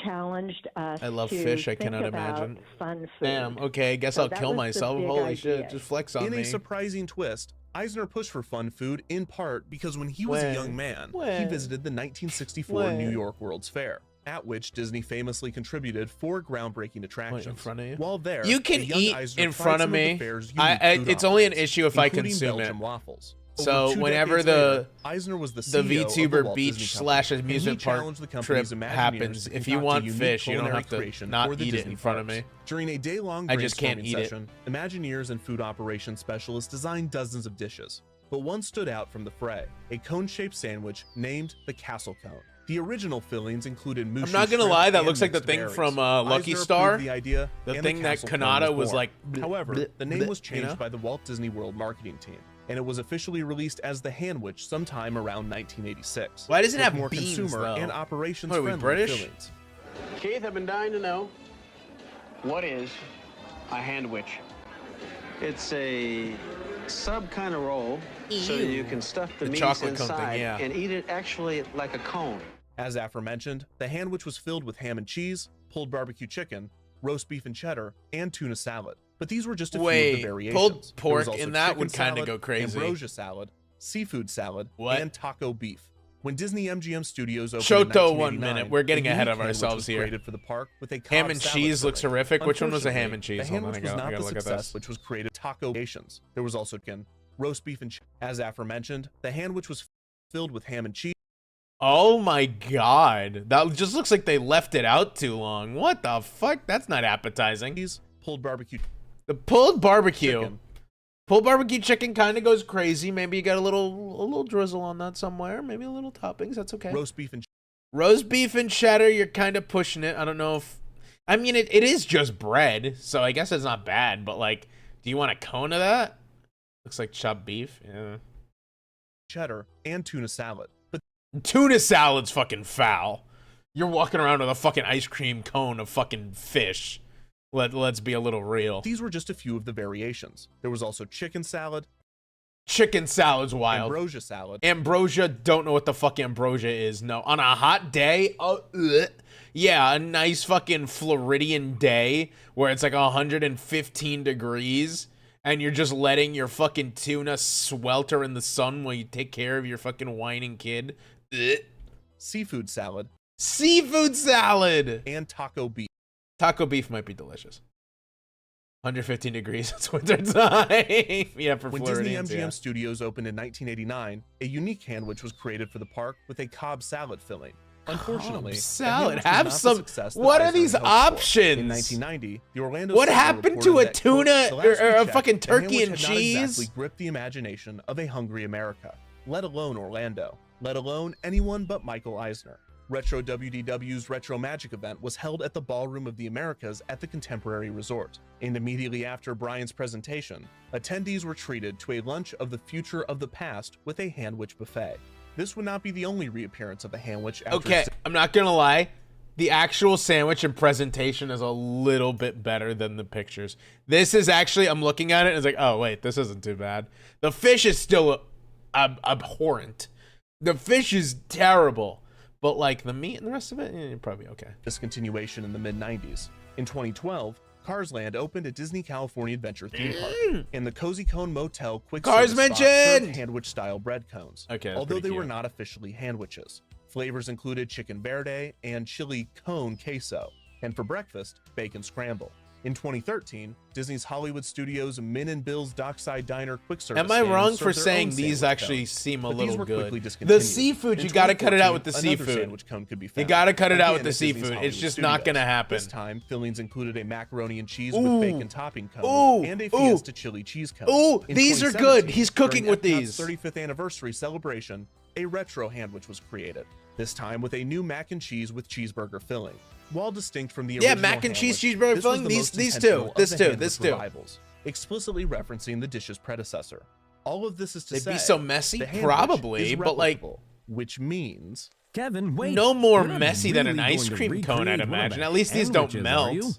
challenged us I love to fish. I think cannot about imagine. fun food. Damn. Okay, I guess So I'll that kill was the myself. big Holy shit! idea. Just flex on In me. a surprising twist, Eisner pushed for fun food in part because when he was a When? young man, he When? visited the 1964 When? New York World's Fair, at which Disney famously contributed 4 groundbreaking attractions. front of you? While there, You a can young eat Eisner in tried front of some the me. fair's I unique food it's only an offerings, issue if I including consume Belgian it. waffles. So Over 2 whenever decades the later, Eisner was the the CEO of the VTuber Walt beach Disney slash Company, and he amusement park challenged the trip company's Imagineers happens. to If you concoct a want unique fish, you don't culinary have to creation not for the eat it Disney in front of parks. me. During a day-long I just can't brainstorming eat it. session, Imagineers and food operations specialists designed dozens of dishes, but one stood out from the fray: a cone-shaped sandwich named the Castle Cone. The original fillings included mushu I'm not gonna shrimp lie, that and looks like the mixed thing berries. from Lucky Eisner Star. approved the idea, The and thing that Castle Cone Kanata was born. like, However, bleh, the name bleh, was you changed know? by the Walt Disney World marketing team, and it was officially released as the Handwich sometime around 1986. Why does it with have more beans, consumer though? and operations What are we, friendly British? fillings? Keith, I've been dying to know, what is a Handwich? It's a sub kind of roll, so Ew. you can stuff the, The meats chocolate cone thing, inside yeah. and eat it actually like a cone. As aforementioned, the Handwich was filled with ham and cheese, pulled barbecue chicken, roast beef and cheddar, and tuna salad. But these were just a few of Wait, the variations. pulled There was pork also in that chicken would kinda salad, go crazy. Ambrosia salad, seafood salad, What? and taco beef. When Disney MGM Studios opened Shoto, in 1 1989, minute. We're getting a ahead unique of Handwich ourselves was here. created for the park with a Ham Cobb and salad cheese looks filling. horrific. Which one was the ham and Unfortunately, cheese? The Hold on, Handwich I was gotta not the look at success this. which was created taco nations. There was also chicken, roast beef and as aforementioned, the Handwich was filled with ham and cheese. Oh my god. That just looks like they left it out too long. What the fuck? That's not appetizing. Pulled barbecue The pulled barbecue. chicken, Pulled barbecue chicken kind of goes crazy. Maybe you got a little drizzle on that somewhere. Maybe a little toppings. That's okay. roast beef and Roast beef and cheddar, you're kind of pushing it. I don't know if... I mean, it is just bread, so I guess it's not bad. But, like, do you want a cone of that? Looks like chopped beef. Yeah. cheddar, and tuna salad. But Tuna salad's fucking foul. You're walking around with a fucking ice cream cone of fucking fish. Let's be a little real. these were just a few of the variations. There was also chicken salad, Chicken salad's wild. ambrosia salad, Ambrosia, don't know what the fuck ambrosia is. No, on a hot day, yeah, a nice fucking Floridian day where it's like 115 degrees and you're just letting your fucking tuna swelter in the sun while you take care of your fucking whining kid. seafood salad, Seafood salad. and taco beef. Taco beef might be delicious. 115 degrees. It's winter time. Yeah, for When Disney Floridians, MGM yeah. Studios opened in 1989, a unique sandwich was created for the park with a Cobb salad filling. Unfortunately, Cobb the salad. sandwich was Have not the some. success that What are Eisner these had hoped for. options? In 1990, the Orlando What Sun happened to reported a that, quote, tuna "The or last we a checked, fucking the turkey sandwich and had not cheese?" exactly gripped the imagination of a hungry America, let alone Orlando, let alone anyone but Michael Eisner. Retro WDW's Retro Magic event was held at the Ballroom of the Americas at the Contemporary Resort, and immediately after Brian's presentation, attendees were treated to a lunch of the future of the past with a Handwich buffet. This would not be the only reappearance of the Handwich after Okay, I'm not gonna lie. The actual sandwich and presentation is a little bit better than the pictures. This is actually, I'm looking at it and it's like, oh wait, this isn't too bad. The fish is still abhorrent. The fish is terrible. But like the meat and the rest of it, probably okay. Discontinuation in the mid-90s. In 2012, Cars Land opened at Disney California Adventure theme park, and the Cozy Cone Motel quick Cars service spot mentioned! served Handwich-style bread cones. Okay, that's although pretty they were cute. not officially handwiches. Flavors included chicken verde and chili cone queso, and for breakfast, bacon scramble. In 2013, Disney's Hollywood Studios Min and Bill's Dockside Diner quick service. Am I stand wrong for served their saying own these sandwich actually cones, seem a but these little were quickly good? discontinued. The seafood, In you gotta cut it out with the 2014, another seafood. sandwich cone could be You found. gotta cut it out Again with the at Disney's seafood. It's Hollywood just not Studios. gonna happen. This time, fillings included a macaroni and cheese Ooh. with bacon topping cone Ooh. and a Ooh. Fiesta chili cheese cone. Ooh, In these are 2017, good. He's cooking during with Epcot's these. 35th anniversary celebration, a retro handwich was created. This time with a new mac and cheese with cheeseburger filling. While distinct from the Yeah, original mac and cheese, handwich, cheeseburger this was filling, the these- most these intentional two, of this the two, handwich this two. revivals, explicitly referencing the dish's predecessor. All of this is to They'd say, be so messy? the handwich Probably, is but, like- replicable, which means Kevin, wait. No more you're not messy than an really ice going to cream cone, I'd recreate one of imagine. the At least these don't sandwiches, are you? melt.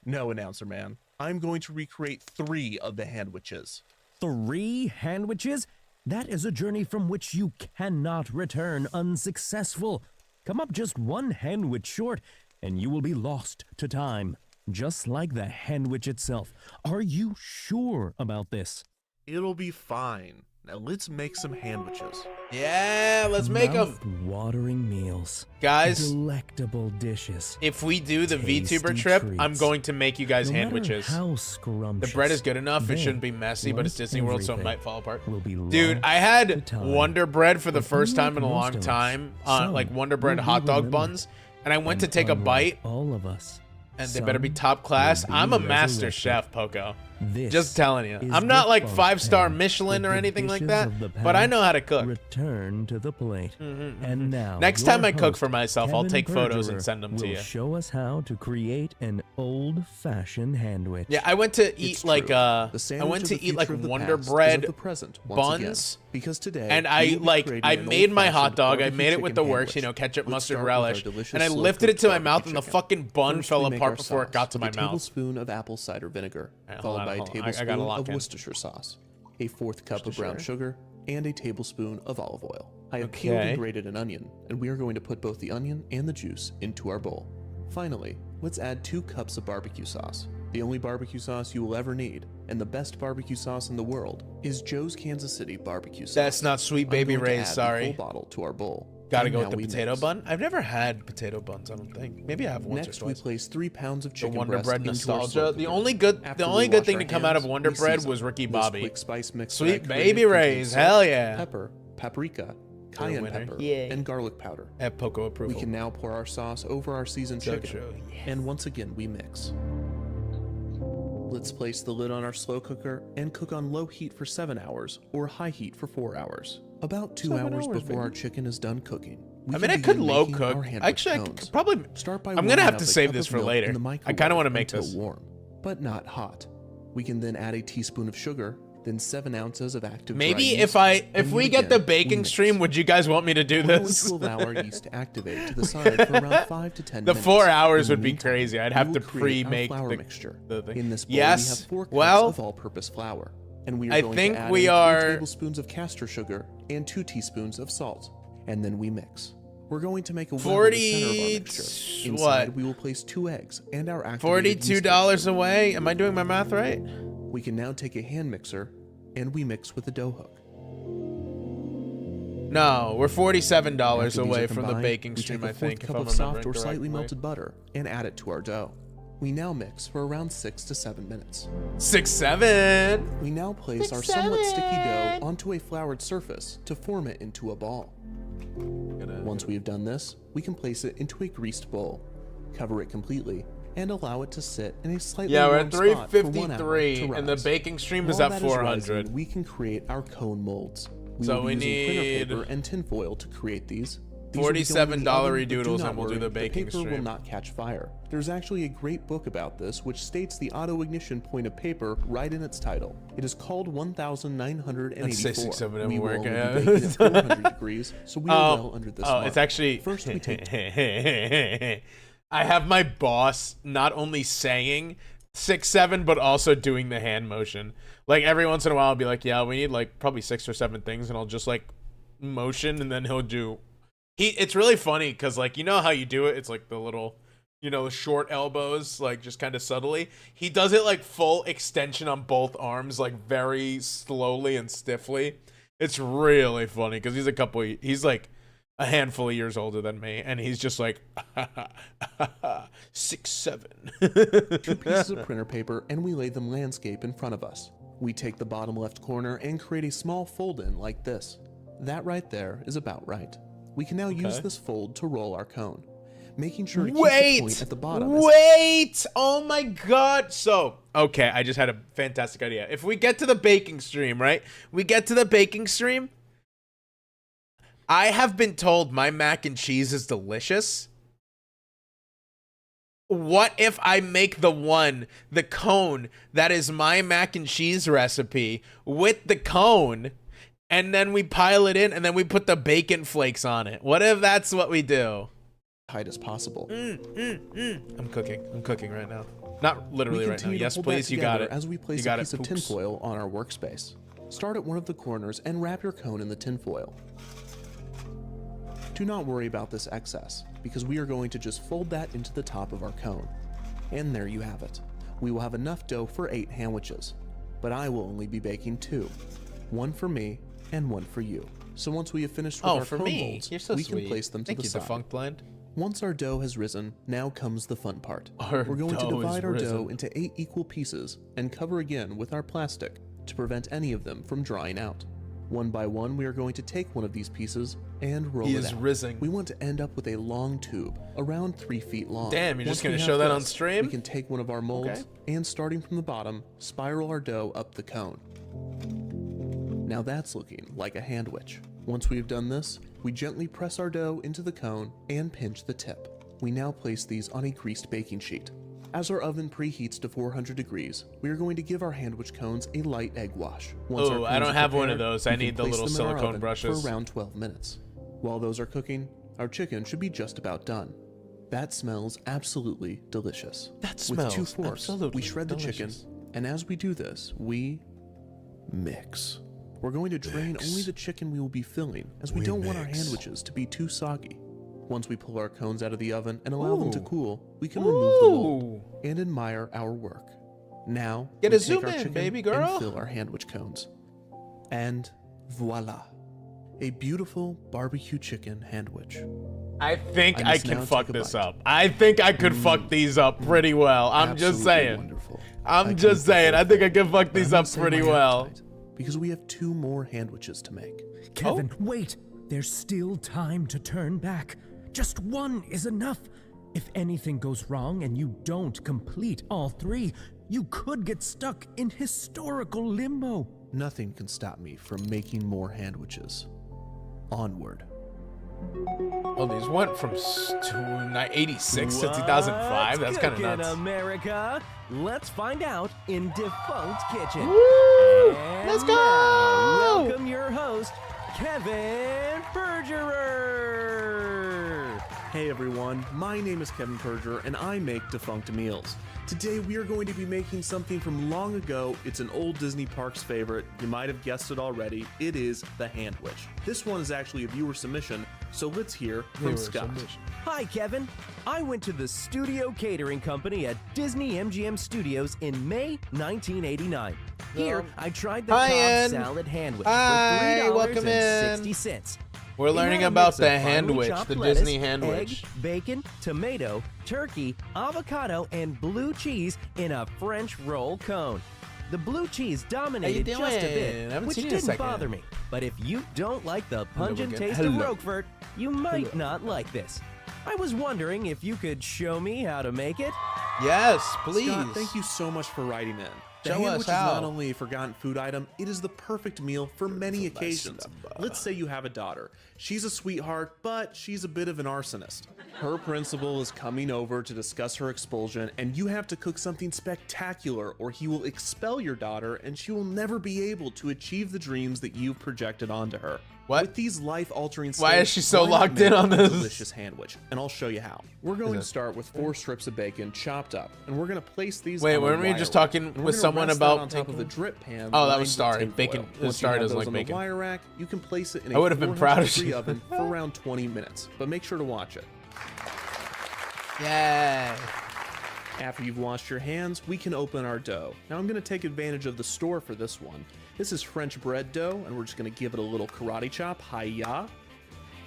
no, announcer man. I'm going to recreate 3 of the handwiches. 3 handwiches? That is a journey from which you cannot return unsuccessful. Come up just 1 handwich short, and you will be lost to time, just like the handwich itself. Are you sure about this? It'll be fine. Now let's make some handwiches. Yeah, let's make them. Mouth-watering meals. Guys, Delectable dishes. if we do the Tasty VTuber trip, treats. I'm going to make you guys No matter handwiches. how The scrumptious, bread is good enough. It they, shouldn't be messy, but it's once Disney World, so it everything might fall apart. will be Dude, lost I to had time. Wonder Bread for the If you first time make in a most long of us, time. some Like Wonder Bread will be hot dog remembered. buns. And I went to And take a unlike bite, all of us, and they better be some top class. will be I'm a master resurrected. chef, Poco. This Just telling you. is I'm not the like fun 5-star thing. Michelin or The anything like dishes that, of the but I past know how to cook. Return to the plate. And now, Next your time I cook host, for myself, I'll Kevin take photos and Bergerer, send them to will you. show us how to create an old-fashioned handwich. Yeah, I went to eat It's like true. I The sandwich went of to the eat like future of the Wonder past is Bread of the present once again. buns. Because today, And we I will be like creating I an made my hot old-fashioned dog. I barbecue made it with chicken the works, handwich. you know, ketchup, Let's mustard, start with our relish, delicious and I slow lifted it to my cooked mouth, barbecue and the chicken. fucking bun First, fell we make apart our before it sauce got to with my a mouth. tablespoon of apple cider vinegar, Alright, followed hold by a on. I tablespoon gotta lock of in. Worcestershire sauce, a 4th cup of brown sugar, and a tablespoon of olive oil. I have peeled Okay. and grated an onion, and we are going to put both the onion and the juice into our bowl. Finally, let's add 2 cups of barbecue sauce. The only barbecue sauce you will ever need, and the best barbecue sauce in the world, is Joe's Kansas City barbecue sauce. That's not Sweet I'm Baby going to Ray's, add the sorry. full bottle to our bowl. Gotta And go now with the we potato mix. bun. I've never had potato buns. I don't think. Maybe I have once Next, or we twice. place 3 pounds of The chicken Wonder breast Bread into our slow nostalgia. The cooker. only good, After the we only good wash thing our to come out of hands, Wonder we Bread season. was Ricky This Bobby. quick spice mix Sweet that I created Baby Ray's, contains hell salt, yeah. Pepper, paprika, cayenne winner. pepper, Yay. and garlic powder. At Poco We approval. can now pour our sauce over our seasoned So chicken. true. And once again, we mix. Let's place the lid on our slow cooker and cook on low heat for 7 hours or high heat for 4 hours. About 2 hours before our chicken is done cooking. we I mean, can I could begin low making cook. our handwich Actually, I cones. could probably. Start by I'm gonna warming have up to a save cup this of for milk later. in the I microwave kind of want to make until this. warm, but not hot. We can then add a teaspoon of sugar, then 7 ounces of active dry Maybe yeast, if and we then get the again, we baking mix. stream, would you guys want me to do We're going this? to allow our yeast to activate to the side for around 5 to 10 The minutes. 4 hours In the would be meantime, crazy. I'd we have will to create our pre-make flour the mixture. the thing. In this bowl, Yes. we have 4 cups Well, of all-purpose flour, and we are I going think to add we in 3 are- tablespoons of castor sugar and 2 teaspoons of salt, and then we mix. We're going to make a well in the center of our mixture. 40 Inside, what? we will place 2 eggs and our activated yeast $42 mixture. away. Am I doing my math right? We can now take a hand mixer, and we mix with a dough hook. No, we're $47 After these away are from the combined, baking we stream. take I a 4th think if cup I'm of soft remembering or slightly correctly. melted butter and add it to our dough. We now mix for around 6 to 7 minutes. 6, 7. We now place our somewhat sticky dough onto a floured surface to form it into a ball. Once we have done this, we can place it into a greased bowl, cover it completely, and allow it to sit in a slightly Yeah, we're warm at spot for 1 hour 353, to and the rise. baking stream is While at that is 400. rising, we can create our cone molds. We So will be we using printer need paper and tinfoil to create these. These will be going in the $47 oven, but doodles, not and we'll do worry, the baking paper will stream. not catch fire. There's actually a great book about this which states the auto ignition point of paper right in its title. It is called 1984. Let's say 6, 7 We will work. only be baking at 400 degrees, so we are well under this mark. It's actually First we take I have my boss not only saying 6, 7, but also doing the hand motion. Like every once in a while, I'll be like, "Yeah, we need like probably 6 or 7 things," and I'll just like motion, and then he'll do. It's really funny because like you know how you do it. It's like the little, you know, short elbows, like just kind of subtly. He does it like full extension on both arms, like very slowly and stiffly. It's really funny because he's like a handful of years older than me, and he's just like 6, 7. 2 pieces of printer paper, and we lay them landscape in front of us. We take the bottom left corner and create a small fold in like this. That right there is about right. We can now use this fold to roll our cone, making sure to keep the point at the bottom. Wait! Oh my god! So, okay, I just had a fantastic idea. If we get to the baking stream, right? We get to the baking stream. I have been told my mac and cheese is delicious. What if I make the cone that is my mac and cheese recipe with the cone, and then we pile it in, and then we put the bacon flakes on it? What if that's what we do? Tight as possible. I'm cooking right now. Not literally right now. Yes, please, you got it. As we place a piece of tinfoil on our workspace. Start at one of the corners and wrap your cone in the tinfoil. Do not worry about this excess, because we are going to just fold that into the top of our cone. And there you have it. We will have enough dough for 8 sandwiches, but I will only be baking 2. 1 for me and 1 for you. So once we have finished with our cone molds, we can place them to the side. Defunct Blend. Once our dough has risen, now comes the fun part. We're going to divide our dough into 8 equal pieces and cover again with our plastic to prevent any of them from drying out. One by one, we are going to take one of these pieces and roll it out. Rising. We want to end up with a long tube, around 3 feet long. Damn, you're Once just going we to have show that this, on stream? We can take one of our molds and, starting from the bottom, spiral our dough up the cone. Now that's looking like a handwich. Once we have done this, we gently press our dough into the cone and pinch the tip. We now place these on a greased baking sheet. As our oven preheats to 400 degrees, we are going to give our handwich cones a light egg wash. Once our Oh, I cones don't are have one of prepared, those. we I can need the place little them in our silicone oven brushes. for around 12 minutes. While those are cooking, our chicken should be just about done. That smells absolutely delicious. With 2 forks, we shred the chicken, and as we do this, we mix. We're going to drain only the chicken we will be filling, as we don't want our handwiches to be too soggy. Once we pull our cones out of the oven and allow them to cool, we can remove the mold and admire our work. Now, Get we a take zoom our in, chicken baby girl. and fill our handwich cones. And voila, a beautiful barbecue chicken handwich. I think I must can now fuck take a this bite. up. I think I could fuck these up pretty well. I'm just Absolutely saying. Wonderful. I'm just saying. I think I can fuck these up pretty well. Because we have 2 more handwiches to make. Kevin, wait! There's still time to turn back. Just 1 is enough. If anything goes wrong and you don't complete all 3, you could get stuck in historical limbo. Nothing can stop me from making more handwiches. Onward. Oh, these went from 86 to 2005. That's kind of Cooking nuts. America. Let's find out in Defunct Kitchen. Woo! And Let's now, go! welcome your host, Kevin Bergerer. Hey everyone, my name is Kevin Perger and I make Defunct Meals. Today we are going to be making something from long ago. It's an old Disney Parks favorite. You might have guessed it already. It is the handwich. This one is actually a viewer submission, so let's hear from Scott. Hi, Kevin. I went to the Studio Catering Company at Disney MGM Studios in May 1989. Here, I tried the Cobb Ian. Salad Handwich Hi, for welcome in. $3.60. We're learning about the Handwich, the Disney Handwich. Egg, bacon, tomato, turkey, avocado, and blue cheese in a French roll cone. The blue cheese dominated just a bit, which didn't bother me. But if you don't like the pungent taste of Roquefort, you might not like this. I was wondering if you could show me how to make it. Yes, please. Scott, thank you so much for writing in. The Show Handwich us is how. not only a forgotten food item, it is the perfect meal for many occasions. Let's say you have a daughter. She's a sweetheart, but she's a bit of an arsonist. Her principal is coming over to discuss her expulsion, and you have to cook something spectacular, or he will expel your daughter, and she will never be able to achieve the dreams that you've projected onto her. What? With these life-altering steaks, Why is she so why not locked in make on a this? delicious Handwich? And I'll show you how. We're going to start with 4 strips of bacon chopped up, and we're going to place these. Wait, on a weren't we wire just rack. talking And we're with gonna someone rest that about on top bacon? of the drip pan? Oh, that lined was with Star. tinfoil. Bacon. Once Star you have doesn't those like on bacon. the wire rack, you can place it in I would have been proud of 400 you. oven for around 20 minutes, but make sure to watch it. Yay. After you've washed your hands, we can open our dough. Now I'm going to take advantage of the store for this one. This is French bread dough, and we're just going to give it a little karate chop, hi-ya.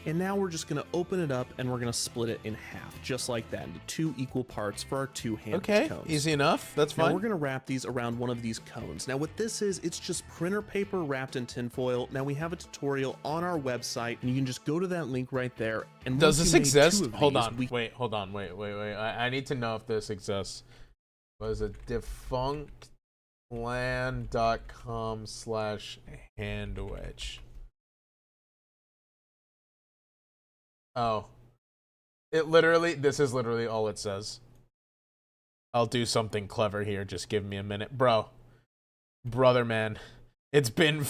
And now we're just going to open it up, and we're going to split it in half, just like that, into 2 equal parts for our 2 Handwich Okay, cones. easy enough. That's Now fine. we're going to wrap these around one of these cones. Now what this is, it's just printer paper wrapped in tinfoil. Now we have a tutorial on our website, and you can just go to that link right there. And Does once this you made 2 exist? of Hold these, on. we Wait, hold on. Wait. I need to know if this exists. Was it defunctland.com/handwich? Oh. This is literally all it says. I'll do something clever here. Just give me a minute. Brother, man. It's been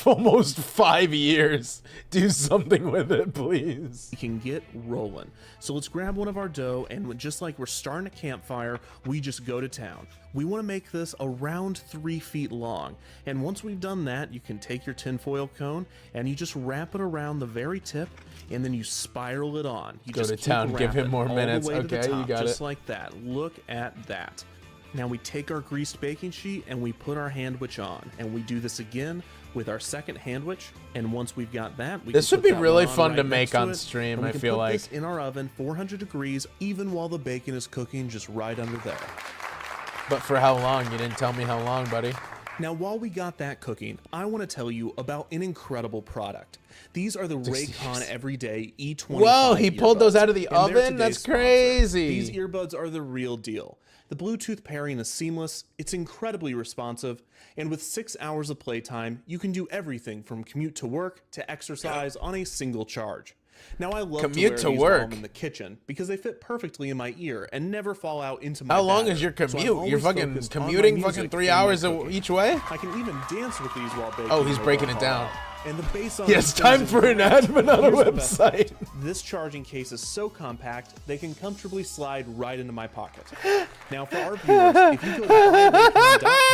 almost 5 years. Do something with it, please. We can get rolling. So let's grab one of our dough, and just like we're starting a campfire, we just go to town. We want to make this around 3 feet long. And once we've done that, you can take your tinfoil cone and you just wrap it around the very tip, and then you spiral it on. You Go just to keep town, give him wrapping more all the minutes. way to the Okay, you top, got just it. like that. Look at that. Now we take our greased baking sheet and we put our Handwich on, and we do this again with our second Handwich. And once we've got that, we This can would put be that really one on fun to right make next on it, stream, and we I can feel put like. this in our oven, 400 degrees, even while the bacon is cooking just right under there. But for how long? You didn't tell me how long, buddy. Now, while we got that cooking, I want to tell you about an incredible product. These are the Raycon Everyday E25 Whoa, he pulled those earbuds, out of the and they're oven? That's today's sponsor. crazy. These earbuds are the real deal. The Bluetooth pairing is seamless, it's incredibly responsive, and with 6 hours of playtime, you can do everything from commute to work to exercise on a single charge. Now, I love Commute to wear to these while work. I'm in the kitchen because they fit perfectly in my ear and never fall out into my How long batter. is your So I'm commute? You're always fucking focused on my commuting music fucking 3 and my hours cooking. each way? I can even dance with these while baking. Oh, he's and breaking they it won't down. fall out. And the bass on Yes, these time things for is an admin on a Here's the best website. part. This charging case is so compact, they can comfortably slide right into my pocket. Now, for our viewers, if you go to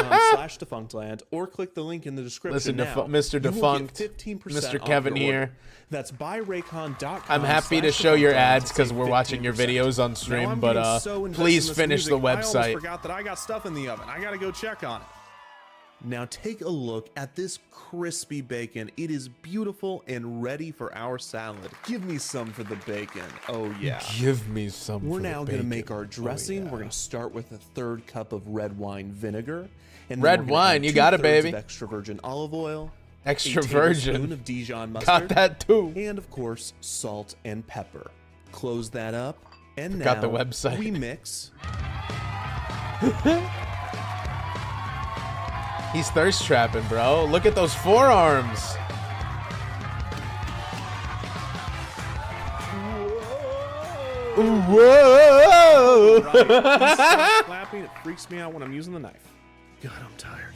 buyraycon.com/defunctland or click the link in the description Listen, now, Mr. you will Defunct, get 15% Mr. off Kevin your order. here. That's buyraycon.com. I'm happy to show your ads because we're watching your 15%. videos on Now, stream, I'm but getting so invested please in this finish the music, I almost website. forgot that I got stuff in the oven. I gotta go check on it. Now take a look at this crispy bacon. It is beautiful and ready for our salad. Give me some for the bacon. Oh yeah. Give me some. We're for the now going to bacon. make our dressing. Oh, yeah. We're going to start with a 1/3 cup of red wine vinegar. And then Red we're gonna wine, add you got it, 2/3 baby. Of extra virgin olive oil. Extra a tablespoon virgin. of Dijon mustard. Got that too. And of course, salt and pepper. Close that up. And now Got the website. we mix. He's thirst trapping, bro. Look at those forearms. Whoa! Stop clapping. It freaks me out when I'm using the knife. God, I'm tired.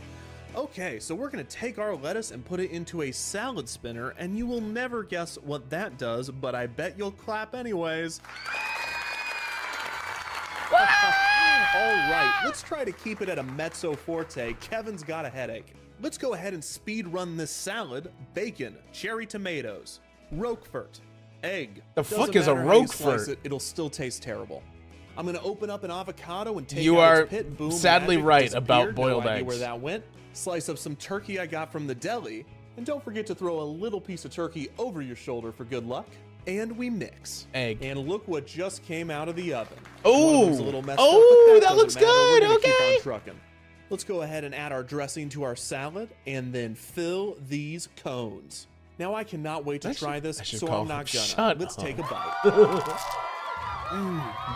Okay, so we're gonna take our lettuce and put it into a salad spinner, and you will never guess what that does, but I bet you'll clap anyways. All right, let's try to keep it at a mezzo forte. Kevin's got a headache. Let's go ahead and speed run this salad. Bacon, cherry tomatoes, Roquefort, egg. The fuck Doesn't is a matter how you slice Roquefort? it, it'll still taste terrible. I'm gonna open up an avocado and take You out are its pit. Boom, sadly magic, right disappeared. about boiled no idea eggs. where that went. Slice up some turkey I got from the deli. And don't forget to throw a little piece of turkey over your shoulder for good luck. And we mix. Egg. And look what just came out of the oven. Oh, One of them's a little messed up, oh, but that doesn't looks matter. We're good. gonna keep Okay. on trucking. Let's go ahead and add our dressing to our salad and then fill these cones. Now I cannot wait to try this, so I'm not gonna. Shut Let's up. take a bite.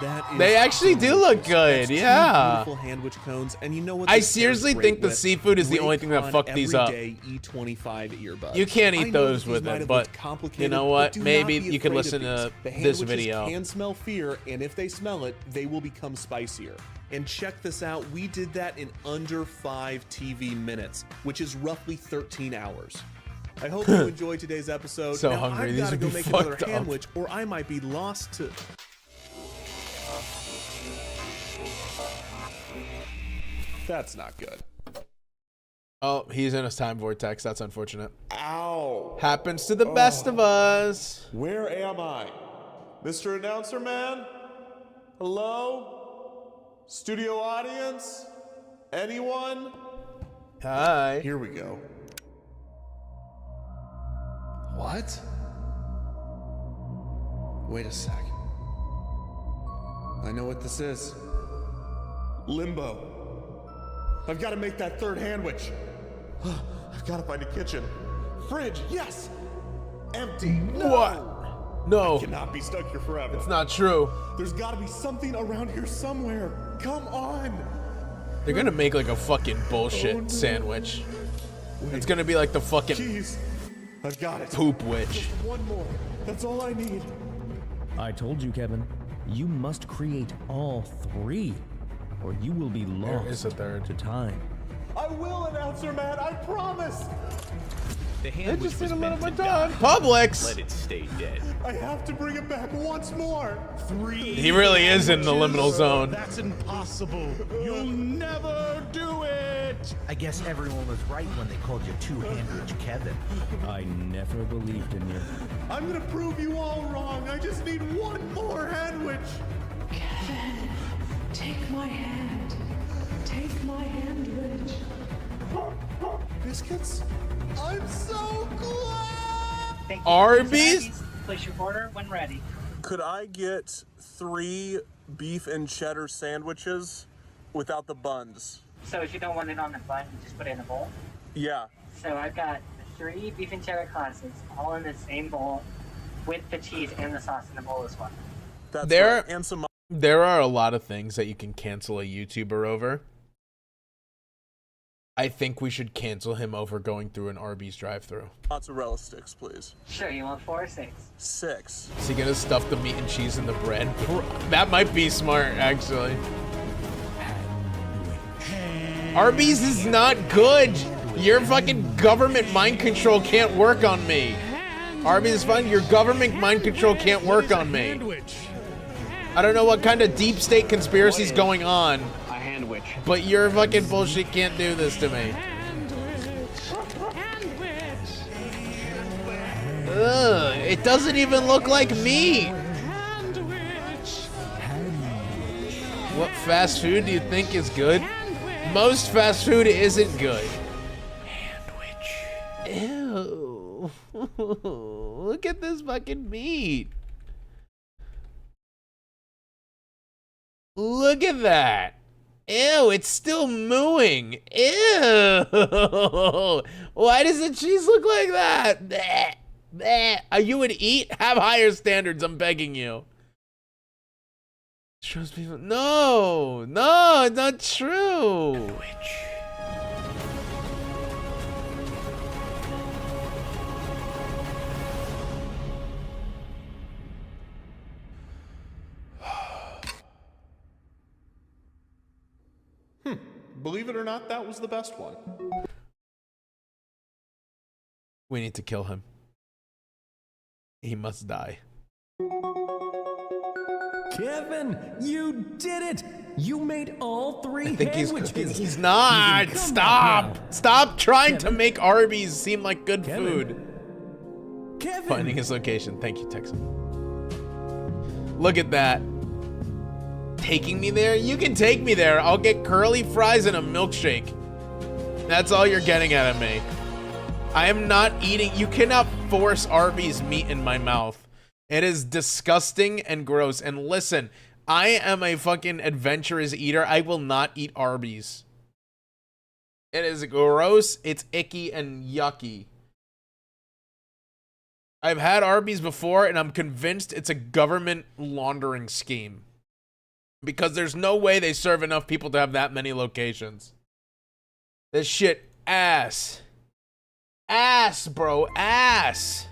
That is They actually do look good, That's two yeah. beautiful sandwich cones, and you know what? I this seriously pairs think great the with? seafood is the only thing that Raycon fucked these up. Everyday E25 earbuds. You can't I eat know those these with might it, have but looked complicated, you know but what? do not Maybe be you could afraid of listen to these. The this sandwiches video. can smell fear, and if they smell it, they will become spicier. And check this out, we did that in under 5 TV minutes, which is roughly 13 hours. I hope you enjoyed today's episode. So now, hungry, I've these got to would go be make another fucked up. sandwich, or I might be lost to... That's not good. Oh, he's in his time vortex. That's unfortunate. Ow. Happens to the best of us. Where am I? Mr. Announcer Man? Hello? Studio audience? Anyone? Hi. Here we go. What? Wait a sec. I know what this is. Limbo. I've got to make that third sandwich. I've got to find a kitchen. Fridge, yes! Empty. No! What? No. I cannot be stuck here forever. It's not true. There's got to be something around here somewhere. Come on. They're gonna make like a fucking bullshit sandwich. It's gonna be like the fucking Jeez. I've got it. poop witch. One more. That's all I need. I told you, Kevin. You must create all 3, or you will be There lost is a third. to time. I will, Announcer Man. I promise. The They hand just was did a little meant bit to time. die. Publix. Let it stay dead. I have to bring it back once more. 3. He really is in the liminal zone. That's impossible. You'll never do it. I guess everyone was right when they called you two-handed Kevin. I never believed in you. I'm gonna prove you all wrong. I just need one more sandwich. Kevin, take my hand. Take my sandwich. Biscuits? I'm so glad. Arby's? Place your order when ready. Could I get 3 beef and cheddar sandwiches without the buns? So if you don't want it on the bun, you just put it in a bowl. Yeah. So I've got 3 beef and cheddar classics, all in the same bowl, with the cheese and the sauce in the bowl as well. That's There, right. And some there are a lot of things that you can cancel a YouTuber over. I think we should cancel him over going through an Arby's drive-thru. mozzarella sticks, please. Sure, you want 4 or 6? 6. Is he gonna stuff the meat and cheese in the bread? That might be smart, actually. Arby's is not good. Your fucking government mind control can't work on me. Arby's is fine. Your government mind control can't work on me. I don't know what kind of deep state conspiracy is going on, A handwich. but your fucking bullshit can't do this to me. Ugh, it doesn't even look like meat. What fast food do you think is good? Most fast food isn't good. Ew. Look at this fucking meat. Look at that. Ew, it's still mooing. Ew. Why does the cheese look like that? Bleh. Bleh. You would eat? Have higher standards, I'm begging you. Shows people. No, no, it's not true. Believe it or not, that was the best one. We need to kill him. He must die. Kevin, you did it! You made all 3 I think he's sandwiches. cooking. He's not. You can come Stop. back now. Stop trying Kevin? to make Arby's seem like good Kevin? food. Kevin! Finding his location. Thank you, Texan. Look at that. Taking me there? You can take me there. I'll get curly fries and a milkshake. That's all you're getting out of me. I am not eating. You cannot force Arby's meat in my mouth. It is disgusting and gross. And listen, I am a fucking adventurous eater. I will not eat Arby's. It is gross. It's icky and yucky. I've had Arby's before, and I'm convinced it's a government laundering scheme. Because there's no way they serve enough people to have that many locations. This shit ass. Ass, bro. Ass.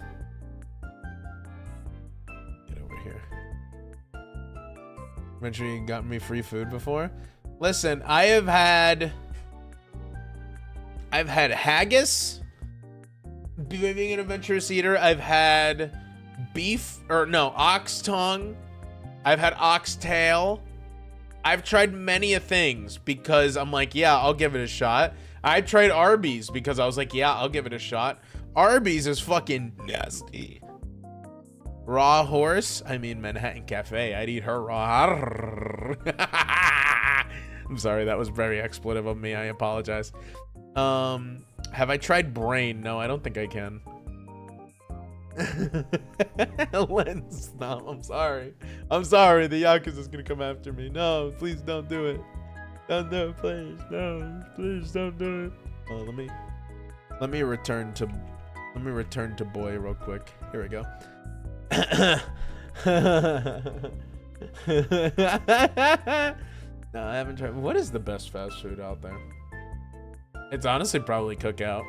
Get over here. Mention you got me free food before? Listen, I've had haggis. Being an adventurous eater, I've had ox tongue. I've had oxtail. I've tried many a things because I'm like, yeah, I'll give it a shot. I tried Arby's because I was like, yeah, I'll give it a shot. Arby's is fucking nasty. Raw horse? I mean, Manhattan Cafe. I'd eat her raw. I'm sorry, that was very expletive of me. I apologize. Have I tried brain? No, I don't think I can. Lens, no, I'm sorry. I'm sorry. The Yakuza's gonna come after me. No, please don't do it. Don't do it, please. No, please don't do it. Oh, let me return to boy real quick. Here we go. No, I haven't tried. What is the best fast food out there? It's honestly probably Cookout.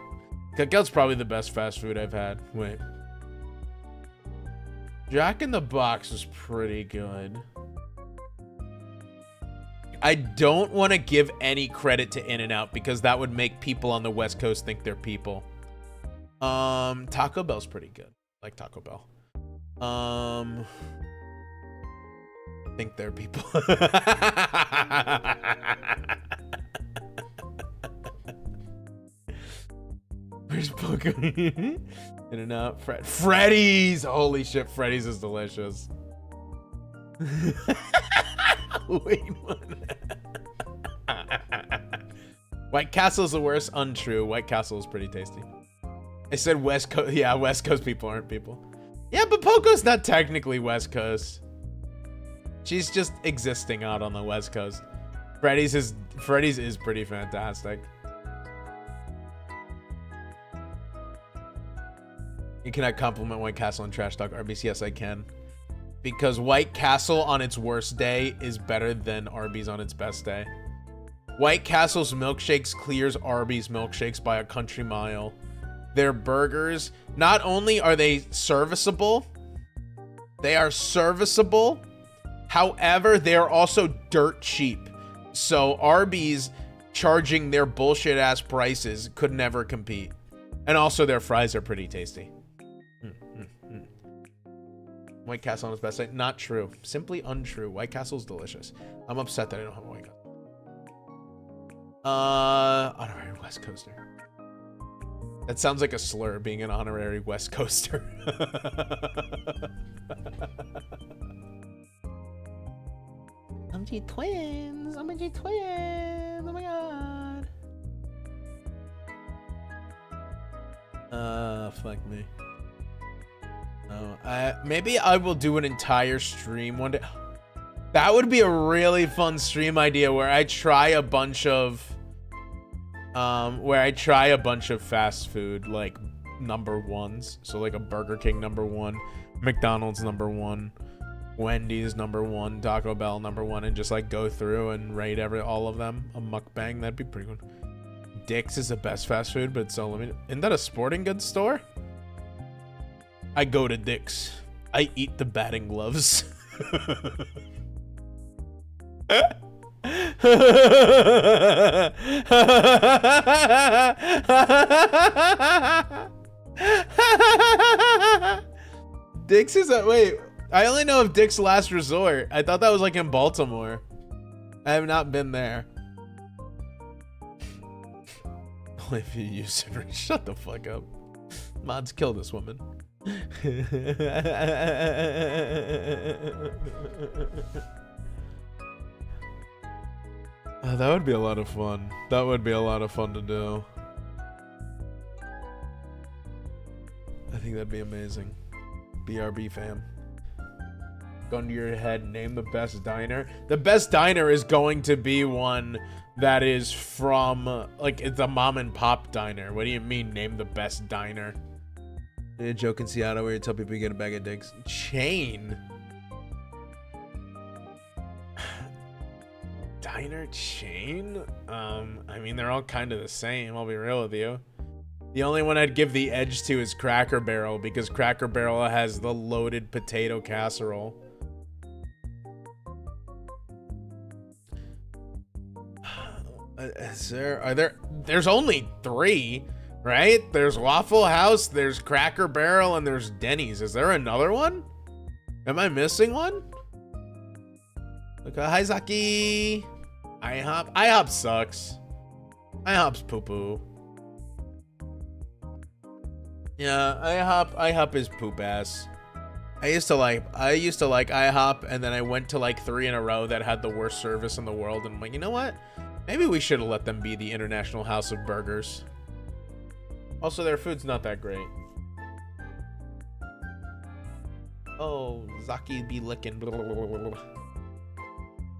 Cookout's probably the best fast food I've had. Wait. Jack in the Box is pretty good. I don't want to give any credit to In-N-Out because that would make people on the West Coast think they're people. Taco Bell's pretty good. I like Taco Bell. Think they're people. Where's Poco? In-N-Out. Freddy's! Holy shit, Freddy's is delicious. Wait one. White Castle's the worst. Untrue. White Castle is pretty tasty. I said West Coast. Yeah, West Coast people aren't people. Yeah, but Poco's not technically West Coast. She's just existing out on the West Coast. Freddy's is pretty fantastic. You cannot compliment White Castle and trash talk Arby's. Yes, I can. Because White Castle on its worst day is better than Arby's on its best day. White Castle's milkshakes clears Arby's milkshakes by a country mile. Their burgers, not only are they serviceable, however, they're also dirt cheap. So Arby's charging their bullshit ass prices could never compete. And also their fries are pretty tasty. White Castle on its best day. Not true. Simply untrue. White Castle's delicious. I'm upset that I don't have a White Castle. Honorary West Coaster. That sounds like a slur, being an honorary West Coaster. OMG twins. OMG twins. Oh my god. Fuck me. Oh, maybe I will do an entire stream one day. That would be a really fun stream idea where I try a bunch of fast food, like #1s. So like a Burger King #1, McDonald's #1, Wendy's #1, Taco Bell #1, and just like go through and rate all of them. A mukbang, that'd be pretty good. Dick's is the best fast food, but it's so limited. Isn't that a sporting goods store? I go to Dick's. I eat the batting gloves. Dick's is a wait. I only know of Dick's Last Resort. I thought that was like in Baltimore. I have not been there. Only if you use it. Shut the fuck up. Mods, kill this woman. That would be a lot of fun. That would be a lot of fun to do. think that'd be amazing. BRB fam. Gun to your head, name the best diner. The best diner is going to be one that is from, like, it's a mom and pop diner. What do you mean, name the best diner? A joke in Seattle where you tell people you get a bag of dicks. Chain? Diner chain? I mean, they're all kind of the same, I'll be real with you. The only one I'd give the edge to is Cracker Barrel, because Cracker Barrel has the loaded potato casserole. There's only 3, right? There's Waffle House, there's Cracker Barrel, and there's Denny's. Is there another one? Am I missing one? Okay, hi Zaki. IHOP. IHOP sucks. IHOP's poo-poo. Yeah, IHOP is poop ass. I used to like IHOP, and then I went to like 3 in a row that had the worst service in the world, and I'm like, you know what? Maybe we should have let them be the International House of Burgers. Also, their food's not that great. Oh, Zaki be licking.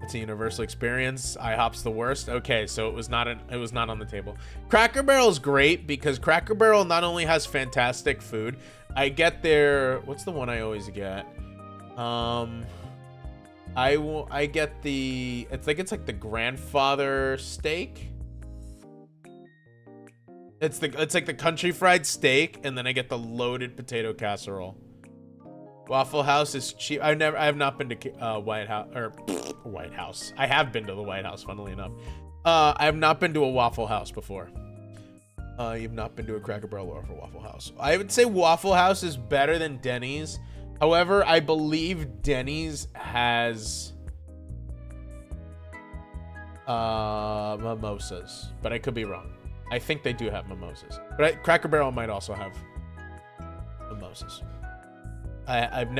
It's a universal experience. IHOP's the worst. Okay, so it was not on the table. Cracker Barrel's great because Cracker Barrel not only has fantastic food. I get their, what's the one I always get? I get the, it's like the grandfather steak. It's like the country fried steak, and then I get the loaded potato casserole. Waffle House is cheap. I have not been to White House. I have been to the White House, funnily enough. I have not been to a Waffle House before. You've not been to a Cracker Barrel or a Waffle House. I would say Waffle House is better than Denny's. However, I believe Denny's has mimosas, but I could be wrong. I think they do have mimosas, but Cracker Barrel might also have mimosas. I've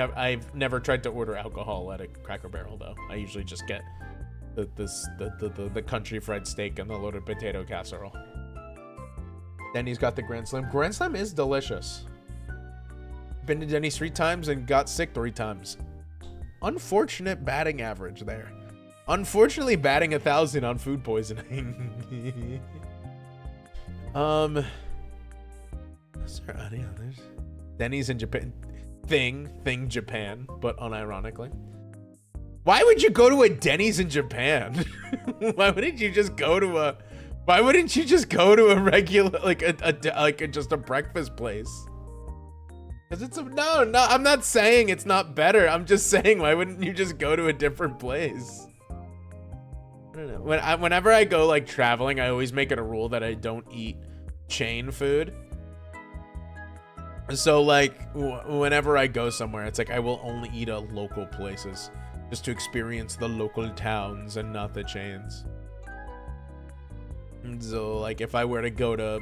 never tried to order alcohol at a Cracker Barrel though. I usually just get the country fried steak and the loaded potato casserole. Denny's got the Grand Slam. Grand Slam is delicious. Been to Denny's 3 times and got sick 3 times. Unfortunate batting average there. Unfortunately, batting 1,000 on food poisoning. Is there any others? Denny's in Japan. Thing Japan, but unironically. Why would you go to a Denny's in Japan? Why wouldn't you just go to a regular, like just a breakfast place? Because it's no, I'm not saying it's not better. I'm just saying, why wouldn't you just go to a different place? I don't know. Whenever I go like traveling, I always make it a rule that I don't eat chain food. So like whenever I go somewhere, it's like I will only eat at local places just to experience the local towns and not the chains. And so like if I were to go to,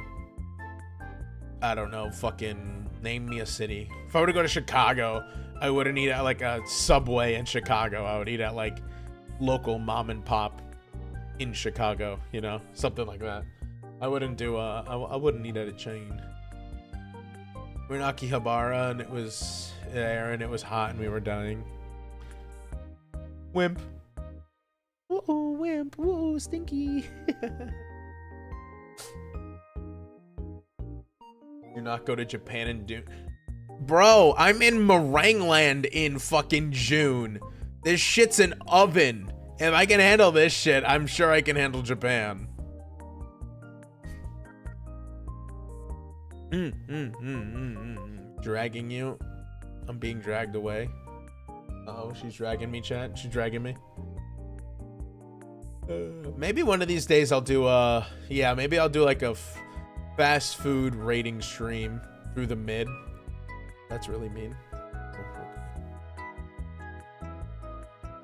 I don't know, fucking name me a city. If I were to go to Chicago, I wouldn't eat at like a Subway in Chicago. I would eat at like local mom and pop in Chicago, you know, something like that. I wouldn't do I wouldn't eat at a chain. We're in Akihabara and it was there and it was hot and we were dying. Wimp. Whoa, wimp. Whoa, stinky. Do not go to Japan and do. Bro, I'm in Meringueland in fucking June. This shit's an oven. If I can handle this shit, I'm sure I can handle Japan. Dragging you. I'm being dragged away. Uh-oh, she's dragging me, chat. She's dragging me. Maybe one of these days I'll do yeah, maybe I'll do like a fast food rating stream through the mid. That's really mean.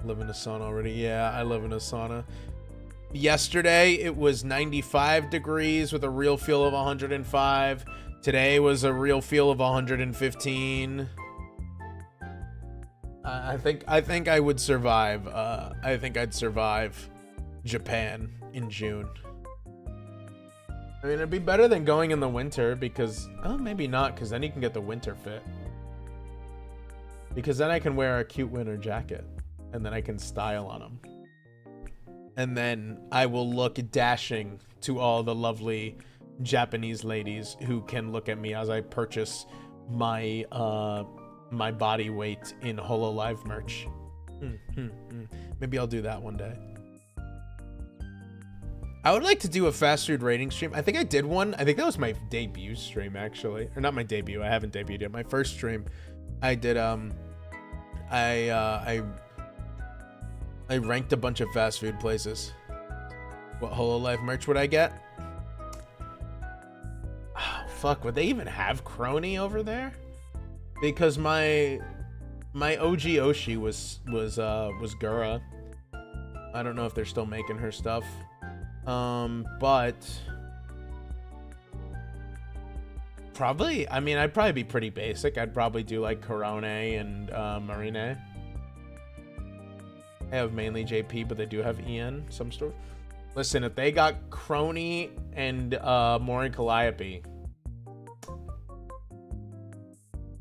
Live in a sauna already. Yeah, I live in a sauna. Yesterday it was 95 degrees with a real feel of 105. Today was a real feel of 115. I think I would survive. I think I'd survive Japan in June. I mean, it'd be better than going in the winter because, oh, maybe not, because then you can get the winter fit. Because then I can wear a cute winter jacket, and then I can style on them. And then I will look dashing to all the lovely Japanese ladies who can look at me as I purchase my my body weight in HoloLive merch. Maybe I'll do that one day. I would like to do a fast food rating stream. I think I did one. I think that was my debut stream, actually. Or not my debut. I haven't debuted yet. My first stream, I did, I ranked a bunch of fast food places. What HoloLive merch would I get? Oh, fuck. Would they even have Crony over there? Because my OG Oshi was Gura. I don't know if they're still making her stuff. But probably, I mean, I'd probably be pretty basic. I'd probably do like Corone and Marine. I have mainly JP, but they do have Ian some store. Listen, if they got Crony and Mori Calliope,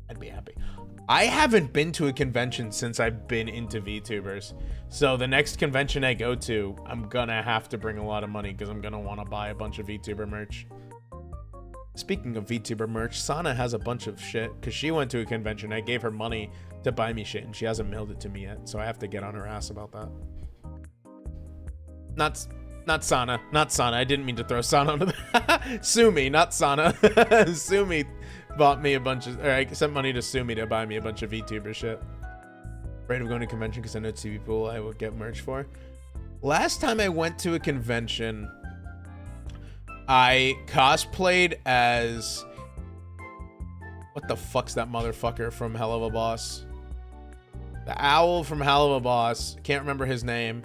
I'd be happy. I haven't been to a convention since I've been into VTubers. So the next convention I go to, I'm gonna have to bring a lot of money because I'm gonna want to buy a bunch of VTuber merch. Speaking of VTuber merch, Sana has a bunch of shit because she went to a convention. I gave her money to buy me shit and she hasn't mailed it to me yet. So I have to get on her ass about that. Not Sana. I didn't mean to throw Sana under the Sumi, not Sana. Sumi bought me a bunch of, or I sent money to Sumi to buy me a bunch of VTuber shit. Afraid of going to a convention because I know two people I would get merch for. Last time I went to a convention, I cosplayed as, what the fuck's that motherfucker from Hell of a Boss? The owl from Hell of a Boss. Can't remember his name.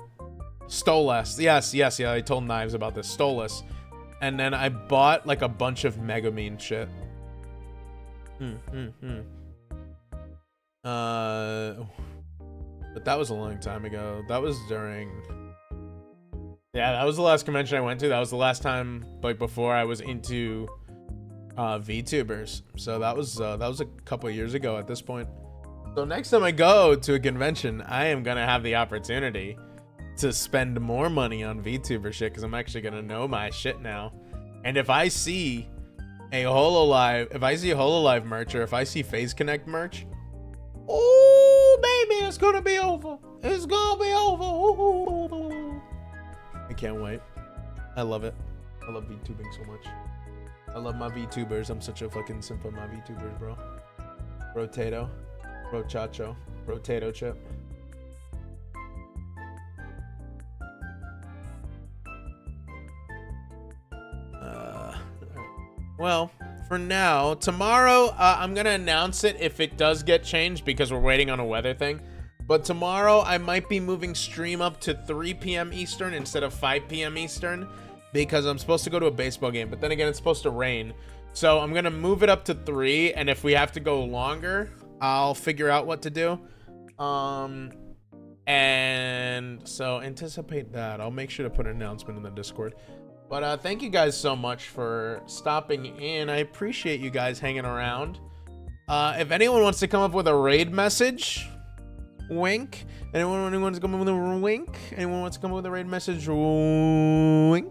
Stolas. Yes, I told Knives about this. Stolas. And then I bought like a bunch of Megumin shit. But that was a long time ago. That was during, yeah, that was the last convention I went to. That was the last time, like, before I was into VTubers. So that was a couple of years ago at this point. So next time I go to a convention, I am gonna have the opportunity to spend more money on VTuber shit because I'm actually gonna know my shit now. And if I see a HoloLive merch, or if I see FaZe Connect merch, oh baby, it's gonna be over. It's gonna be over. Ooh. I can't wait. I love it. I love VTubing so much. I love my VTubers. I'm such a fucking simp of my VTubers, bro. Rotato, Rochacho, Rotato Chip. Well, for now, tomorrow, I'm going to announce it if it does get changed because we're waiting on a weather thing. But tomorrow, I might be moving stream up to 3 p.m. Eastern instead of 5 p.m. Eastern because I'm supposed to go to a baseball game. But then again, it's supposed to rain. So I'm going to move it up to 3. And if we have to go longer, I'll figure out what to do. And so anticipate that. I'll make sure to put an announcement in the Discord. But thank you guys so much for stopping in. I appreciate you guys hanging around. If anyone wants to come up with a raid message, wink. Anyone wants to come up with a wink? Anyone wants to come up with a raid message, wink?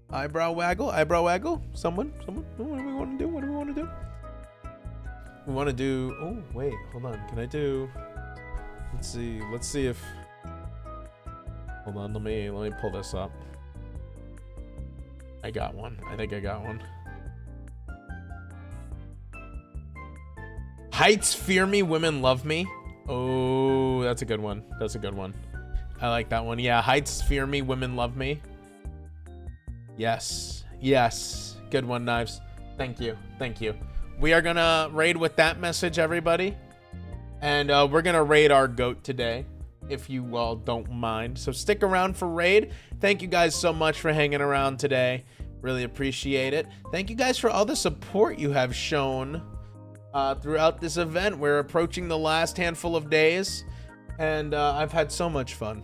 Eyebrow waggle. Someone. What do we want to do? We want to do. Oh wait, hold on. Can I do? Let's see if. Hold on. Let me pull this up. I got one. I think I got one. Heights fear me, women love me. Oh, that's a good one. I like that one. Yeah, heights fear me, women love me. Yes. Good one, Knives. Thank you. We are gonna raid with that message, everybody. And we're gonna raid our goat today, if you all don't mind. So stick around for raid. Thank you guys so much for hanging around today. Really appreciate it. Thank you guys for all the support you have shown throughout this event. We're approaching the last handful of days, and I've had so much fun.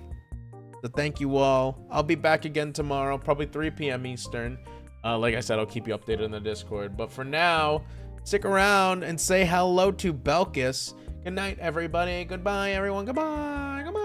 So thank you all. I'll be back again tomorrow, probably 3 p.m. Eastern. Like I said, I'll keep you updated in the Discord. But for now, stick around and say hello to Belkis. Good night, everybody. Goodbye, everyone. Goodbye. Goodbye.